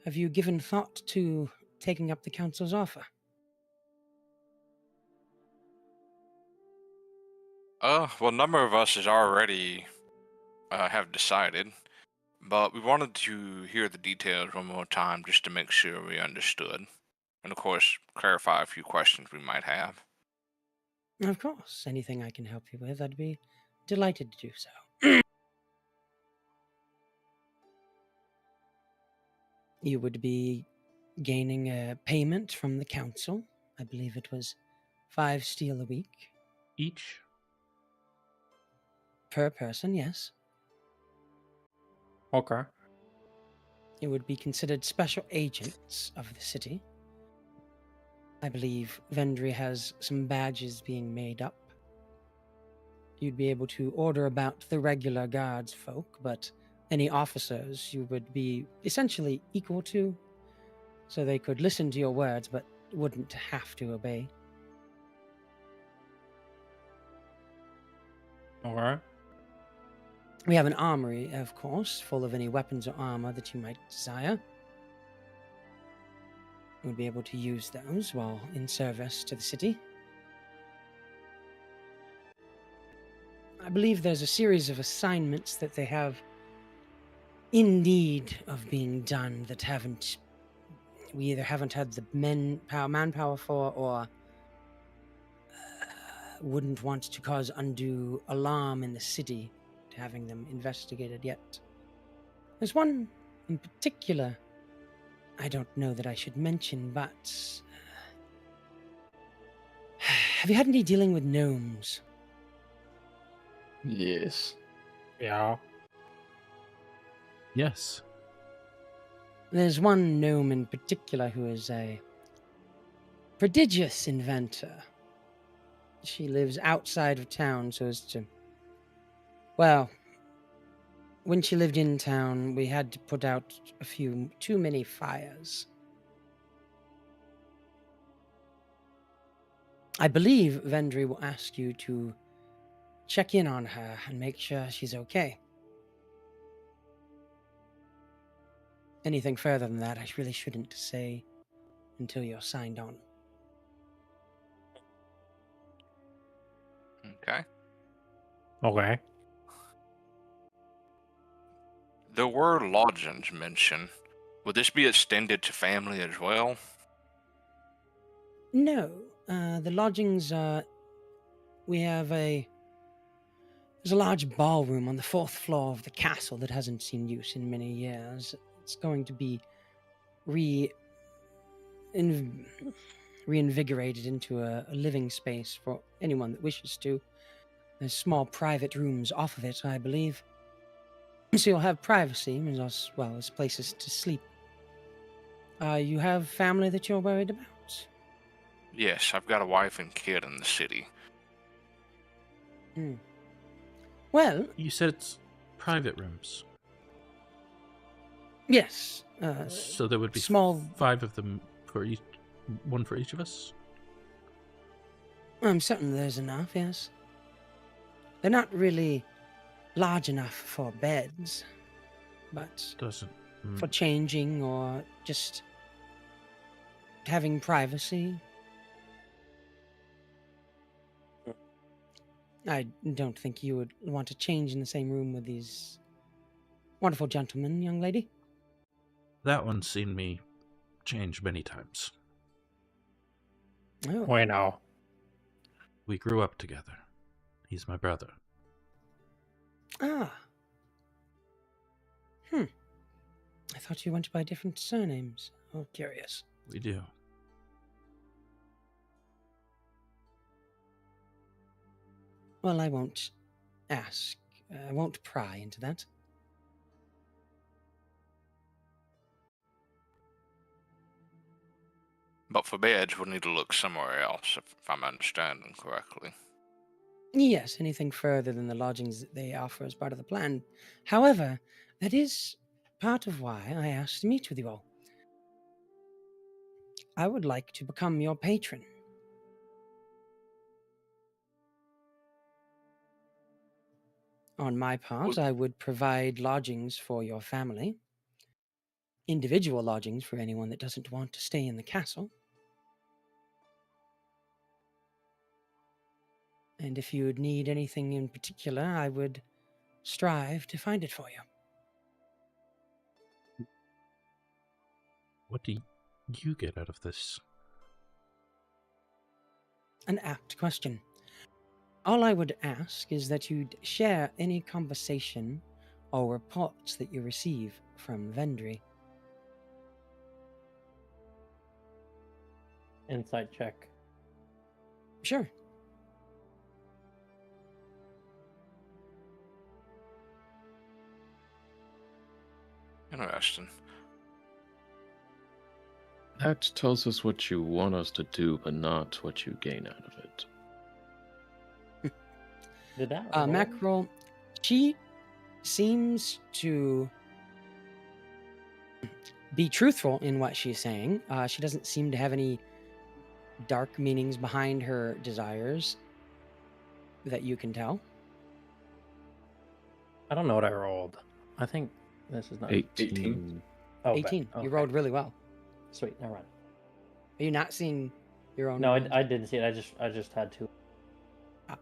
Have you given thought to taking up the council's offer? Well, a number of us has already have decided, but we wanted to hear the details one more time just to make sure we understood, and of course, clarify a few questions we might have. Of course. Anything I can help you with, I'd be delighted to do so. You would be gaining a payment from the council. I believe it was 5 steel a week. Each? Per person, yes. Okay. It would be considered special agents of the city. I believe Vendry has some badges being made up. You'd be able to order about the regular guards folk, but any officers you would be essentially equal to, so they could listen to your words but wouldn't have to obey. Okay. We have an armory, of course, full of any weapons or armor that you might desire. We'll be able to use those while in service to the city. I believe there's a series of assignments that they have in need of being done that we either haven't had the manpower for, or wouldn't want to cause undue alarm in the city to having them investigated yet. There's one in particular I don't know that I should mention, but have you had any dealing with gnomes? Yes. Yeah. Yes. There's one gnome in particular who is a prodigious inventor. She lives outside of town so as to... Well, when she lived in town, we had to put out a few too many fires. I believe Vendry will ask you to check in on her and make sure she's okay. Anything further than that, I really shouldn't say until you're signed on. Okay. Okay. There were lodgings mentioned. Would this be extended to family as well? No, the lodgings are... There's a large ballroom on the 4th floor of the castle that hasn't seen use in many years. It's going to be reinvigorated into a living space for anyone that wishes to. There's small private rooms off of it, I believe. So you'll have privacy as well as places to sleep. You have family that you're worried about? Yes, I've got a wife and kid in the city. Well... You said it's private rooms. Yes. So there would be small... 5 of them for each, one for each of us? I'm certain there's enough, yes. They're not really large enough for beds, but for changing or just having privacy. I don't think you would want to change in the same room with these wonderful gentlemen, young lady. That one's seen me change many times. Oh. We know. We grew up together. He's my brother. Ah. I thought you went by different surnames. Oh, curious. We do. Well, I won't ask. I won't pry into that. But for beds, we'll need to look somewhere else, if I'm understanding correctly. Yes, anything further than the lodgings that they offer as part of the plan. However, that is part of why I asked to meet with you all. I would like to become your patron. On my part, I would provide lodgings for your family, individual lodgings for anyone that doesn't want to stay in the castle. And if you would need anything in particular, I would strive to find it for you. What do you get out of this? An apt question. All I would ask is that you'd share any conversation or reports that you receive from Vendry. insight check. Sure. Interesting. That tells us what you want us to do, but not what you gain out of it. Did that? Mackerel, she seems to be truthful in what she's saying. She doesn't seem to have any dark meanings behind her desires that you can tell. I don't know what I rolled. I think this is not 18. Oh, 18. okay. You rolled really well. Sweet. Never mind. Are you not seeing your own? No, rolls? I didn't see it. I just had to Ah.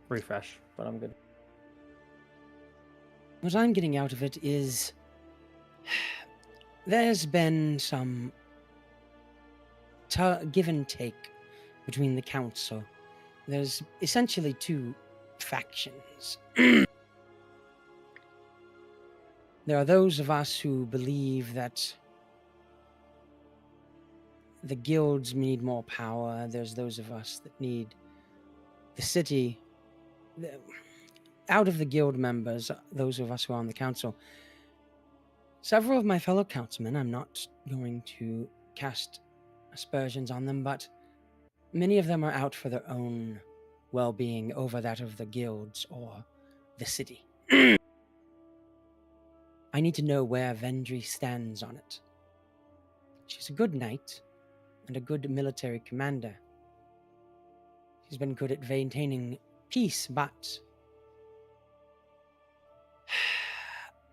refresh, but I'm good. What I'm getting out of it is there's been some give and take between the council. There's essentially two factions. There are those of us who believe that the guilds need more power. There's those of us that need the city. Out of the guild members, those of us who are on the council, several of my fellow councilmen, I'm not going to cast aspersions on them, but many of them are out for their own well-being over that of the guilds or the city. I need to know where Vendry stands on it. She's a good knight and a good military commander. She's been good at maintaining peace, but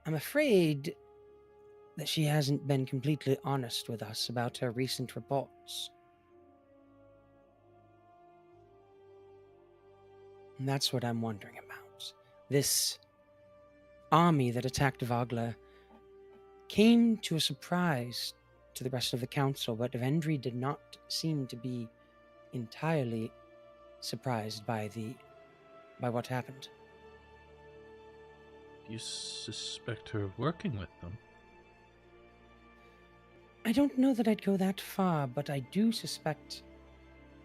I'm afraid that she hasn't been completely honest with us about her recent reports. And that's what I'm wondering about. This army that attacked Vogler came to a surprise to the rest of the council, but Vendry did not seem to be entirely surprised by what happened. You suspect her of working with them? I don't know that I'd go that far, but I do suspect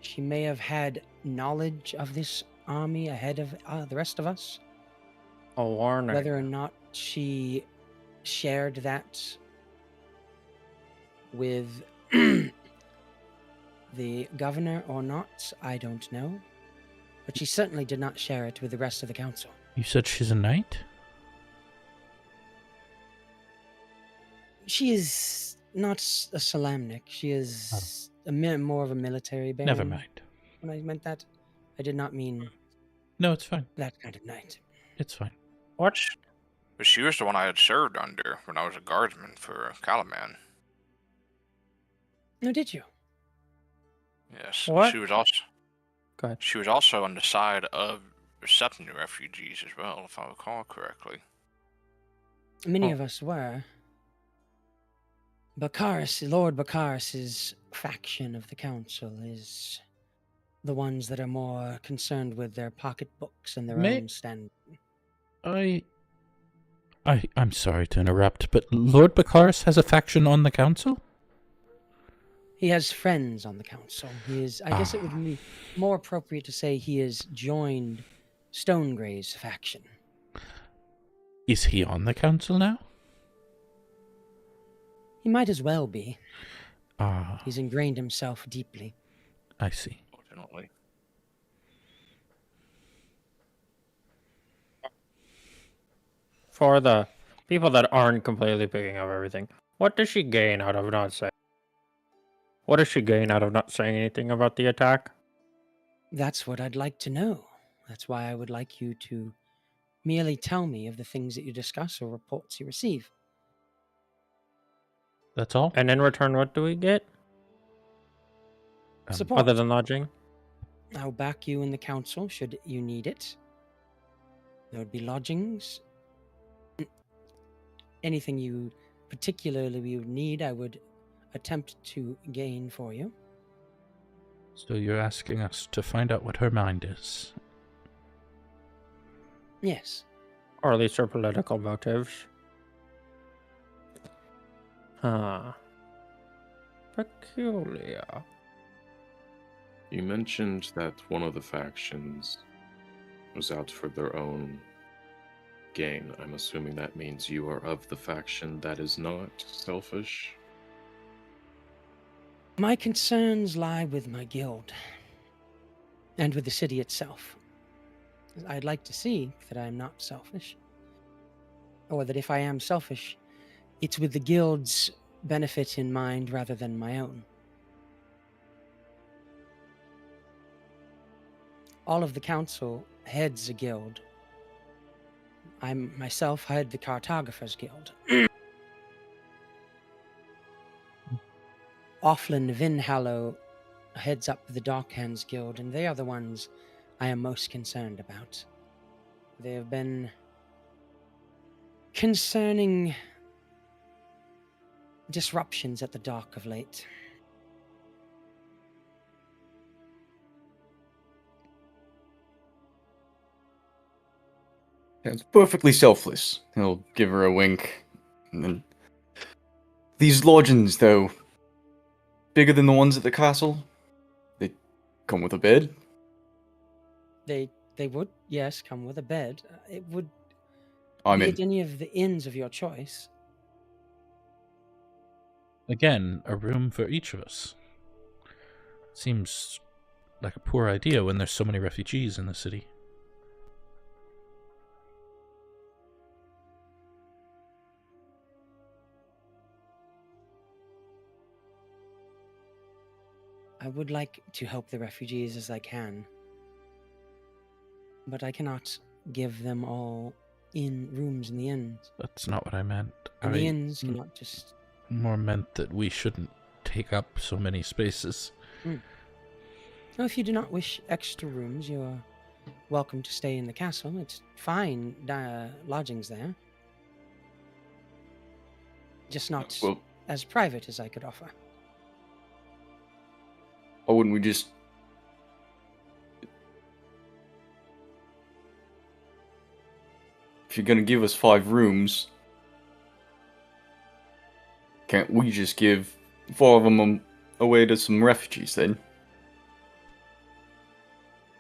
she may have had knowledge of this army ahead of the rest of us. A warning. Whether or not she shared that with the governor or not, I don't know. But she certainly did not share it with the rest of the council. You said she's a knight? She is not a Solamnic. She is more of a military baron. Never mind. When I meant that, I did not mean No, it's fine. that kind of knight. It's fine. What? But she was the one I had served under when I was a guardsman for Calaman. No, did you? Yes. What? She was also. Go ahead. She was also on the side of recepting refugees as well, if I recall correctly. Many of us were. Lord Bakaris's faction of the council is the ones that are more concerned with their pocketbooks and their own stand. I'm sorry to interrupt, but Lord Bakaris has a faction on the council? He has friends on the council. I guess it would be more appropriate to say he has joined Stonegray's faction. Is he on the council now? He might as well be. Ah, He's ingrained himself deeply. I see. Fortunately. For the people that aren't completely picking up everything, what does she gain out of not saying? What does she gain out of not saying anything about the attack? That's what I'd like to know. That's why I would like you to merely tell me of the things that you discuss or reports you receive. That's all? And in return, what do we get? Support. Other than lodging? I'll back you in the council should you need it. There would be lodgings. Anything you particularly would need, I would attempt to gain for you. So you're asking us to find out what her mind is? Yes. Or at least her political motives? Huh. Peculiar. You mentioned that one of the factions was out for their own gain. I'm assuming that means you are of the faction that is not selfish. My concerns lie with my guild and with the city itself. I'd like to see that I am not selfish, or that if I am selfish, it's with the guild's benefit in mind rather than my own. All of the council heads a guild. I myself head the Cartographers Guild. Offlin Vinhallow heads up the Darkhands Guild, and they are the ones I am most concerned about. They have been concerning disruptions at the dock of late. It's perfectly selfless. He'll give her a wink. And then... These lodgings, though, bigger than the ones at the castle? They come with a bed? They would, yes, come with a bed. It would I'm be in. at any of the inns of your choice. Again, a room for each of us. Seems like a poor idea when there's so many refugees in the city. I would like to help the refugees as I can, but I cannot give them all in rooms in the inns. That's not what I meant. And the inns cannot just... more meant that we shouldn't take up so many spaces. Well, if you do not wish extra rooms, you are welcome to stay in the castle. It's fine lodgings there. Just not Well, as private as I could offer. why wouldn't we just... If you're gonna give us 5 rooms, can't we just give 4 of them away to some refugees then?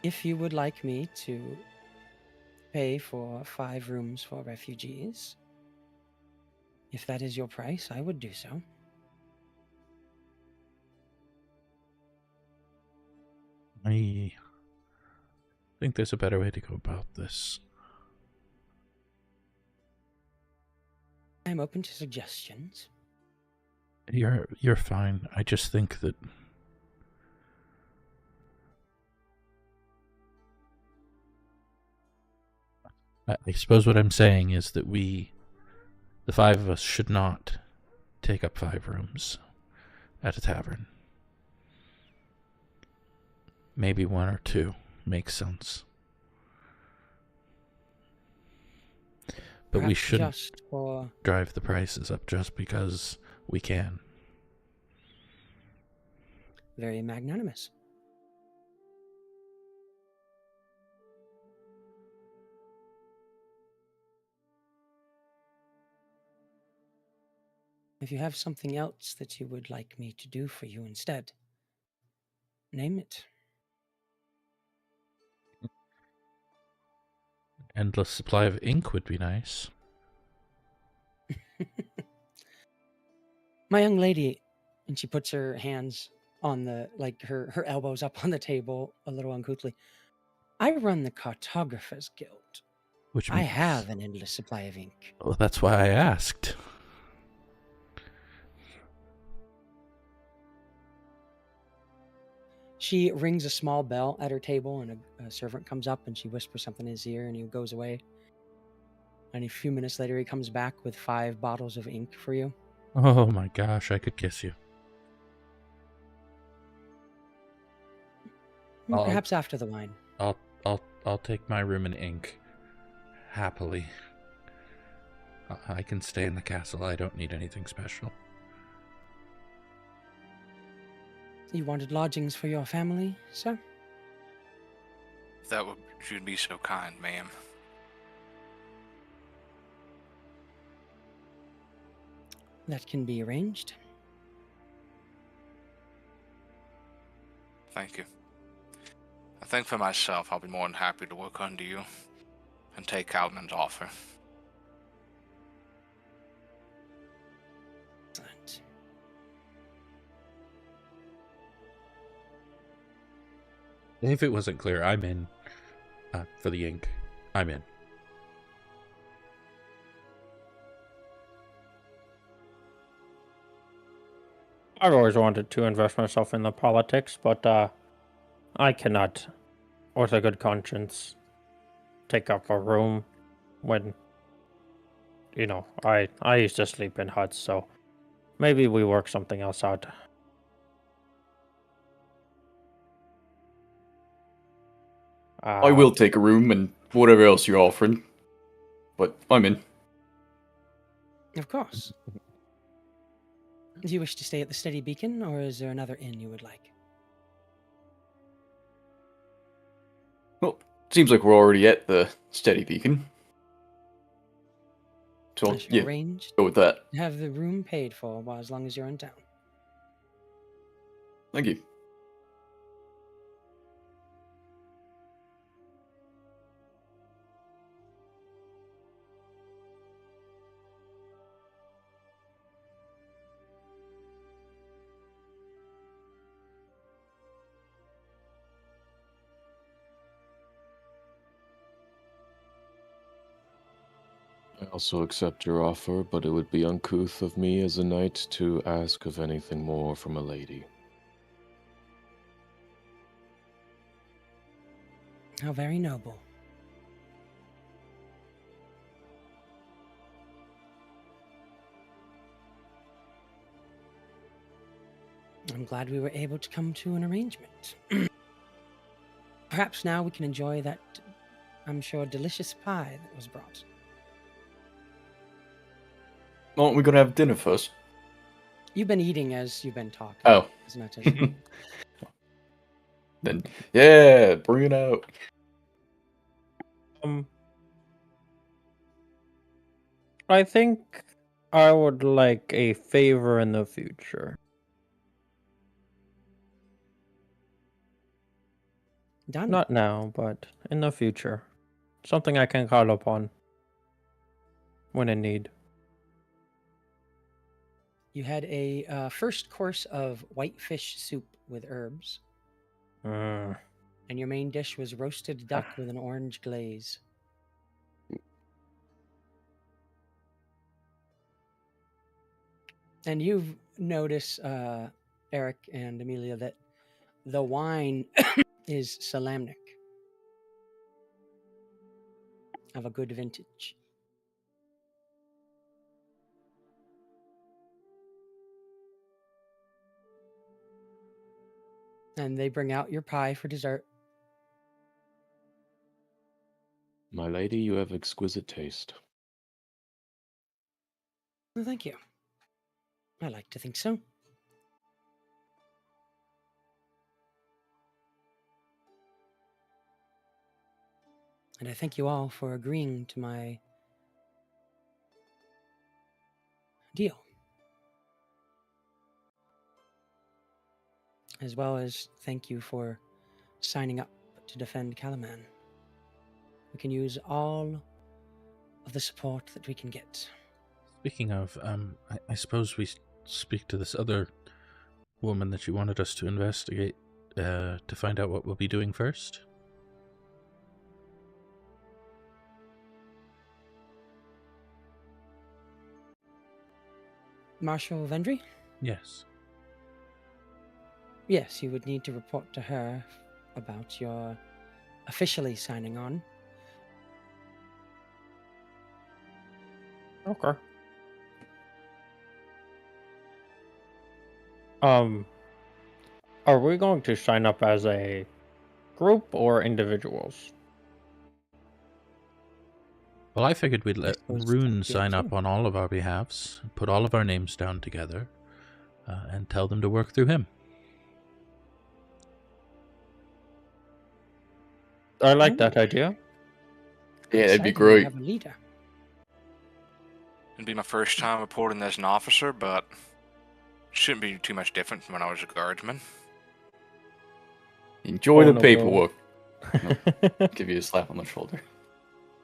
If you would like me to pay for 5 rooms for refugees, if that is your price, I would do so. I think there's a better way to go about this. I'm open to suggestions. You're fine. I just think that I suppose what I'm saying is that the 5 of us, should not take up 5 rooms at a tavern. Maybe 1 or 2 makes sense. But we Perhaps shouldn't just for... drive the prices up just because we can. Very magnanimous. If you have something else that you would like me to do for you instead, name it. Endless supply of ink would be nice. My young lady, and she puts her hands on the, like her elbows up on the table a little uncouthly. I run the Cartographers Guild. Which I means... have an endless supply of ink. Well, that's why I asked. She rings a small bell at her table, and a servant comes up, and she whispers something in his ear, and he goes away. And a few minutes later, he comes back with 5 bottles of ink for you. Oh my gosh, I could kiss you. Perhaps after the wine. I'll take my room in ink. Happily. I can stay in the castle. I don't need anything special. You wanted lodgings for your family, sir? That would you'd be so kind, ma'am. That can be arranged. Thank you. I think for myself, I'll be more than happy to work under you and take Calaman's offer. Excellent. If it wasn't clear, I'm in. For the ink, I'm in. I've always wanted to invest myself in the politics, but I cannot, with a good conscience, take up a room when, I used to sleep in huts, so maybe we work something else out. I will take a room and whatever else you're offering. But I'm in. Of course. Do you wish to stay at the Steady Beacon, or is there another inn you would like? Well, seems like we're already at the Steady Beacon. So, I shall yeah, arrange go with that. to have the room paid for as long as you're in town. Thank you. I also accept your offer, but it would be uncouth of me as a knight to ask of anything more from a lady. How very noble. I'm glad we were able to come to an arrangement. Perhaps now we can enjoy that, I'm sure, delicious pie that was brought. Aren't we gonna have dinner first? You've been eating as you've been talking. Oh. As much as Then, yeah, bring it out. I think I would like a favor in the future. Done. Not now, but in the future. Something I can call upon when in need. You had a first course of whitefish soup with herbs, Mm. and your main dish was roasted duck with an orange glaze. And you've noticed, Aryk and Emilia, that the wine is Solamnic of a good vintage. And they bring out your pie for dessert. My lady, you have exquisite taste. Well, thank you. I like to think so. And I thank you all for agreeing to my deal. As well as thank you for signing up to defend Calaman. We can use all of the support that we can get. Speaking of, I suppose we speak to this other woman that you wanted us to investigate to find out what we'll be doing first. Marshal Vendry? Yes. Yes, you would need to report to her about your officially signing on. Okay. Are we going to sign up as a group or individuals? Well, I figured we'd let suppose Rune that'd be sign up up to you. on all of our behalves, put all of our names down together, and tell them to work through him. I like that idea. Yeah, that'd be Exciting to great. have a leader. It'd be my first time reporting as an officer, but shouldn't be too much different from when I was a guardsman. Enjoy Oh, the no, paperwork. Give you a slap on the shoulder.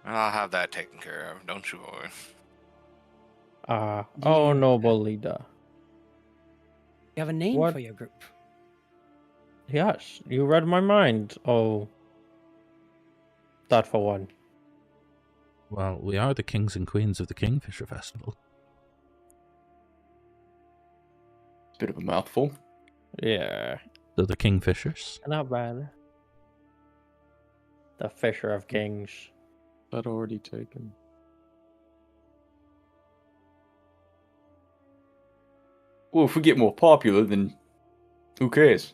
I'll have that taken care of. Don't you worry. Oh, noble leader. You have a name What? for your group. Yes, you read my mind. Oh, that for one. Well, we are the kings and queens of the Kingfisher Festival. Bit of a mouthful. Yeah, So the Kingfishers. not bad. The Fisher of Kings. That already taken. Well, if we get more popular, then who cares?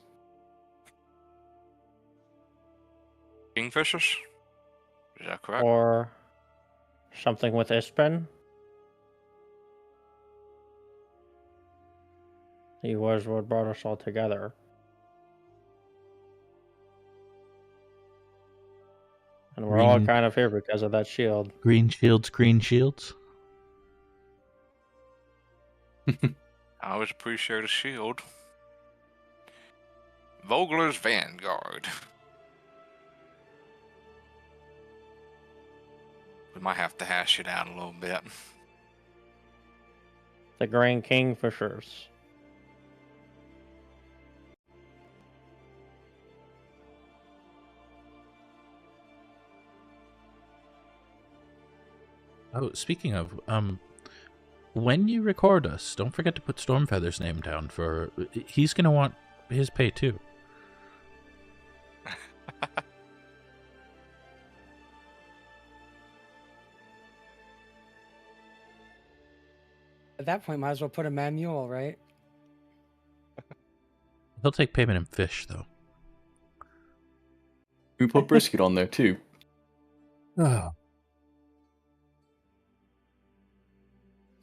Kingfishers? Is that correct? Or something with Ispen. He was what brought us all together. And we're all Green- kind of here because of that shield. Green shields, green shields. I always appreciate a shield. Vogler's Vanguard. We might have to hash it out a little bit. The Grand Kingfishers. Oh, speaking of, when you record us, don't forget to put Stormfeather's name down for... He's going to want his pay too. At that point, might as well put a manual, right? He'll take payment in fish, though. We put brisket on there too. Oh.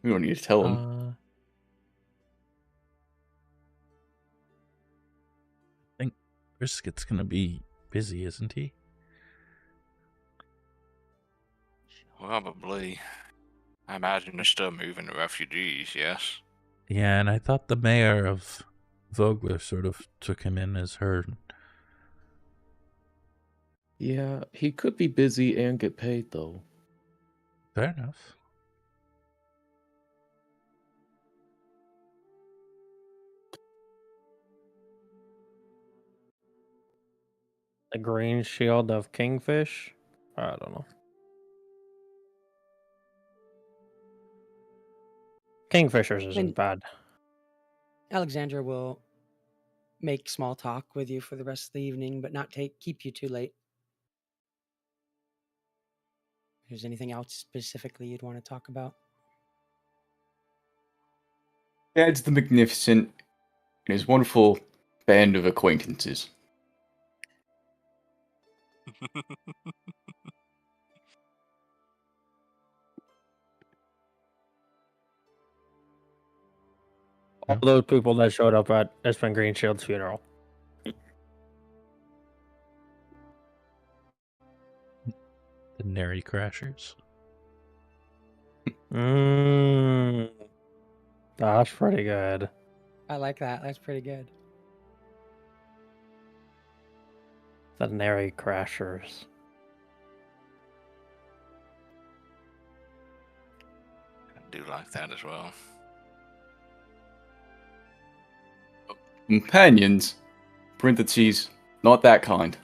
We don't need to tell him. I think Brisket's going to be busy, isn't he? Probably. I imagine they're still moving the refugees, yes? Yeah, and I thought the mayor of Vogler sort of took him in as her... Yeah, he could be busy and get paid, though. Fair enough. The Green Shield of Kingfish? I don't know. Kingfishers isn't And- bad. Alexandra will make small talk with you for the rest of the evening, but not keep you too late. If there's anything else specifically you'd want to talk about? Adds the Magnificent and his wonderful band of acquaintances. All those people that showed up at Espen Greenshield's funeral. The Nary Crashers. That's pretty good. I like that. That's pretty good. The Nary Crashers. I do like that as well. Companions, parentheses, not that kind.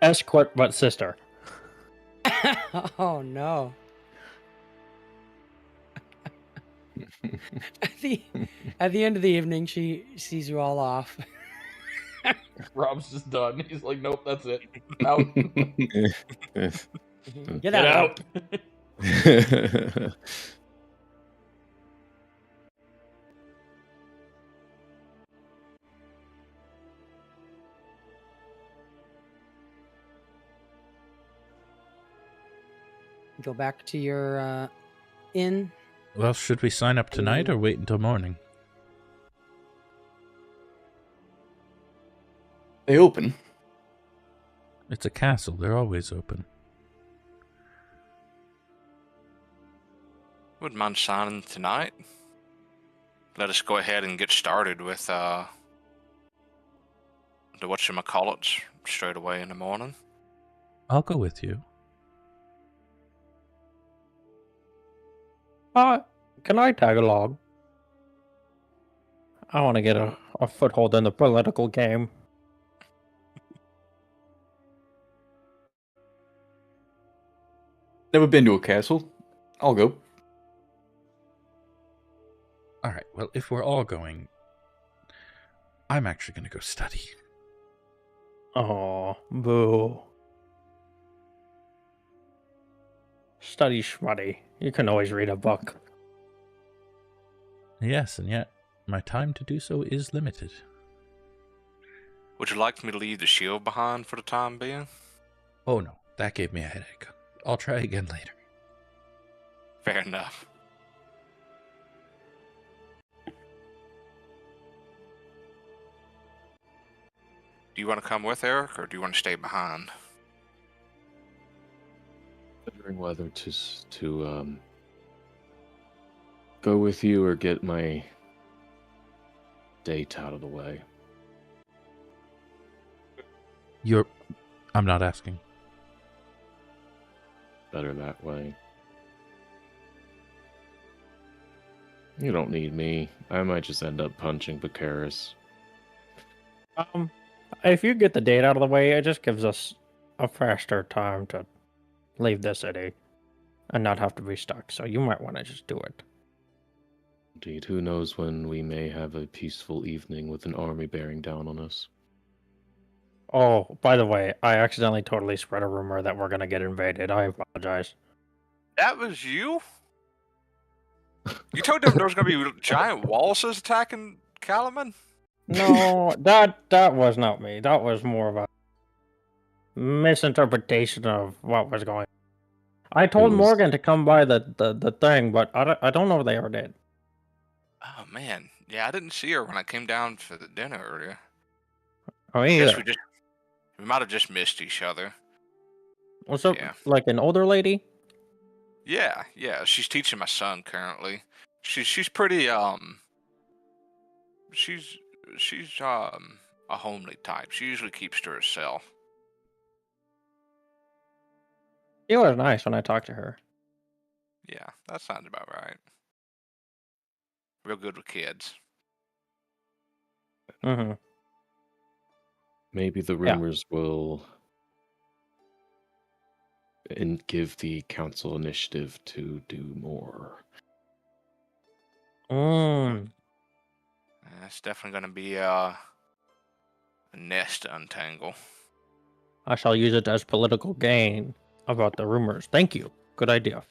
Escort but sister. Oh no. At the end of the evening, she sees you all off. Rob's just done. He's like, nope, that's it. Out. Get out. Go back to your inn. Well, should we sign up tonight or wait until morning? They open. It's a castle. They're always open. Wouldn't mind signing tonight. Let us go ahead and get started with to whatchamacallits straight away in the morning. I'll go with you. Can I tag along? I want to get a foothold in the political game. Never been to a castle. I'll go. All right, well, if we're all going, I'm actually going to go study. Oh, boo. Study schmuddy. You can always read a book. Yes, and yet my time to do so is limited. Would you like me to leave the shield behind for the time being? Oh no, that gave me a headache. I'll try again later. Fair enough. Do you want to come with Aryk, or do you want to stay behind? Wondering whether to go with you or get my date out of the way. I'm not asking. Better that way. You don't need me. I might just end up punching Bakaris. If you get the date out of the way, it just gives us a faster time to leave the city and not have to be stuck. So you might want to just do it. Indeed, who knows when we may have a peaceful evening with an army bearing down on us. Oh, by the way, I accidentally totally spread a rumor that we're going to get invaded. I apologize. That was you? You told them there was going to be giant walruses attacking Kalaman? No, that was not me. That was more of a misinterpretation of what was going on. I told Morgan to come by the thing, but I don't know if they ever did. Oh, man. Yeah, I didn't see her when I came down for the dinner earlier. Oh, I yeah. guess we might have just missed each other. What's up? Yeah. Like an older lady? Yeah. She's teaching my son currently. She's pretty she's a homely type. She usually keeps to herself. She was nice when I talked to her. Yeah, that sounds about right. Real good with kids. Mm-hmm. Maybe the rumors will give the council initiative to do more. That's definitely going to be a nest to untangle. I shall use it as political gain about the rumors. Thank you. Good idea.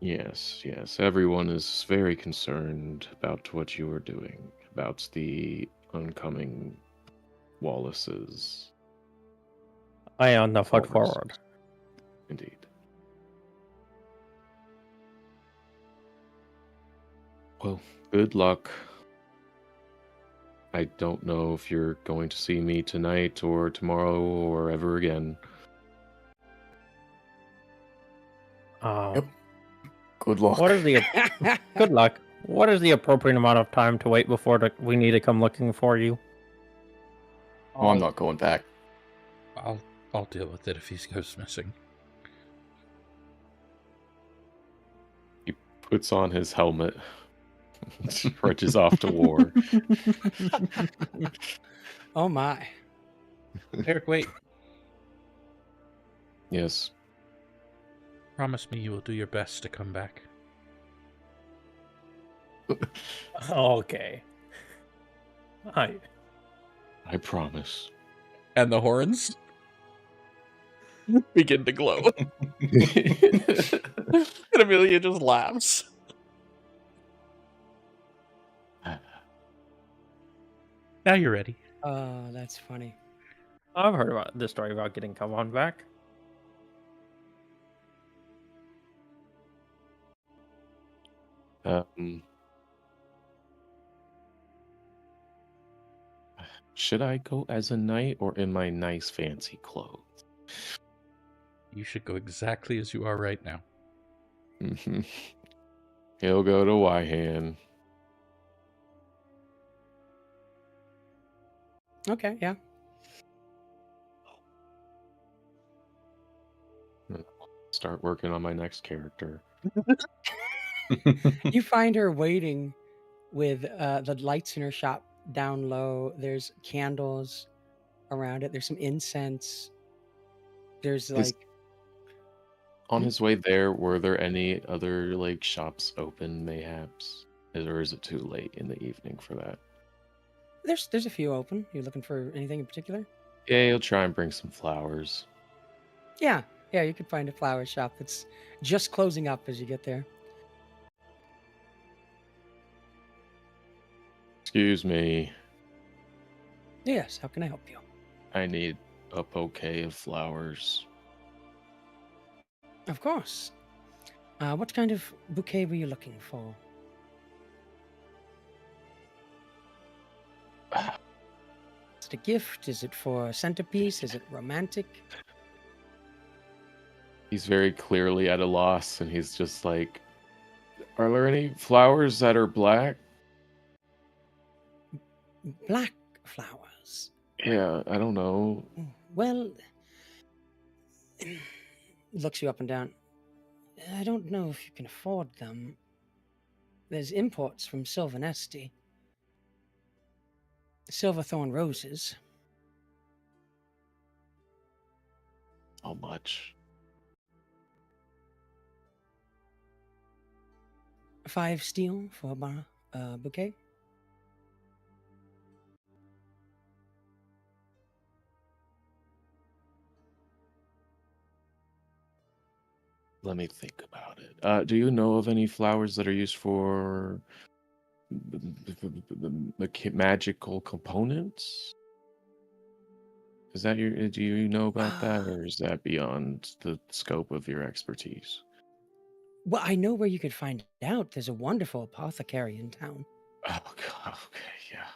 Yes. Everyone is very concerned about what you are doing, about the oncoming Wallaces. I am the foot forward. Indeed. Well, good luck. I don't know if you're going to see me tonight or tomorrow or ever again. Yep. Good luck. What is the good luck? What is the appropriate amount of time to wait before we need to come looking for you? Oh, I'm not going back. I'll deal with it if he goes missing. He puts on his helmet, stretches off to war. Oh my. Aryk, wait. Yes. Promise me you will do your best to come back. Okay. I promise. And the horns begin to glow. And Emilia just laughs. Now you're ready. Oh, that's funny. I've heard about this story about getting come on back. Should I go as a knight or in my nice fancy clothes? You should go exactly as you are right now. He'll go to Wyhan. Okay, yeah. start working on my next character. You find her waiting with the lights in her shop down low. There's candles around it. There's some incense. There's Is- like On his way there, were there any other like shops open, mayhaps, or is it too late in the evening for that? there's a few open. You looking for anything in particular? Yeah, he'll try and bring some flowers. Yeah, you could find a flower shop that's just closing up as you get there. Excuse me, Yes, how can I help you? I need a bouquet of flowers. Of course. What kind of bouquet were you looking for? Is it a gift? Is it for a centerpiece? Is it romantic? He's very clearly at a loss, and he's just like, "Are there any flowers that are black?" Black flowers. Yeah, I don't know. Well, looks you up and down. I don't know if you can afford them. There's imports from Sylvanesti. Silverthorn roses. How much? 5 steel for a bouquet. Let me think about it. Do you know of any flowers that are used for magical components? Is that your? Do you know about that, or is that beyond the scope of your expertise? Well, I know where you could find out. There's a wonderful apothecary in town. Oh God. Okay. Yeah.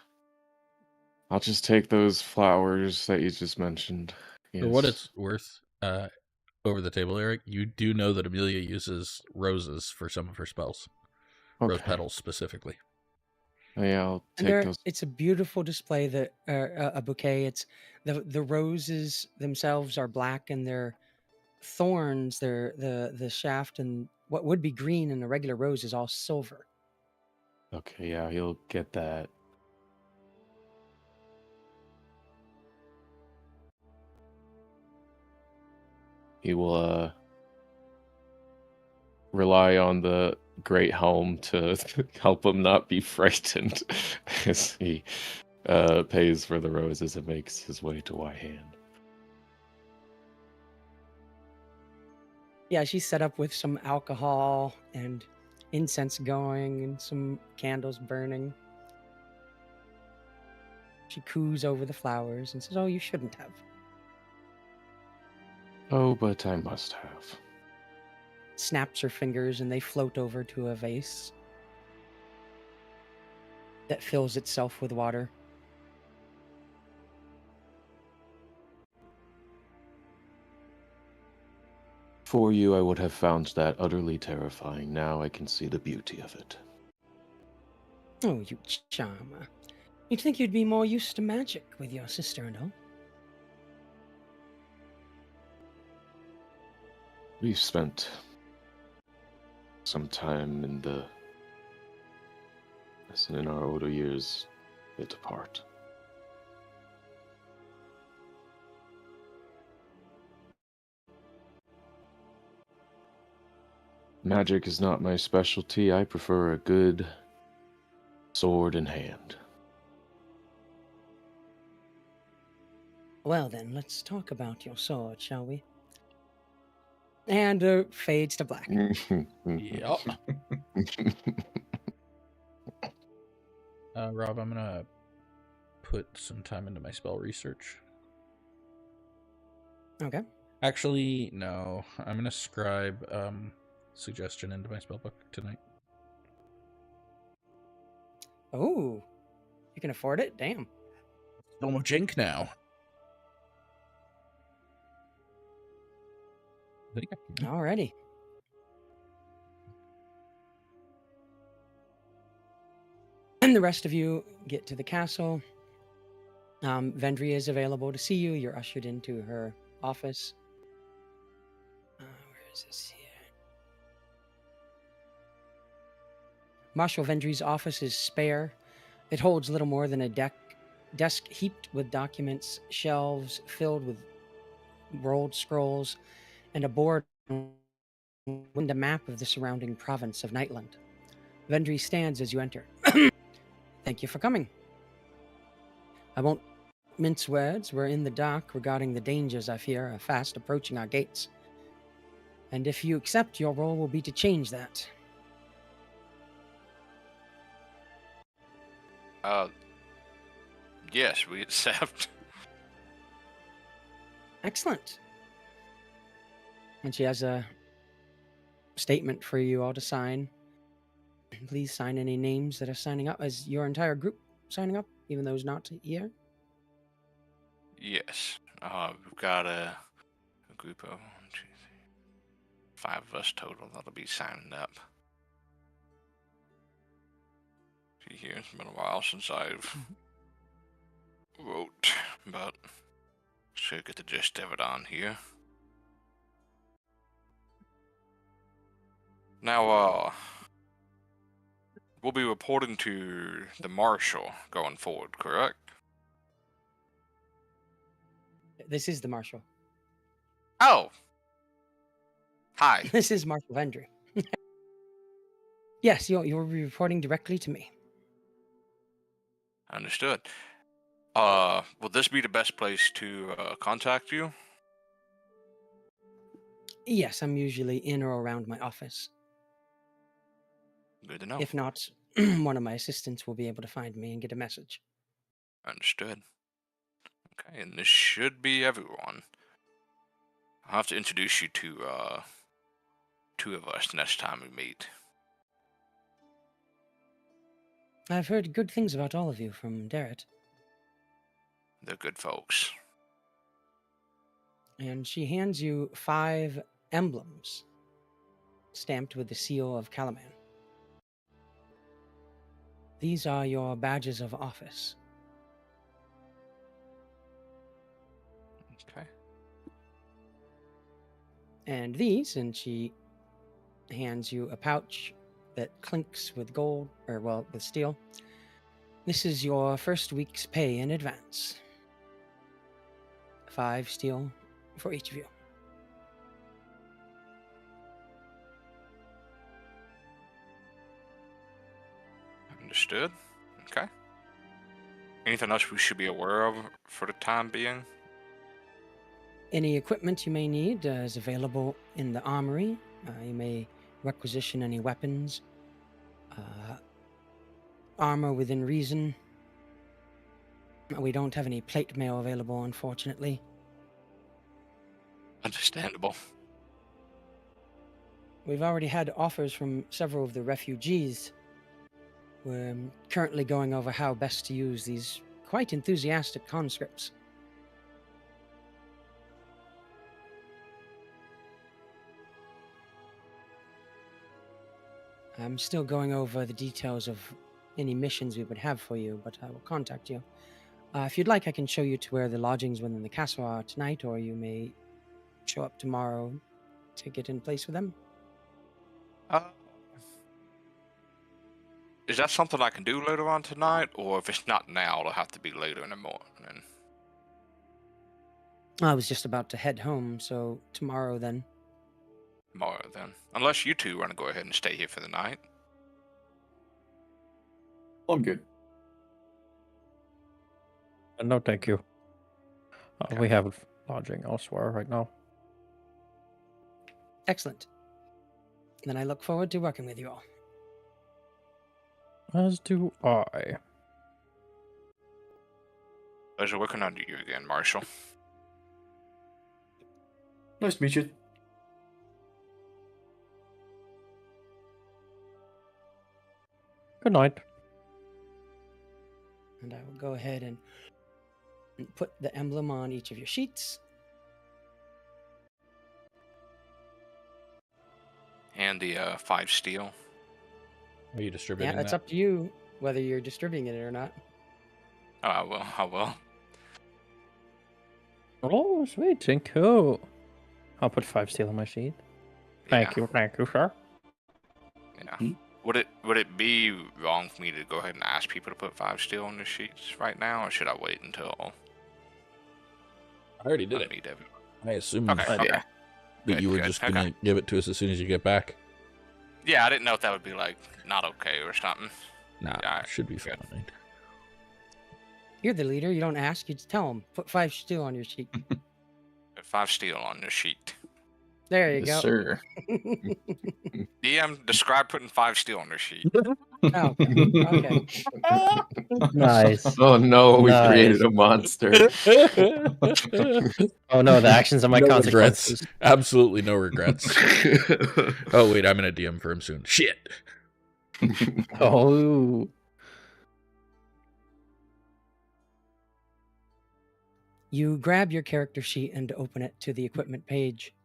I'll just take those flowers that you just mentioned. For what Yes. it's worth, over the table, Aryk, you do know that Emilia uses roses for some of her spells. Rose Okay. petals specifically. Oh, yeah, I'll And take those. it's a beautiful display that a bouquet. It's the roses themselves are black, and their thorns, the shaft, and what would be green in a regular rose is all silver. Okay, yeah, he'll get that. He will rely on the great helm to help him not be frightened as he pays for the roses and makes his way to Wyhand. Yeah, she's set up with some alcohol and incense going and some candles burning. She coos over the flowers and says, "Oh, you shouldn't have." Oh, but I must have. Snaps her fingers and they float over to a vase that fills itself with water. For you, I would have found that utterly terrifying. Now I can see the beauty of it. Oh, you charmer. You'd think you'd be more used to magic with your sister-in-law. We've spent some time in the, as in our older years, a bit apart. Magic is not my specialty. I prefer a good sword in hand. Well then, let's talk about your sword, shall we? And fades to black. Yep. Rob, I'm gonna put some time into my spell research. Okay. Actually, no. I'm gonna scribe suggestion into my spellbook tonight. Oh, you can afford it? Damn. Almost jink now. Alrighty. And the rest of you get to the castle. Vendry is available to see you. You're ushered into her office. Where is this here? Marshal Vendry's office is spare. It holds little more than a desk heaped with documents, shelves filled with rolled scrolls, and a board and a map of the surrounding province of Nightland. Vendry stands as you enter. Thank you for coming. I won't mince words. We're in the dark regarding the dangers I fear are fast approaching our gates. And if you accept, your role will be to change that. Yes, we accept. Excellent. And she has a statement for you all to sign. Please sign any names that are signing up. Is your entire group signing up, even those not here? Yes. We've got a group of 1, 2, 3, 5 of us total that'll be signing up. See here, it's been a while since I've wrote, but should get the gist of it on here. Now, we'll be reporting to the Marshal going forward, correct? This is the Marshal. Oh! Hi. This is Marshal Vendry. Yes, you'll be reporting directly to me. Understood. Will this be the best place to contact you? Yes, I'm usually in or around my office. Good to know. If not, one of my assistants will be able to find me and get a message. Understood. Okay, and this should be everyone. I'll have to introduce you to 2 of us next time we meet. I've heard good things about all of you from Darrett. They're good folks. And she hands you 5 emblems stamped with the seal of Calaman. These are your badges of office. Okay. And these, and she hands you a pouch that clinks with gold, or well, with steel. This is your first week's pay in advance. 5 steel for each of you. Understood. Okay. Anything else we should be aware of for the time being? Any equipment you may need is available in the armory. You may requisition any weapons, armor within reason. We don't have any plate mail available, unfortunately. Understandable. We've already had offers from several of the refugees. We're currently going over how best to use these quite enthusiastic conscripts. I'm still going over the details of any missions we would have for you, but I will contact you. If you'd like, I can show you to where the lodgings within the castle are tonight, or you may show up tomorrow to get in place with them. Is that something I can do later on tonight, or if it's not now, it'll have to be later in the morning? I was just about to head home, so tomorrow then. Tomorrow then. Unless you 2 want to go ahead and stay here for the night. I'm good. No, thank you. Okay. We have lodging elsewhere right now. Excellent. Then I look forward to working with you all. As do I. Pleasure working under you again, Marshal. Nice to meet you. Good night. And I will go ahead and put the emblem on each of your sheets. And the 5 steel. Are you distributing Yeah, it's that? up to you whether you're distributing it or not. Oh, I will. Oh, sweet. Thank you. I'll put 5 steel on my sheet. Thank you, sir. Yeah. Would it be wrong for me to go ahead and ask people to put 5 steel on their sheets right now, or should I wait until I already did I it. meet everyone? I assumed Okay. Yeah. that you were Good, just okay. going to give it to us as soon as you get back. Yeah, I didn't know if that would be like not okay or something. Nah, Yeah, should be good. fine. You're the leader. You don't ask. You just tell them. Put 5 steel on your sheet. Put 5 steel on your sheet. There you Yes, go. sir. DM, describe putting 5 steel on their sheet. Oh, okay. Nice. Oh no, we Nice. created a monster. Oh no, the actions of my No consequences. regrets. Absolutely no regrets. Oh, wait, I'm going to DM for him soon. Shit. Oh. You grab your character sheet and open it to the equipment page.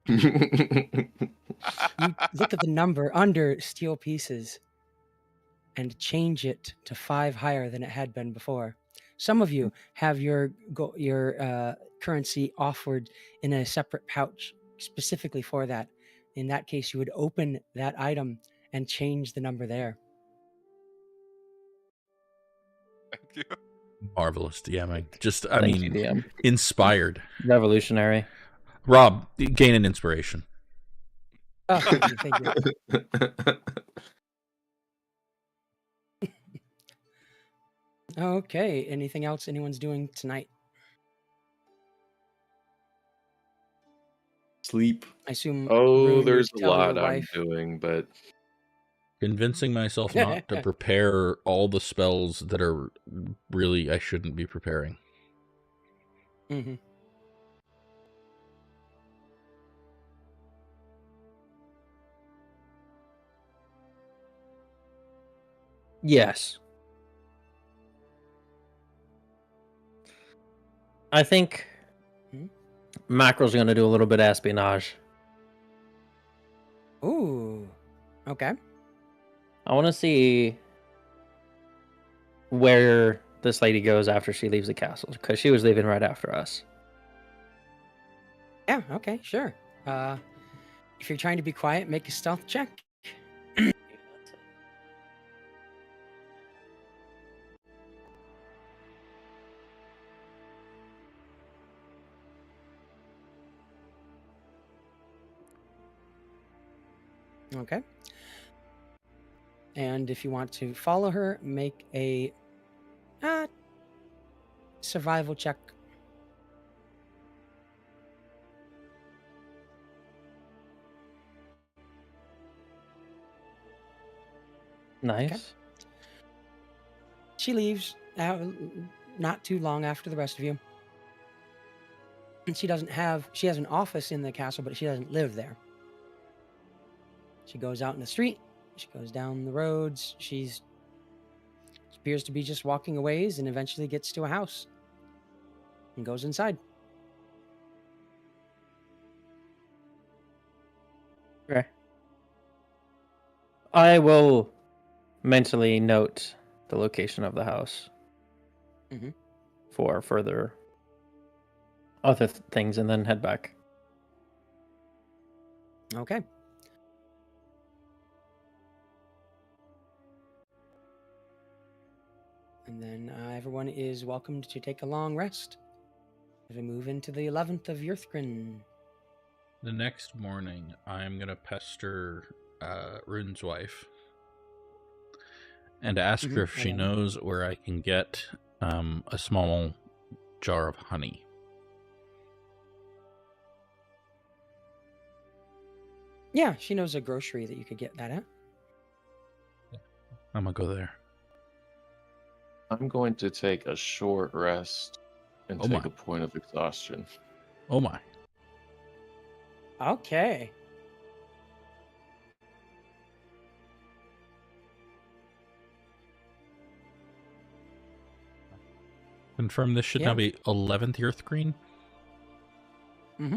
You look at the number under steel pieces and change it to 5 higher than it had been before. Some of you have your currency offered in a separate pouch specifically for that. In that case, you would open that item and change the number there. Thank you. Marvelous DMing. Just, Thank you, DM. inspired. Revolutionary. Rob, gain an inspiration. Oh, thank you. Okay. Anything else anyone's doing tonight? Sleep. I assume. Oh, Rune, there's you a tell your lot I'm wife. doing, but Convincing myself not to prepare all the spells that are really I shouldn't be preparing. Mm-hmm. Yes. I think Macro's going to do a little bit of espionage. Ooh. Okay. I want to see where this lady goes after she leaves the castle, because she was leaving right after us. Yeah. Okay. Sure. If you're trying to be quiet, make a stealth check. Okay. And if you want to follow her, make a survival check. Nice. Okay. She leaves not too long after the rest of you. And she has an office in the castle, but she doesn't live there. She goes out in the street. She goes down the roads. She appears to be just walking a ways and eventually gets to a house and goes inside. Okay. I will mentally note the location of the house for further other things and then head back. Okay. And then everyone is welcomed to take a long rest as we move into the 11th of Yurthgrin. The next morning, I'm going to pester Rune's wife and ask her if she knows where I can get a small jar of honey. Yeah, she knows a grocery that you could get that at. I'm going to go there. I'm going to take a short rest and Oh take my. a point of exhaustion. Oh my. Okay. Confirm this should now be 11th Yurthgrin? Mm-hmm.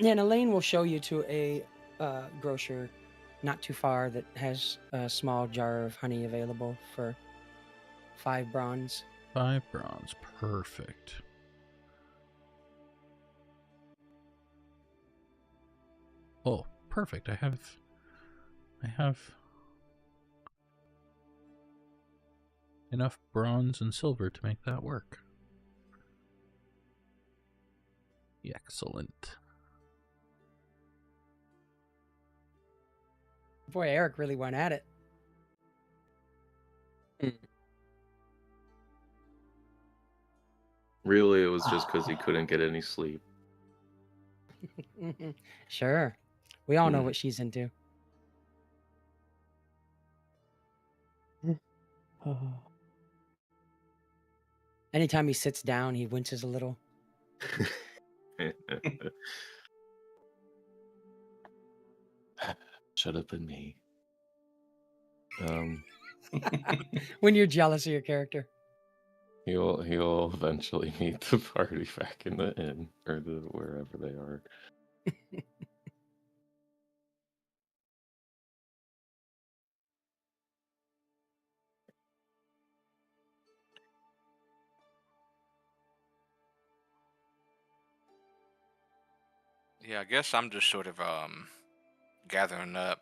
Yeah, and Elaine will show you to a grocer not too far that has a small jar of honey available for 5 bronze. 5 bronze. Perfect. Oh, perfect. I have enough bronze and silver to make that work. Excellent. Boy, Aryk really went at it. Really, it was just because he couldn't get any sleep. Sure. We all know what she's into. Anytime he sits down, he winces a little. Shut up and me. When you're jealous of your character. He'll eventually meet the party back in the inn or wherever they are. Yeah, I guess I'm just sort of gathering up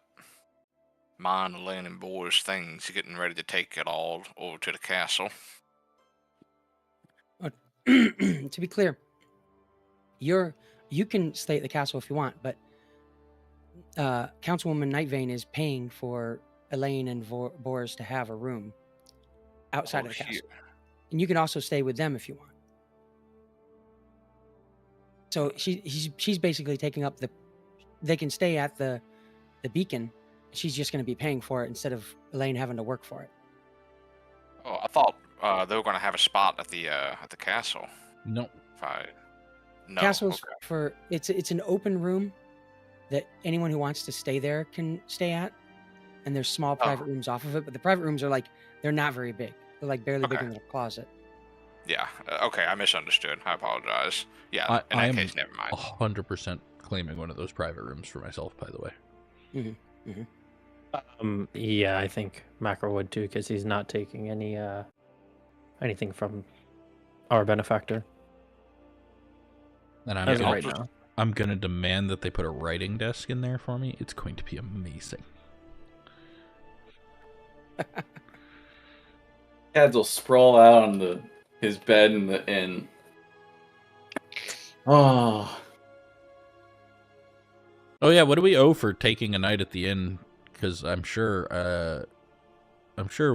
mine, Elaine, and Boar's things, getting ready to take it all over to the castle. To be clear, you can stay at the castle if you want, but Councilwoman Nightvane is paying for Elaine and Boris to have a room outside of the castle, and you can also stay with them if you want. So she's basically taking up they can stay at the beacon. She's just going to be paying for it instead of Elaine having to work for it. Oh, I thought they were going to have a spot at the castle. No. No. Castle's okay. it's an open room that anyone who wants to stay there can stay at, and there's small private rooms off of it. But the private rooms are they're not very big. They're barely bigger than a closet. Yeah. Okay, I misunderstood. I apologize. Yeah. In that case, never mind. 100% claiming one of those private rooms for myself, by the way. Mm-hmm. Mm-hmm. Yeah, I think Macro would too, because he's not taking anything from our benefactor. And I'm gonna demand that they put a writing desk in there for me. It's going to be amazing. Kadz will sprawl out on his bed in the inn. Oh yeah, what do we owe for taking a night at the inn? Because I'm sure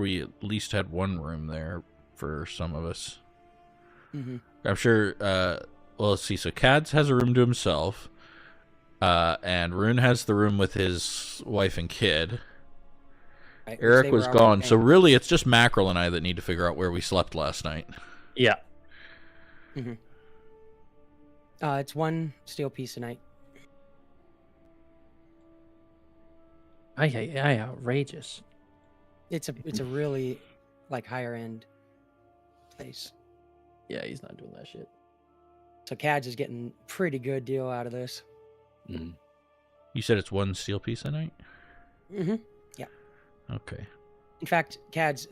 we at least had one room there for some of us. Mm-hmm. I'm sure. Well, let's see. So Kadz has a room to himself, and Rune has the room with his wife and kid. Right, Aryk was gone, so really it's just Mackerel and I that need to figure out where we slept last night. Yeah. Mm-hmm. It's 1 steel piece a night. Outrageous. It's a really higher end place. Yeah, he's not doing that shit. So Kadz is getting a pretty good deal out of this. Mm. You said it's 1 steel piece a night? Mm-hmm. Yeah. Okay. In fact, Kadz,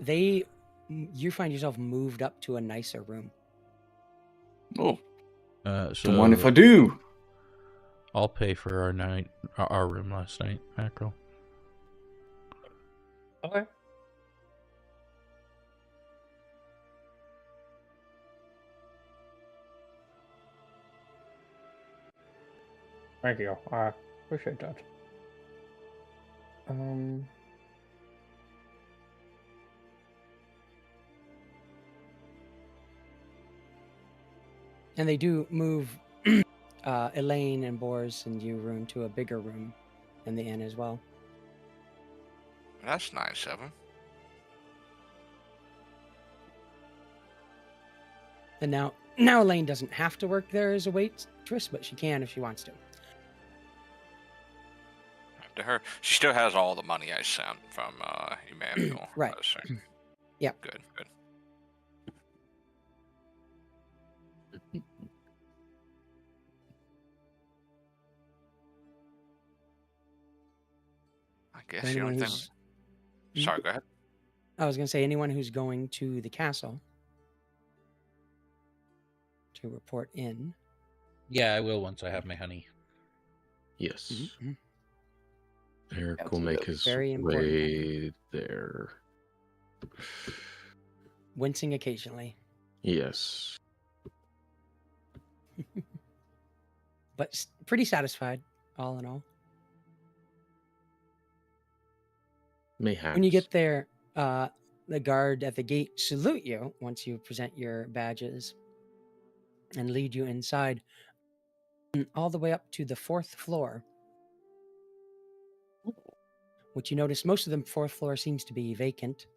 you find yourself moved up to a nicer room. Oh. So the one if I do. I'll pay for our room last night, Mackerel. Okay. Thank you. I appreciate that. And they do move Elaine and Boris and you room to a bigger room in the inn as well. That's nice of him. And now Elaine doesn't have to work there as a waitress, but she can if she wants to. To her, she still has all the money I sent from Emmanuel. Right. Yeah. Good. I guess the only thing. Sorry, go ahead. I was going to say anyone who's going to the castle to report in. Yeah, I will once I have my honey. Yes. Mm-hmm. Aryk will make his Very important. way there. Wincing occasionally. Yes. But pretty satisfied, all in all. Mayhaps. When you get there, the guard at the gate salute you once you present your badges and lead you inside all the way up to the 4th floor, which you notice most of the 4th floor seems to be vacant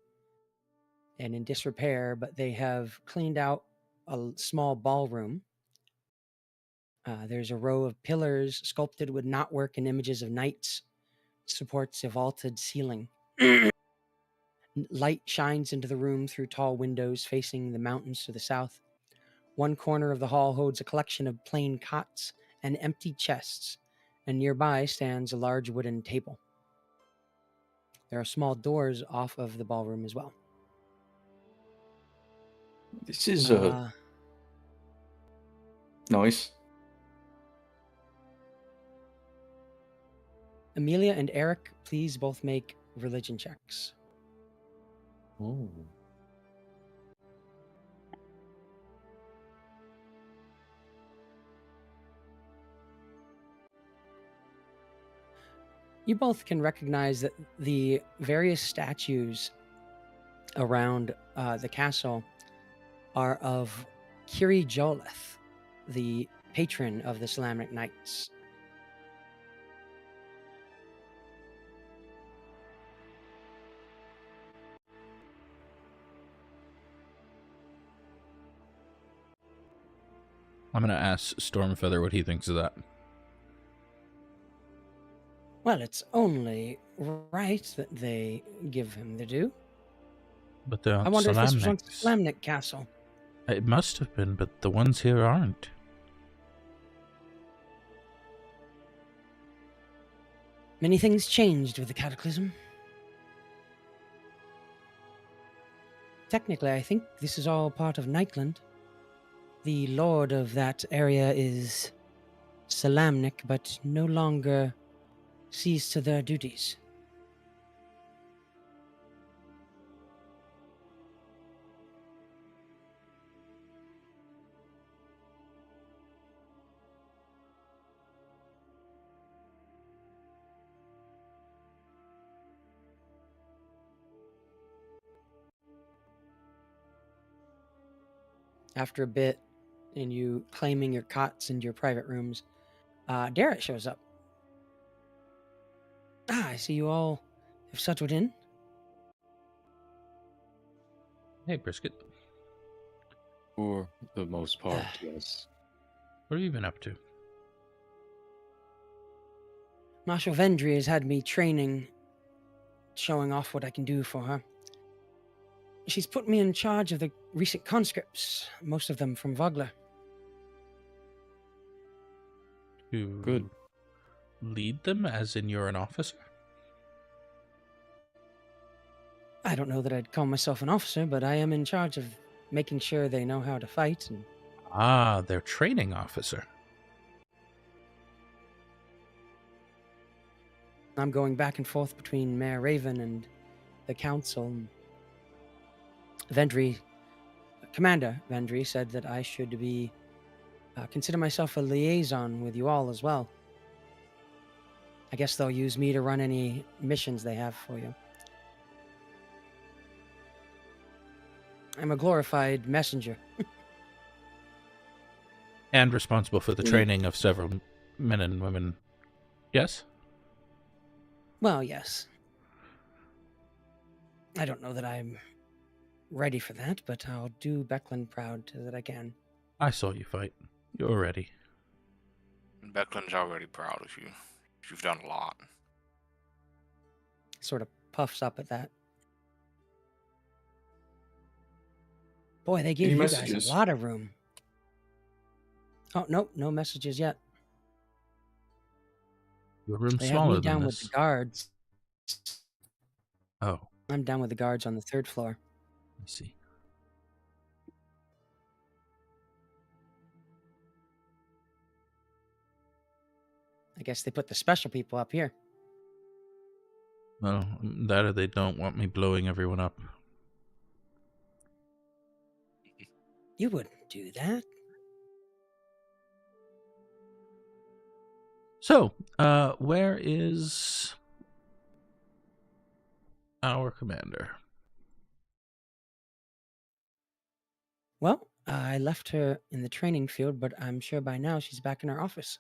and in disrepair, but they have cleaned out a small ballroom. There's a row of pillars sculpted with knotwork and images of knights, supports a vaulted ceiling. Light shines into the room through tall windows facing the mountains to the south. One corner of the hall holds a collection of plain cots and empty chests, and nearby stands a large wooden table. There are small doors off of the ballroom as well. This is nice. Emilia and Aryk, please both make religion checks. Oh. You both can recognize that the various statues around the castle are of Kiri Joleth, the patron of the Solamnic Knights. I'm going to ask Stormfeather what he thinks of that. Well, it's only right that they give him the due. But they're I wonder if this was once Solamnics. Solamnic Castle. It must have been, but the ones here aren't. Many things changed with the Cataclysm. Technically, I think this is all part of Nightland. The lord of that area is Solamnic, but no longer sees to their duties. After a bit, and you claiming your cots and your private rooms, Darrett shows up. I see you all have settled in. Hey, Brisket. For the most part, yes. What have you been up to? Marshal Vendry has had me training, showing off what I can do for her. She's put me in charge of the recent conscripts, most of them from Vogler. To Good. lead them, as in you're an officer? I don't know that I'd call myself an officer, but I am in charge of making sure they know how to fight. And Ah, their training officer. I'm going back and forth between Mayor Raven and the council. Vendry, Commander Vendry, said that I should be consider myself a liaison with you all as well. I guess they'll use me to run any missions they have for you. I'm a glorified messenger. And responsible for the training of several men and women. Yes? Well, yes. I don't know that I'm ready for that, but I'll do Becklin proud that I can. I saw you fight. You're ready. Becklin's already proud of you. You've done a lot. Sort of puffs up at that. Boy, they gave Any you messages? guys a lot of room. Oh, nope, no messages yet. Your room's They have smaller me down than with this. the guards. Oh. I'm down with the guards on the 3rd floor. Let's see. I guess they put the special people up here. Well, that or they don't want me blowing everyone up. You wouldn't do that. So, where is our commander? Well, I left her in the training field, but I'm sure by now she's back in her office.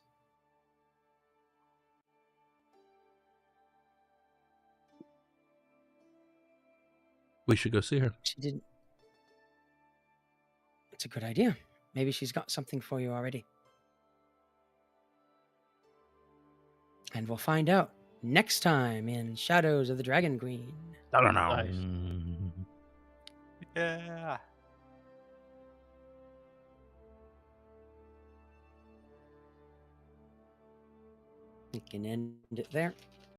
We should go see her. She didn't. It's a good idea. Maybe she's got something for you already. And we'll find out next time in Shadows of the Dragon Queen. I don't know. Nice. Yeah. You can end it there.